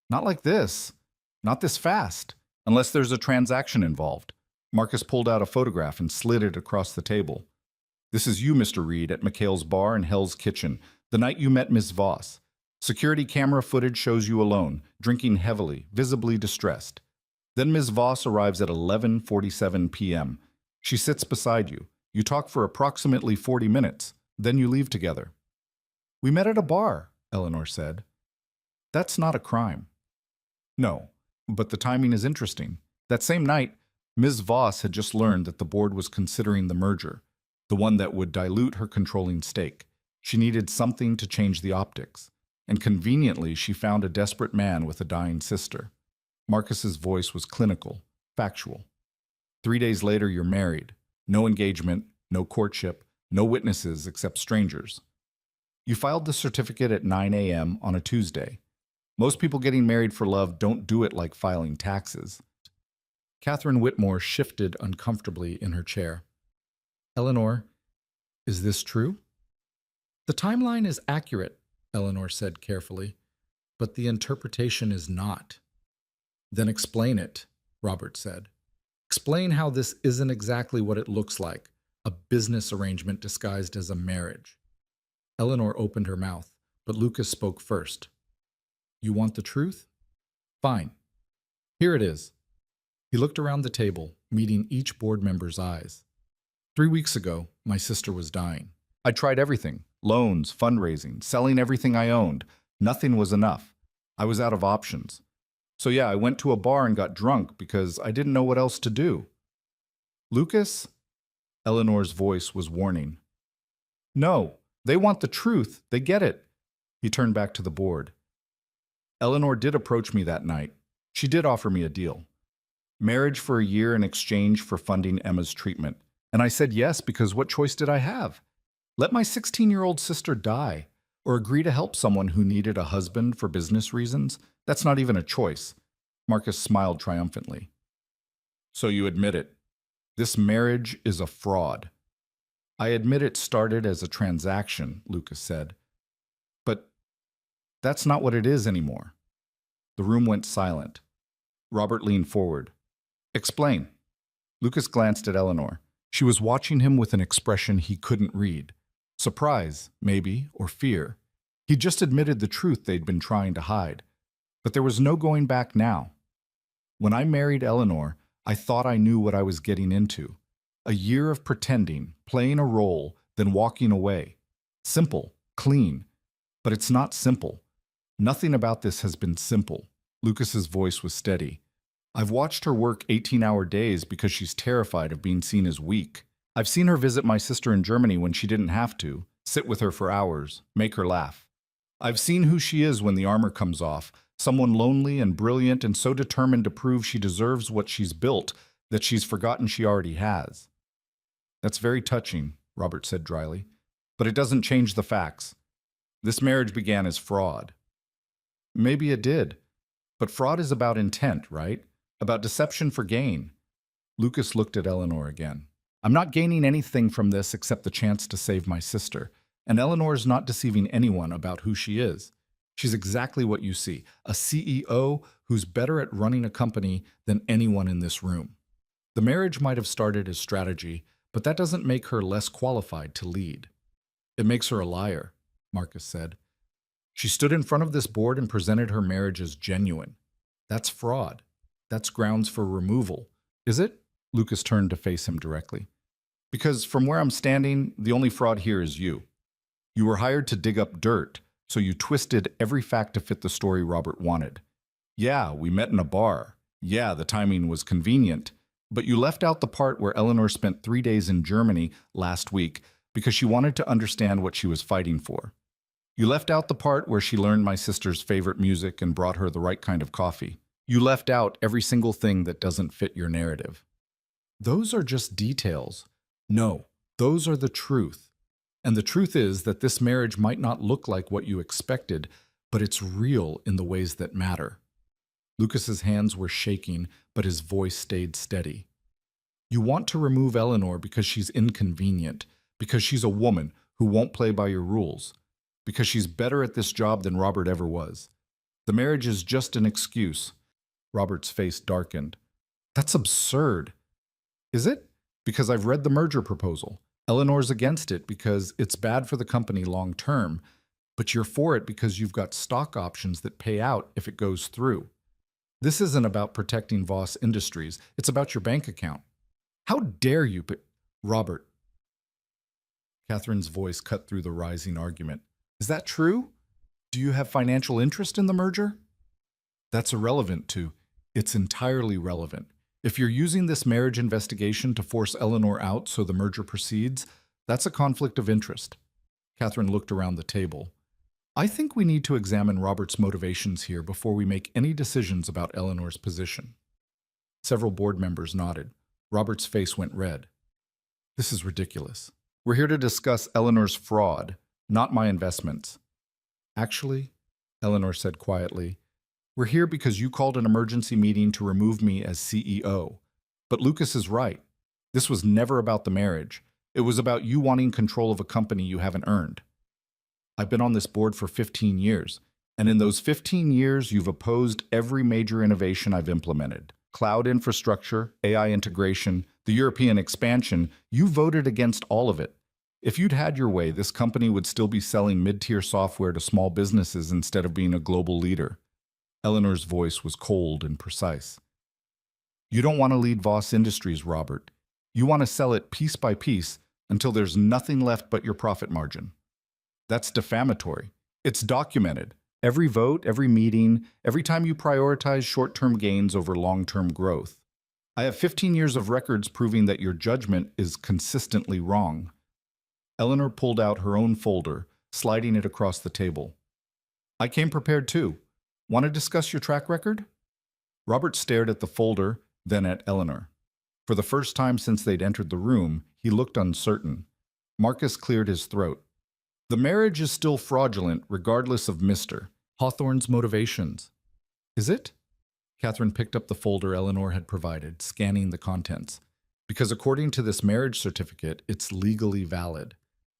Not like this. Not this fast. Unless there's a transaction involved. Marcus pulled out a photograph and slid it across the table. This is you, Mr. Reed, at McHale's bar in Hell's Kitchen, the night you met Ms. Voss. Security camera footage shows you alone, drinking heavily, visibly distressed. Then Ms. Voss arrives at 11:47 p.m. She sits beside you. You talk for approximately 40 minutes. Then you leave together. We met at a bar, Eleanor said. That's not a crime. No, but the timing is interesting. That same night, Ms. Voss had just learned that the board was considering the merger, the one that would dilute her controlling stake. She needed something to change the optics. And conveniently, she found a desperate man with a dying sister. Marcus's voice was clinical, factual. 3 days later, you're married. No engagement, no courtship, no witnesses except strangers. You filed the certificate at 9 a.m. on a Tuesday. Most people getting married for love don't do it like filing taxes. Catherine Whitmore shifted uncomfortably in her chair. Eleanor, is this true? The timeline is accurate, Eleanor said carefully, but the interpretation is not. Then explain it, Robert said. Explain how this isn't exactly what it looks like, a business arrangement disguised as a marriage. Eleanor opened her mouth, but Lucas spoke first. You want the truth? Fine. Here it is. He looked around the table, meeting each board member's eyes. 3 weeks ago, my sister was dying. I tried everything. Loans, fundraising, selling everything I owned. Nothing was enough. I was out of options. So yeah, I went to a bar and got drunk because I didn't know what else to do. Lucas? Eleanor's voice was warning. No, they want the truth. They get it. He turned back to the board. Eleanor did approach me that night. She did offer me a deal. Marriage for a year in exchange for funding Emma's treatment. And I said yes because what choice did I have? Let my 16-year-old sister die, or agree to help someone who needed a husband for business reasons? That's not even a choice. Marcus smiled triumphantly. So you admit it. This marriage is a fraud. I admit it started as a transaction, Lucas said. But that's not what it is anymore. The room went silent. Robert leaned forward. Explain. Lucas glanced at Eleanor. She was watching him with an expression he couldn't read. Surprise, maybe, or fear. He'd just admitted the truth they'd been trying to hide. But there was no going back now. When I married Eleanor, I thought I knew what I was getting into. A year of pretending, playing a role, then walking away. Simple, clean. But it's not simple. Nothing about this has been simple. Lucas's voice was steady. I've watched her work 18-hour days because she's terrified of being seen as weak. I've seen her visit my sister in Germany when she didn't have to, sit with her for hours, make her laugh. I've seen who she is when the armor comes off, someone lonely and brilliant and so determined to prove she deserves what she's built that she's forgotten she already has. That's very touching, Robert said dryly, but it doesn't change the facts. This marriage began as fraud. Maybe it did, but fraud is about intent, right? About deception for gain. Lucas looked at Eleanor again. I'm not gaining anything from this except the chance to save my sister, and Eleanor's not deceiving anyone about who she is. She's exactly what you see, a CEO who's better at running a company than anyone in this room. The marriage might have started as strategy, but that doesn't make her less qualified to lead. It makes her a liar, Marcus said. She stood in front of this board and presented her marriage as genuine. That's fraud. That's grounds for removal. Is it? Lucas turned to face him directly. Because from where I'm standing, the only fraud here is you. You were hired to dig up dirt, so you twisted every fact to fit the story Robert wanted. Yeah, we met in a bar. Yeah, the timing was convenient. But you left out the part where Eleanor spent 3 days in Germany last week because she wanted to understand what she was fighting for. You left out the part where she learned my sister's favorite music and brought her the right kind of coffee. You left out every single thing that doesn't fit your narrative. Those are just details. No, those are the truth. And the truth is that this marriage might not look like what you expected, but it's real in the ways that matter. Lucas's hands were shaking, but his voice stayed steady. You want to remove Eleanor because she's inconvenient, because she's a woman who won't play by your rules, because she's better at this job than Robert ever was. The marriage is just an excuse. Robert's face darkened. That's absurd. Is it? Because I've read the merger proposal. Eleanor's against it because it's bad for the company long term, but you're for it because you've got stock options that pay out if it goes through. This isn't about protecting Voss Industries. It's about your bank account. How dare you, but Robert. Catherine's voice cut through the rising argument. Is that true? Do you have financial interest in the merger? That's irrelevant to. It's entirely relevant. If you're using this marriage investigation to force Eleanor out so the merger proceeds, that's a conflict of interest. Catherine looked around the table. I think we need to examine Robert's motivations here before we make any decisions about Eleanor's position. Several board members nodded. Robert's face went red. This is ridiculous. We're here to discuss Eleanor's fraud, not my investments. Actually, Eleanor said quietly, we're here because you called an emergency meeting to remove me as CEO. But Lucas is right. This was never about the marriage. It was about you wanting control of a company you haven't earned. I've been on this board for 15 years, and in those 15 years, you've opposed every major innovation I've implemented. Cloud infrastructure, AI integration, the European expansion, you voted against all of it. If you'd had your way, this company would still be selling mid-tier software to small businesses instead of being a global leader. Eleanor's voice was cold and precise. You don't want to lead Voss Industries, Robert. You want to sell it piece by piece until there's nothing left but your profit margin. That's defamatory. It's documented. Every vote, every meeting, every time you prioritize short-term gains over long-term growth. I have 15 years of records proving that your judgment is consistently wrong. Eleanor pulled out her own folder, sliding it across the table. I came prepared too. Want to discuss your track record? Robert stared at the folder, then at Eleanor. For the first time since they'd entered the room, he looked uncertain. Marcus cleared his throat. The marriage is still fraudulent, regardless of Mr. Hawthorne's motivations. Is it? Catherine picked up the folder Eleanor had provided, scanning the contents. Because according to this marriage certificate, it's legally valid.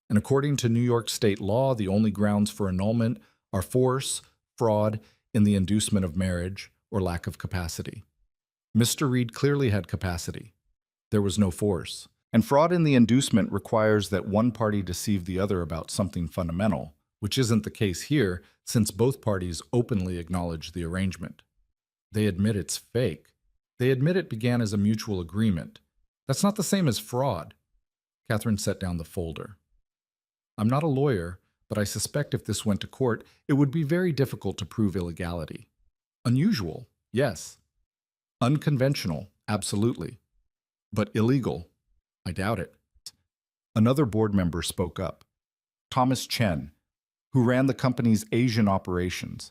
And according to New York state law, the only grounds for annulment are force, fraud, in the inducement of marriage, or lack of capacity. Mr. Reed clearly had capacity. There was no force. And fraud in the inducement requires that one party deceive the other about something fundamental, which isn't the case here since both parties openly acknowledge the arrangement. They admit it's fake. They admit it began as a mutual agreement. That's not the same as fraud. Catherine set down the folder. I'm not a lawyer, but I suspect if this went to court, it would be very difficult to prove illegality. Unusual, yes. Unconventional, absolutely. But illegal, I doubt it. Another board member spoke up. Thomas Chen, who ran the company's Asian operations.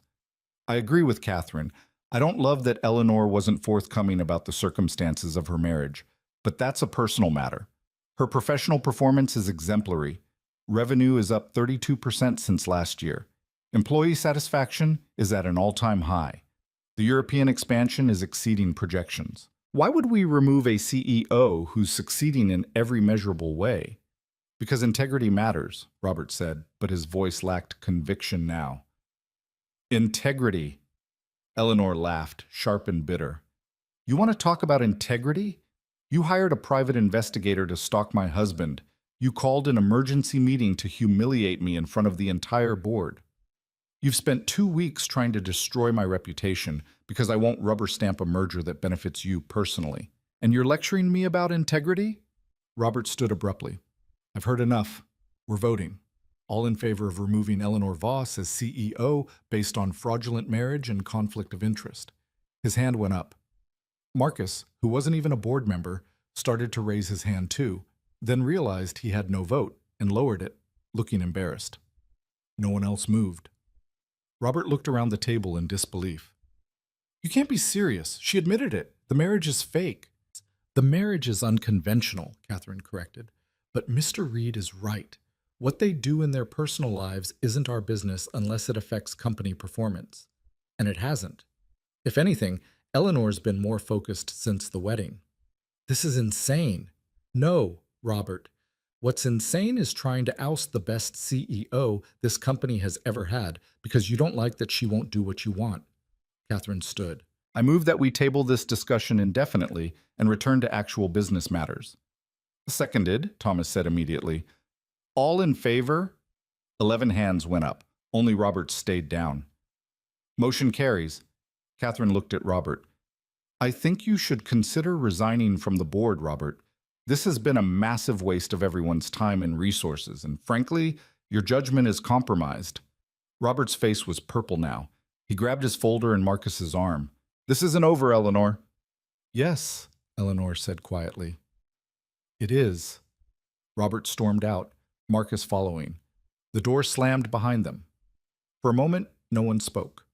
I agree with Catherine. I don't love that Eleanor wasn't forthcoming about the circumstances of her marriage, but that's a personal matter. Her professional performance is exemplary. Revenue is up 32% since last year. Employee satisfaction is at an all-time high. The European expansion is exceeding projections. Why would we remove a CEO who's succeeding in every measurable way? Because integrity matters, Robert said, but his voice lacked conviction now. Integrity. Eleanor laughed, sharp and bitter. You want to talk about integrity? You hired a private investigator to stalk my husband. You called an emergency meeting to humiliate me in front of the entire board. You've spent 2 weeks trying to destroy my reputation because I won't rubber stamp a merger that benefits you personally. And you're lecturing me about integrity? Robert stood abruptly. I've heard enough. We're voting. All in favor of removing Eleanor Voss as CEO based on fraudulent marriage and conflict of interest. His hand went up. Marcus, who wasn't even a board member, started to raise his hand too, then realized he had no vote and lowered it, looking embarrassed. No one else moved. Robert looked around the table in disbelief. You can't be serious. She admitted it. The marriage is fake. The marriage is unconventional, Catherine corrected. But Mr. Reed is right. What they do in their personal lives isn't our business unless it affects company performance. And it hasn't. If anything, Eleanor's been more focused since the wedding. This is insane. No, Robert. What's insane is trying to oust the best CEO this company has ever had because you don't like that she won't do what you want. Catherine stood. I move that we table this discussion indefinitely and return to actual business matters. Seconded, Thomas said immediately. All in favor? 11 hands went up. Only Robert stayed down. Motion carries. Catherine looked at Robert. I think you should consider resigning from the board, Robert. This has been a massive waste of everyone's time and resources, and frankly, your judgment is compromised. Robert's face was purple now. He grabbed his folder and Marcus's arm. This isn't over, Eleanor. Yes, Eleanor said quietly. It is. Robert stormed out, Marcus following. The door slammed behind them. For a moment, no one spoke.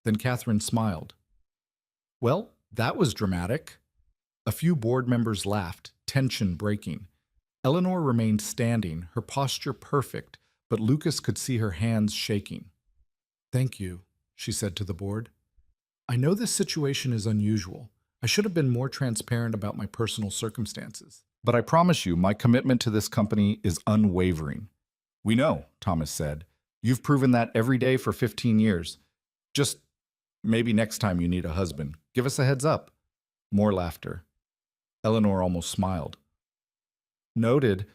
Then Catherine smiled. Well, that was dramatic. A few board members laughed, tension breaking. Eleanor remained standing, her posture perfect, but Lucas could see her hands shaking. Thank you, she said to the board. I know this situation is unusual. I should have been more transparent about my personal circumstances. But I promise you, my commitment to this company is unwavering. We know, Thomas said. You've proven that every day for 15 years. Just maybe next time you need a husband. Give us a heads up. More laughter. Eleanor almost smiled. Noted.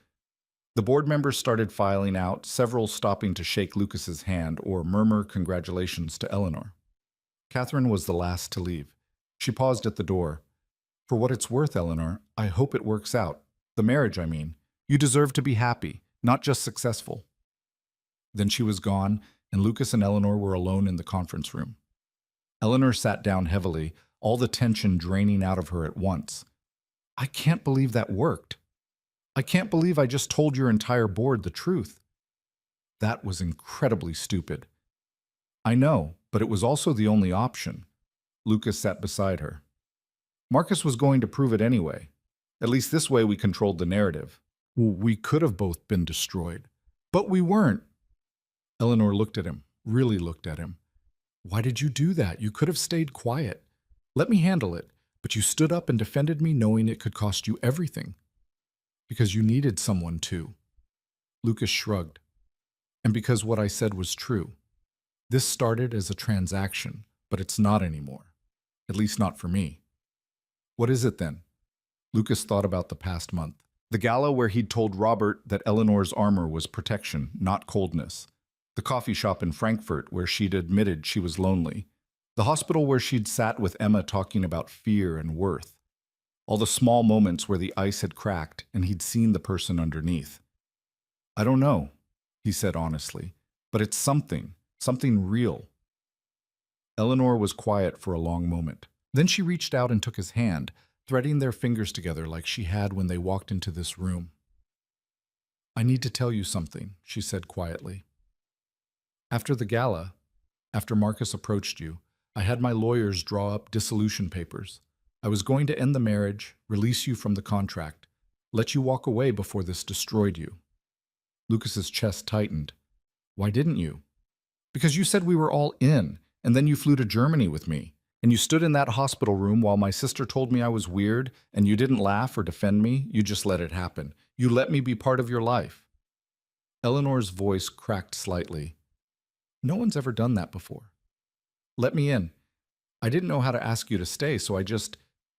The board members started filing out, several stopping to shake Lucas's hand or murmur congratulations to Eleanor. Catherine was the last to leave. She paused at the door. For what it's worth, Eleanor, I hope it works out. The marriage, I mean. You deserve to be happy, not just successful. Then she was gone, and Lucas and Eleanor were alone in the conference room. Eleanor sat down heavily, all the tension draining out of her at once. I can't believe that worked. I can't believe I just told your entire board the truth. That was incredibly stupid. I know, but it was also the only option. Lucas sat beside her. Marcus was going to prove it anyway. At least this way we controlled the narrative. We could have both been destroyed. But we weren't. Eleanor looked at him, really looked at him. Why did you do that? You could have stayed quiet. Let me handle it. But you stood up and defended me knowing it could cost you everything. Because you needed someone to. Lucas shrugged. And because what I said was true. This started as a transaction, but it's not anymore. At least not for me. What is it then? Lucas thought about the past month. The gala where he'd told Robert that Eleanor's armor was protection, not coldness. The coffee shop in Frankfurt where she'd admitted she was lonely. The hospital where she'd sat with Emma talking about fear and worth. All the small moments where the ice had cracked and he'd seen the person underneath. I don't know, he said honestly. But it's something real. Eleanor was quiet for a long moment. Then she reached out and took his hand, threading their fingers together like she had when they walked into this room. I need to tell you something, she said quietly. After the gala, after Marcus approached you, I had my lawyers draw up dissolution papers. I was going to end the marriage, release you from the contract, let you walk away before this destroyed you. Lucas's chest tightened. Why didn't you? Because you said we were all in, and then you flew to Germany with me, and you stood in that hospital room while my sister told me I was weird, and you didn't laugh or defend me, you just let it happen. You let me be part of your life. Eleanor's voice cracked slightly. No one's ever done that before. Let me in. I didn't know how to ask you to stay, so I just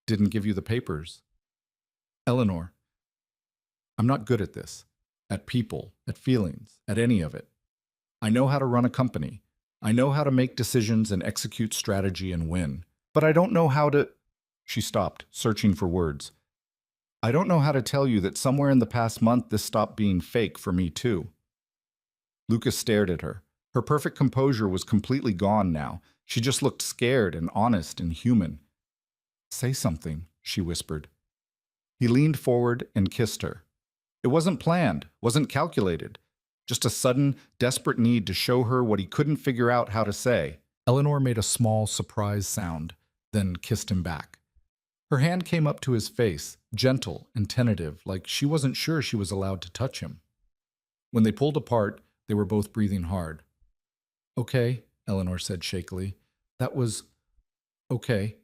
didn't give you the papers. Eleanor, I'm not good at this. At people, at feelings, at any of it. I know how to run a company. I know how to make decisions and execute strategy and win. But I don't know how to... She stopped, searching for words. I don't know how to tell you that somewhere in the past month this stopped being fake for me too. Lucas stared at her. Her perfect composure was completely gone now. She just looked scared and honest and human. Say something, she whispered. He leaned forward and kissed her. It wasn't planned, wasn't calculated. Just a sudden, desperate need to show her what he couldn't figure out how to say. Eleanor made a small, surprised sound, then kissed him back. Her hand came up to his face, gentle and tentative, like she wasn't sure she was allowed to touch him. When they pulled apart, they were both breathing hard. Okay, Eleanor said shakily. That was... okay.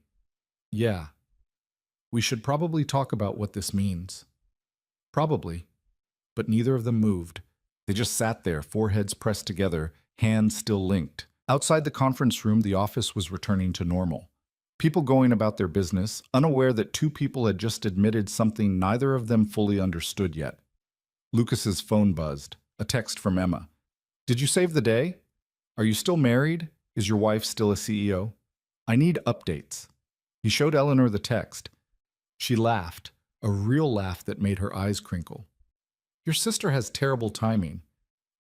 Yeah. We should probably talk about what this means. Probably. But neither of them moved. They just sat there, foreheads pressed together, hands still linked. Outside the conference room, the office was returning to normal. People going about their business, unaware that two people had just admitted something neither of them fully understood yet. Lucas's phone buzzed. A text from Emma. Did you save the day? Are you still married? Is your wife still a CEO? I need updates. He showed Eleanor the text. She laughed, a real laugh that made her eyes crinkle. Your sister has terrible timing.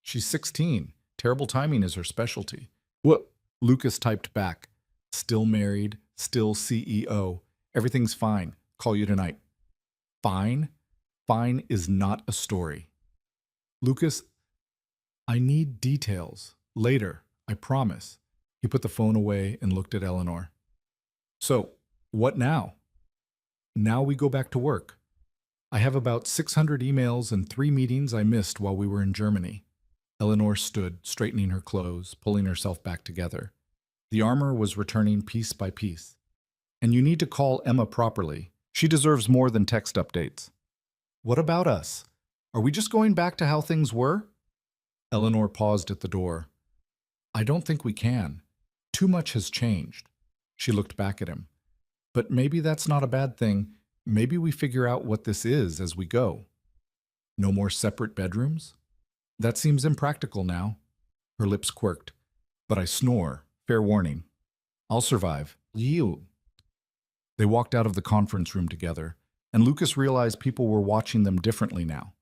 She's 16. Terrible timing is her specialty. What? Lucas typed back. Still married, still CEO. Everything's fine. Call you tonight. Fine? Fine is not a story. Lucas, I need details. Later, I promise. He put the phone away and looked at Eleanor. So, what now? Now we go back to work. I have about 600 emails and 3 meetings I missed while we were in Germany. Eleanor stood, straightening her clothes, pulling herself back together. The armor was returning piece by piece. And you need to call Emma properly. She deserves more than text updates. What about us? Are we just going back to how things were? Eleanor paused at the door. I don't think we can. Too much has changed. She looked back at him. But maybe that's not a bad thing. Maybe we figure out what this is as we go. No more separate bedrooms? That seems impractical now. Her lips quirked. But I snore. Fair warning. I'll survive. You. They walked out of the conference room together, and Lucas realized people were watching them differently now.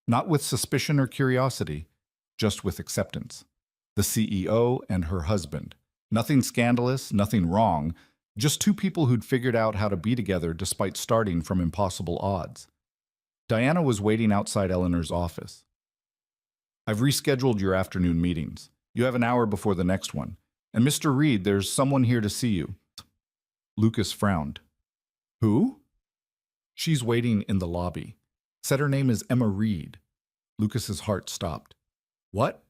Not with suspicion or curiosity, just with acceptance. The CEO and her husband. Nothing scandalous, nothing wrong, just two people who'd figured out how to be together despite starting from impossible odds. Diana was waiting outside Eleanor's office. I've rescheduled your afternoon meetings. You have an hour before the next one. And Mr. Reed, there's someone here to see you. Lucas frowned. Who? She's waiting in the lobby. Said her name is Emma Reed. Lucas's heart stopped. What?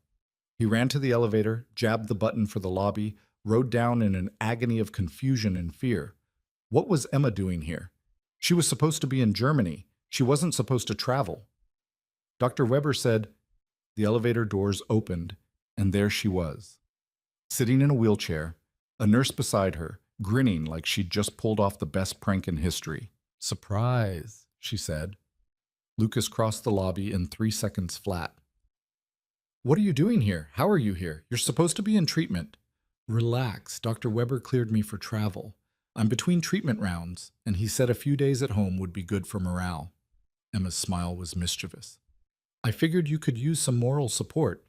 He ran to the elevator, jabbed the button for the lobby, rode down in an agony of confusion and fear. What was Emma doing here? She was supposed to be in Germany. She wasn't supposed to travel. Dr. Weber said, the elevator doors opened, and there she was. Sitting in a wheelchair, a nurse beside her, grinning like she'd just pulled off the best prank in history. Surprise, she said. Lucas crossed the lobby in 3 seconds flat. What are you doing here? How are you here? You're supposed to be in treatment. Relax, Dr. Weber cleared me for travel. I'm between treatment rounds, and he said a few days at home would be good for morale. Emma's smile was mischievous. I figured you could use some moral support.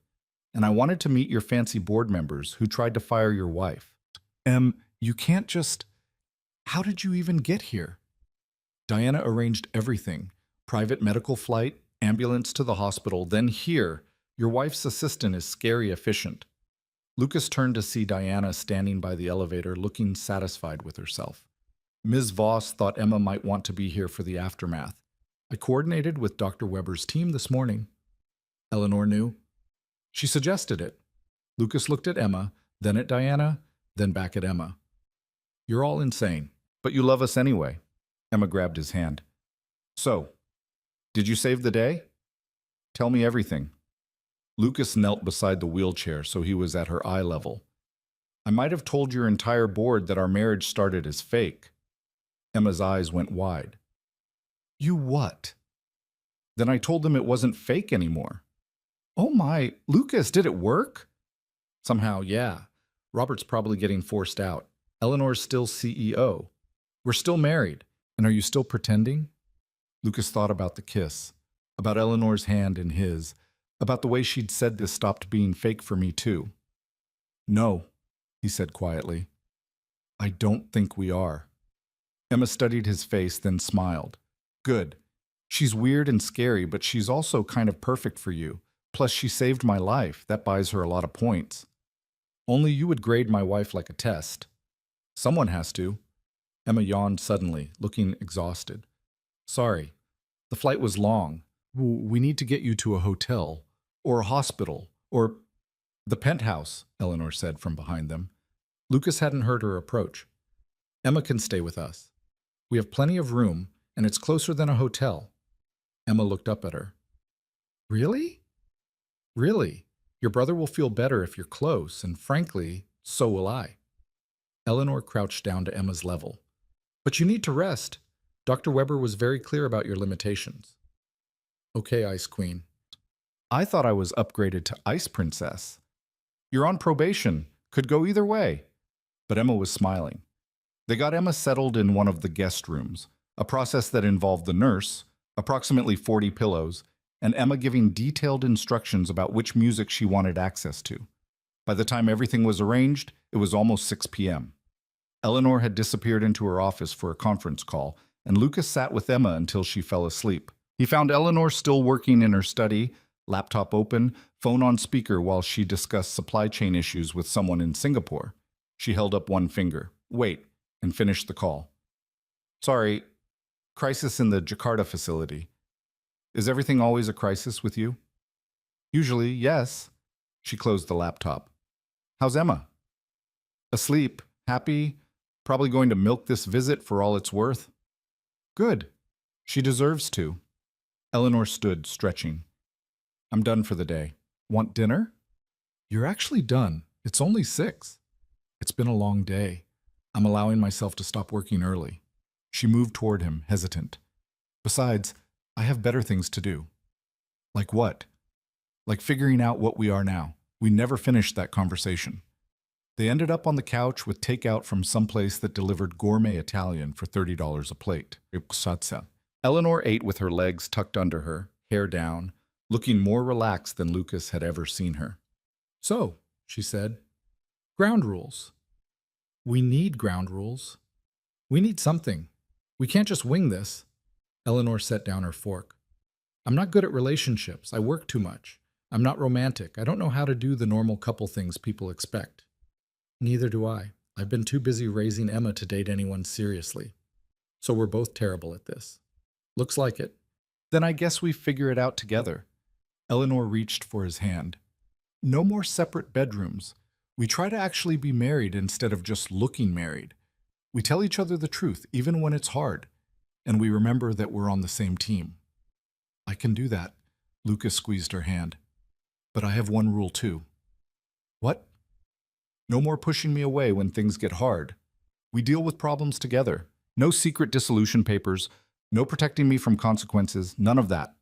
and I wanted to meet your fancy board members who tried to fire your wife. You can't just... How did you even get here? Diana arranged everything. Private medical flight, ambulance to the hospital, then here. Your wife's assistant is scary efficient. Lucas turned to see Diana standing by the elevator, looking satisfied with herself. Ms. Voss thought Emma might want to be here for the aftermath. I coordinated with Dr. Weber's team this morning. Eleanor knew. She suggested it. Lucas looked at Emma, then at Diana, then back at Emma. You're all insane, but you love us anyway. Emma grabbed his hand. So, did you save the day? Tell me everything. Lucas knelt beside the wheelchair so he was at her eye level. I might have told your entire board that our marriage started as fake. Emma's eyes went wide. You what? Then I told them it wasn't fake anymore. Oh my, Lucas, did it work? Somehow, yeah. Robert's probably getting forced out. Eleanor's still CEO. We're still married. And are you still pretending? Lucas thought about the kiss, about Eleanor's hand in his, about the way she'd said this stopped being fake for me too. No, he said quietly. I don't think we are. Emma studied his face, then smiled. Good. She's weird and scary, but she's also kind of perfect for you. Plus, she saved my life. That buys her a lot of points. Only you would grade my wife like a test. Someone has to. Emma yawned suddenly, looking exhausted. Sorry. The flight was long. We need to get you to a hotel, or a hospital, or... The penthouse, Eleanor said from behind them. Lucas hadn't heard her approach. Emma can stay with us. We have plenty of room, and it's closer than a hotel. Emma looked up at her. Really? Really? Your brother will feel better if you're close, and frankly, so will I. Eleanor crouched down to Emma's level. But you need to rest. Dr. Weber was very clear about your limitations. Okay, Ice Queen. I thought I was upgraded to Ice Princess. You're on probation. Could go either way. But Emma was smiling. They got Emma settled in one of the guest rooms, a process that involved the nurse, approximately 40 pillows, and Emma giving detailed instructions about which music she wanted access to. By the time everything was arranged, it was almost 6 p.m. Eleanor had disappeared into her office for a conference call, and Lucas sat with Emma until she fell asleep. He found Eleanor still working in her study, laptop open, phone on speaker while she discussed supply chain issues with someone in Singapore. She held up one finger. Wait, and finished the call. Sorry, crisis in the Jakarta facility. Is everything always a crisis with you? Usually, yes. She closed the laptop. How's Emma? Asleep, happy, probably going to milk this visit for all it's worth. Good. She deserves to. Eleanor stood, stretching. I'm done for the day. Want dinner? You're actually done. It's only 6. It's been a long day. I'm allowing myself to stop working early. She moved toward him, hesitant. Besides, I have better things to do. Like what? Like figuring out what we are now. We never finished that conversation. They ended up on the couch with takeout from someplace that delivered gourmet Italian for $30 a plate. Eleanor ate with her legs tucked under her, hair down, looking more relaxed than Lucas had ever seen her. So, she said, ground rules. We need ground rules. We need something. We can't just wing this. Eleanor set down her fork. I'm not good at relationships. I work too much. I'm not romantic. I don't know how to do the normal couple things people expect. Neither do I. I've been too busy raising Emma to date anyone seriously. So we're both terrible at this. Looks like it. Then I guess we figure it out together. Eleanor reached for his hand. No more separate bedrooms. We try to actually be married instead of just looking married. We tell each other the truth, even when it's hard. And we remember that we're on the same team. I can do that. Lucas squeezed her hand. But I have one rule too. What? No more pushing me away when things get hard. We deal with problems together. No secret dissolution papers, no protecting me from consequences, none of that.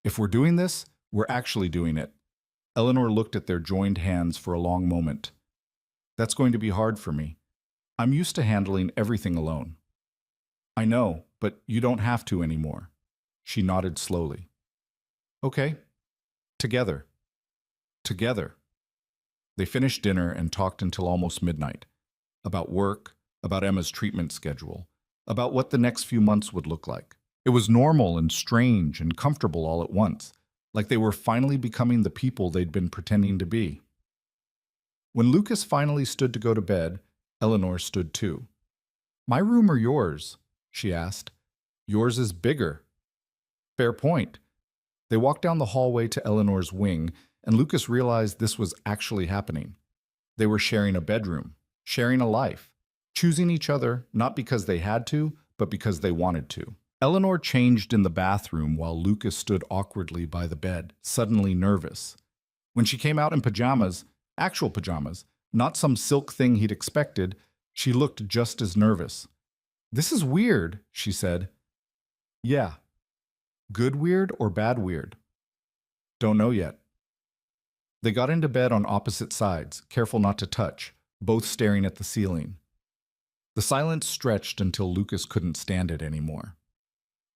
If we're doing this, we're actually doing it. Eleanor looked at their joined hands for a long moment. That's going to be hard for me. I'm used to handling everything alone. I know, but you don't have to anymore. She nodded slowly. Okay. Together. Together. They finished dinner and talked until almost midnight. About work, about Emma's treatment schedule, about what the next few months would look like. It was normal and strange and comfortable all at once, like they were finally becoming the people they'd been pretending to be. When Lucas finally stood to go to bed, Eleanor stood too. "My room or yours?" she asked. "Yours is bigger." "Fair point." They walked down the hallway to Eleanor's wing, and Lucas realized this was actually happening. They were sharing a bedroom, sharing a life, choosing each other not because they had to, but because they wanted to. Eleanor changed in the bathroom while Lucas stood awkwardly by the bed, suddenly nervous. When she came out in pajamas, actual pajamas, not some silk thing he'd expected, she looked just as nervous. "This is weird," she said. "Yeah. Good weird or bad weird?" "Don't know yet." They got into bed on opposite sides, careful not to touch, both staring at the ceiling. The silence stretched until Lucas couldn't stand it anymore.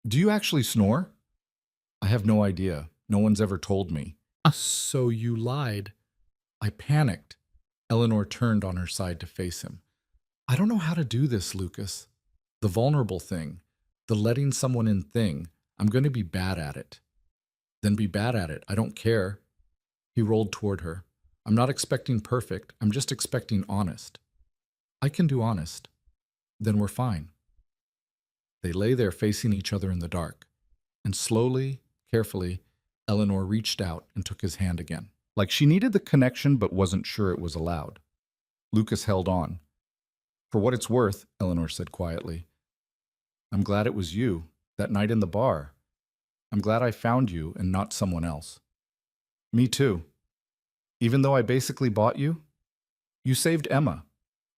"Do you actually snore?" "I have no idea. No one's ever told me." "So you lied." I panicked. Eleanor turned on her side to face him. "I don't know how to do this, Lucas. The vulnerable thing, the letting someone in thing, I'm going to be bad at it." "Then be bad at it. I don't care." He rolled toward her. "I'm not expecting perfect. I'm just expecting honest." "I can do honest." "Then we're fine." They lay there facing each other in the dark, and slowly, carefully, Eleanor reached out and took his hand again. Like she needed the connection but wasn't sure it was allowed. Lucas held on. "For what it's worth," Eleanor said quietly, "I'm glad it was you, that night in the bar. I'm glad I found you and not someone else." "Me too. Even though I basically bought you? You saved Emma.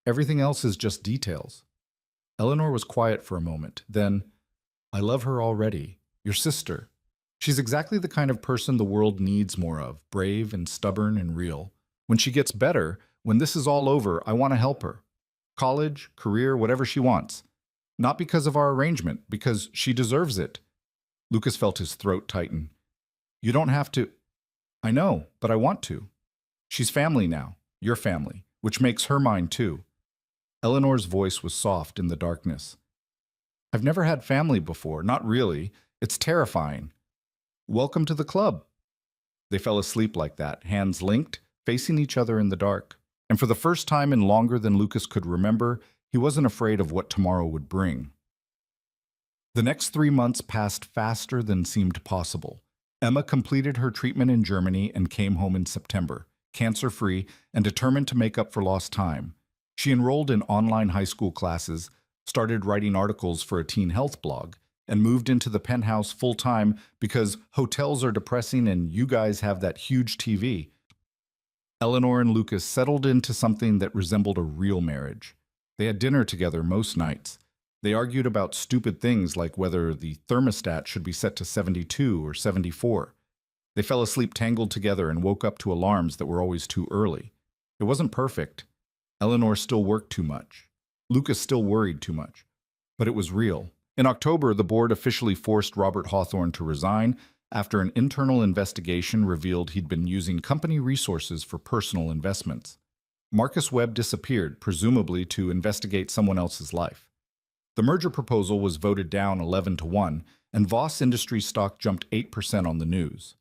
Everything else is just details." Eleanor was quiet for a moment. Then, "I love her already. Your sister. She's exactly the kind of person the world needs more of, brave and stubborn and real. When she gets better, when this is all over, I want to help her. College, career, whatever she wants. Not because of our arrangement, because she deserves it." Lucas felt his throat tighten. "You don't have to." "I know, but I want to. She's family now, your family, which makes her mine too." Eleanor's voice was soft in the darkness. "I've never had family before, not really. It's terrifying." "Welcome to the club." They fell asleep like that, hands linked, facing each other in the dark. And for the first time in longer than Lucas could remember, he wasn't afraid of what tomorrow would bring. The next 3 months passed faster than seemed possible. Emma completed her treatment in Germany and came home in September, cancer-free and determined to make up for lost time. She enrolled in online high school classes, started writing articles for a teen health blog, and moved into the penthouse full-time because hotels are depressing and you guys have that huge TV. Eleanor and Lucas settled into something that resembled a real marriage. They had dinner together most nights. They argued about stupid things like whether the thermostat should be set to 72 or 74. They fell asleep tangled together and woke up to alarms that were always too early. It wasn't perfect. Eleanor still worked too much. Lucas still worried too much. But it was real. In October, the board officially forced Robert Hawthorne to resign after an internal investigation revealed he'd been using company resources for personal investments. Marcus Webb disappeared, presumably to investigate someone else's life. The merger proposal was voted down 11-1, and Voss Industries stock jumped 8% on the news.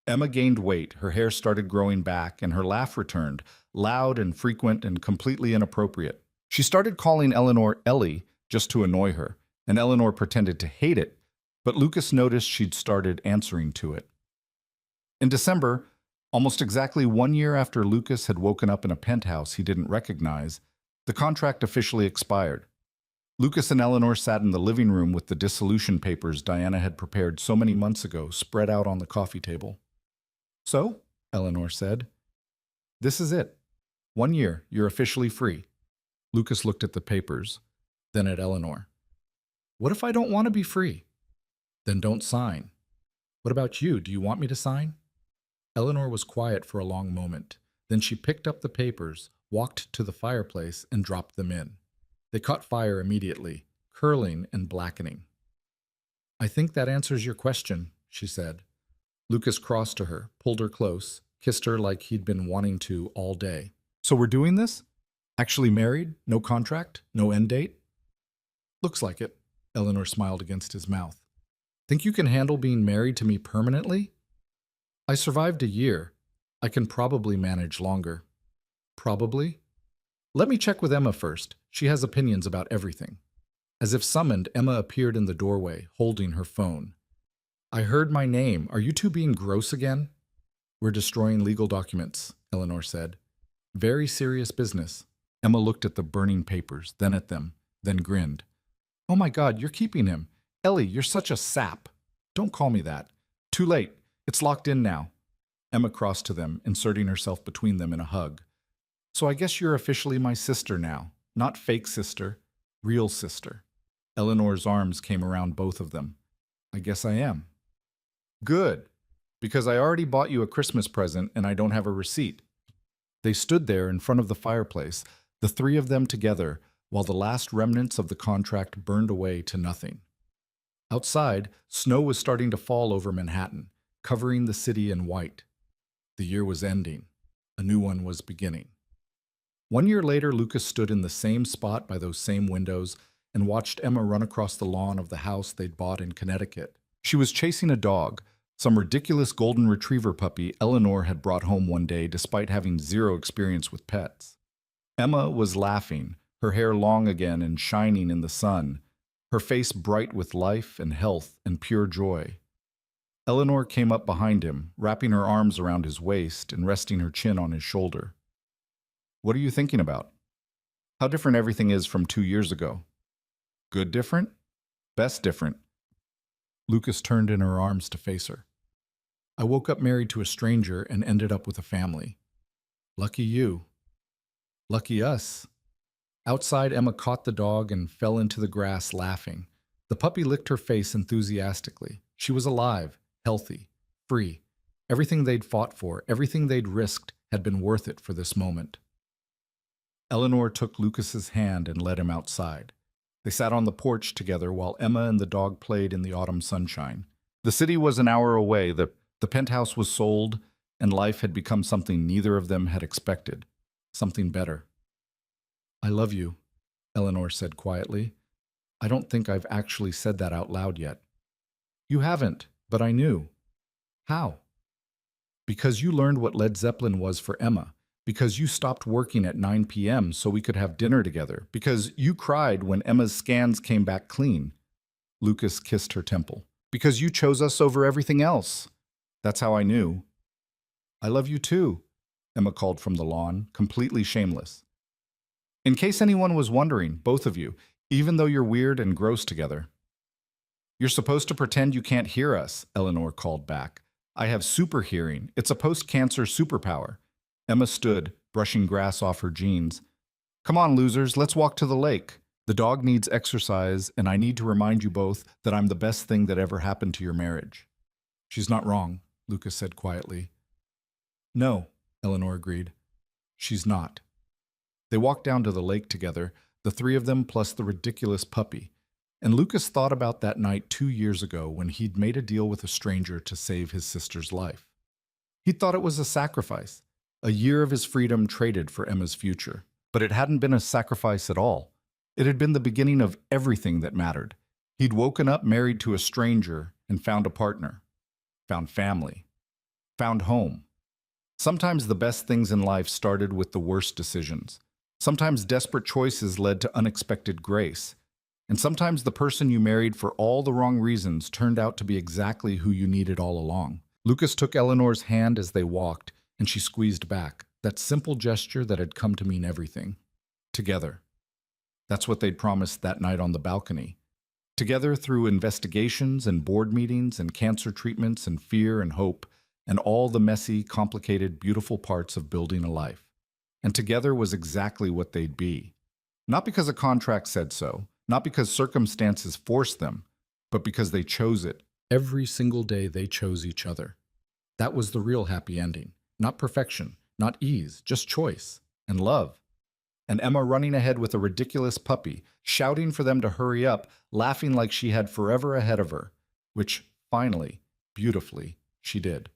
Emma gained weight, her hair started growing back, and her laugh returned, loud and frequent and completely inappropriate. She started calling Eleanor Ellie just to annoy her, and Eleanor pretended to hate it, but Lucas noticed she'd started answering to it. In December, almost exactly 1 year after Lucas had woken up in a penthouse he didn't recognize, the contract officially expired. Lucas and Eleanor sat in the living room with the dissolution papers Diana had prepared so many months ago spread out on the coffee table. "So," Eleanor said, "this is it. 1 year, you're officially free." Lucas looked at the papers, then at Eleanor. "What if I don't want to be free?" "Then don't sign." "What about you? Do you want me to sign?" Eleanor was quiet for a long moment. Then she picked up the papers, walked to the fireplace, and dropped them in. They caught fire immediately, curling and blackening. "I think that answers your question," she said. Lucas crossed to her, pulled her close, kissed her like he'd been wanting to all day. So we're doing this? Actually married? No contract? No end date? Looks like it. Eleanor smiled against his mouth. Think you can handle being married to me permanently? I survived a year. I can probably manage longer. Probably? Let me check with Emma first. She has opinions about everything. As if summoned, Emma appeared in the doorway, holding her phone. I heard my name. Are you two being gross again? We're destroying legal documents, Eleanor said. Very serious business. Emma looked at the burning papers, then at them, then grinned. Oh my God, you're keeping him. Ellie, you're such a sap. Don't call me that. Too late. It's locked in now. Emma crossed to them, inserting herself between them in a hug. So I guess you're officially my sister now. Not fake sister, real sister. Eleanor's arms came around both of them. I guess I am. Good, because I already bought you a Christmas present and I don't have a receipt. They stood there in front of the fireplace, the three of them together, while the last remnants of the contract burned away to nothing. Outside, snow was starting to fall over Manhattan, covering the city in white. The year was ending. A new one was beginning. 1 year later, Lucas stood in the same spot by those same windows and watched Emma run across the lawn of the house they'd bought in Connecticut. She was chasing a dog, some ridiculous golden retriever puppy Eleanor had brought home one day despite having zero experience with pets. Emma was laughing, her hair long again and shining in the sun, her face bright with life and health and pure joy. Eleanor came up behind him, wrapping her arms around his waist and resting her chin on his shoulder. What are you thinking about? How different everything is from 2 years ago. Good different? Best different. Lucas turned in her arms to face her. I woke up married to a stranger and ended up with a family. Lucky you. Lucky us. Outside, Emma caught the dog and fell into the grass laughing. The puppy licked her face enthusiastically. She was alive, healthy, free. Everything they'd fought for, everything they'd risked, had been worth it for this moment. Eleanor took Lucas's hand and led him outside. They sat on the porch together while Emma and the dog played in the autumn sunshine. The city was an hour away, the penthouse was sold, and life had become something neither of them had expected, something better. I love you, Eleanor said quietly. I don't think I've actually said that out loud yet. You haven't, but I knew. How? Because you learned what Led Zeppelin was for Emma. Because you stopped working at 9 p.m. so we could have dinner together. Because you cried when Emma's scans came back clean. Lucas kissed her temple. Because you chose us over everything else. That's how I knew. I love you too, Emma called from the lawn, completely shameless. In case anyone was wondering, both of you, even though you're weird and gross together. You're supposed to pretend you can't hear us, Eleanor called back. I have super hearing. It's a post-cancer superpower. Emma stood, brushing grass off her jeans. Come on, losers, let's walk to the lake. The dog needs exercise, and I need to remind you both that I'm the best thing that ever happened to your marriage. She's not wrong, Lucas said quietly. No, Eleanor agreed. She's not. They walked down to the lake together, the three of them plus the ridiculous puppy. And Lucas thought about that night 2 years ago when he'd made a deal with a stranger to save his sister's life. He thought it was a sacrifice. A year of his freedom traded for Emma's future. But it hadn't been a sacrifice at all. It had been the beginning of everything that mattered. He'd woken up married to a stranger and found a partner. Found family. Found home. Sometimes the best things in life started with the worst decisions. Sometimes desperate choices led to unexpected grace. And sometimes the person you married for all the wrong reasons turned out to be exactly who you needed all along. Lucas took Eleanor's hand as they walked, and she squeezed back, that simple gesture that had come to mean everything. Together. That's what they'd promised that night on the balcony. Together through investigations and board meetings and cancer treatments and fear and hope and all the messy, complicated, beautiful parts of building a life. And together was exactly what they'd be. Not because a contract said so, not because circumstances forced them, but because they chose it. Every single day they chose each other. That was the real happy ending. Not perfection, not ease, just choice and love. And Emma running ahead with a ridiculous puppy, shouting for them to hurry up, laughing like she had forever ahead of her, which, finally, beautifully, she did.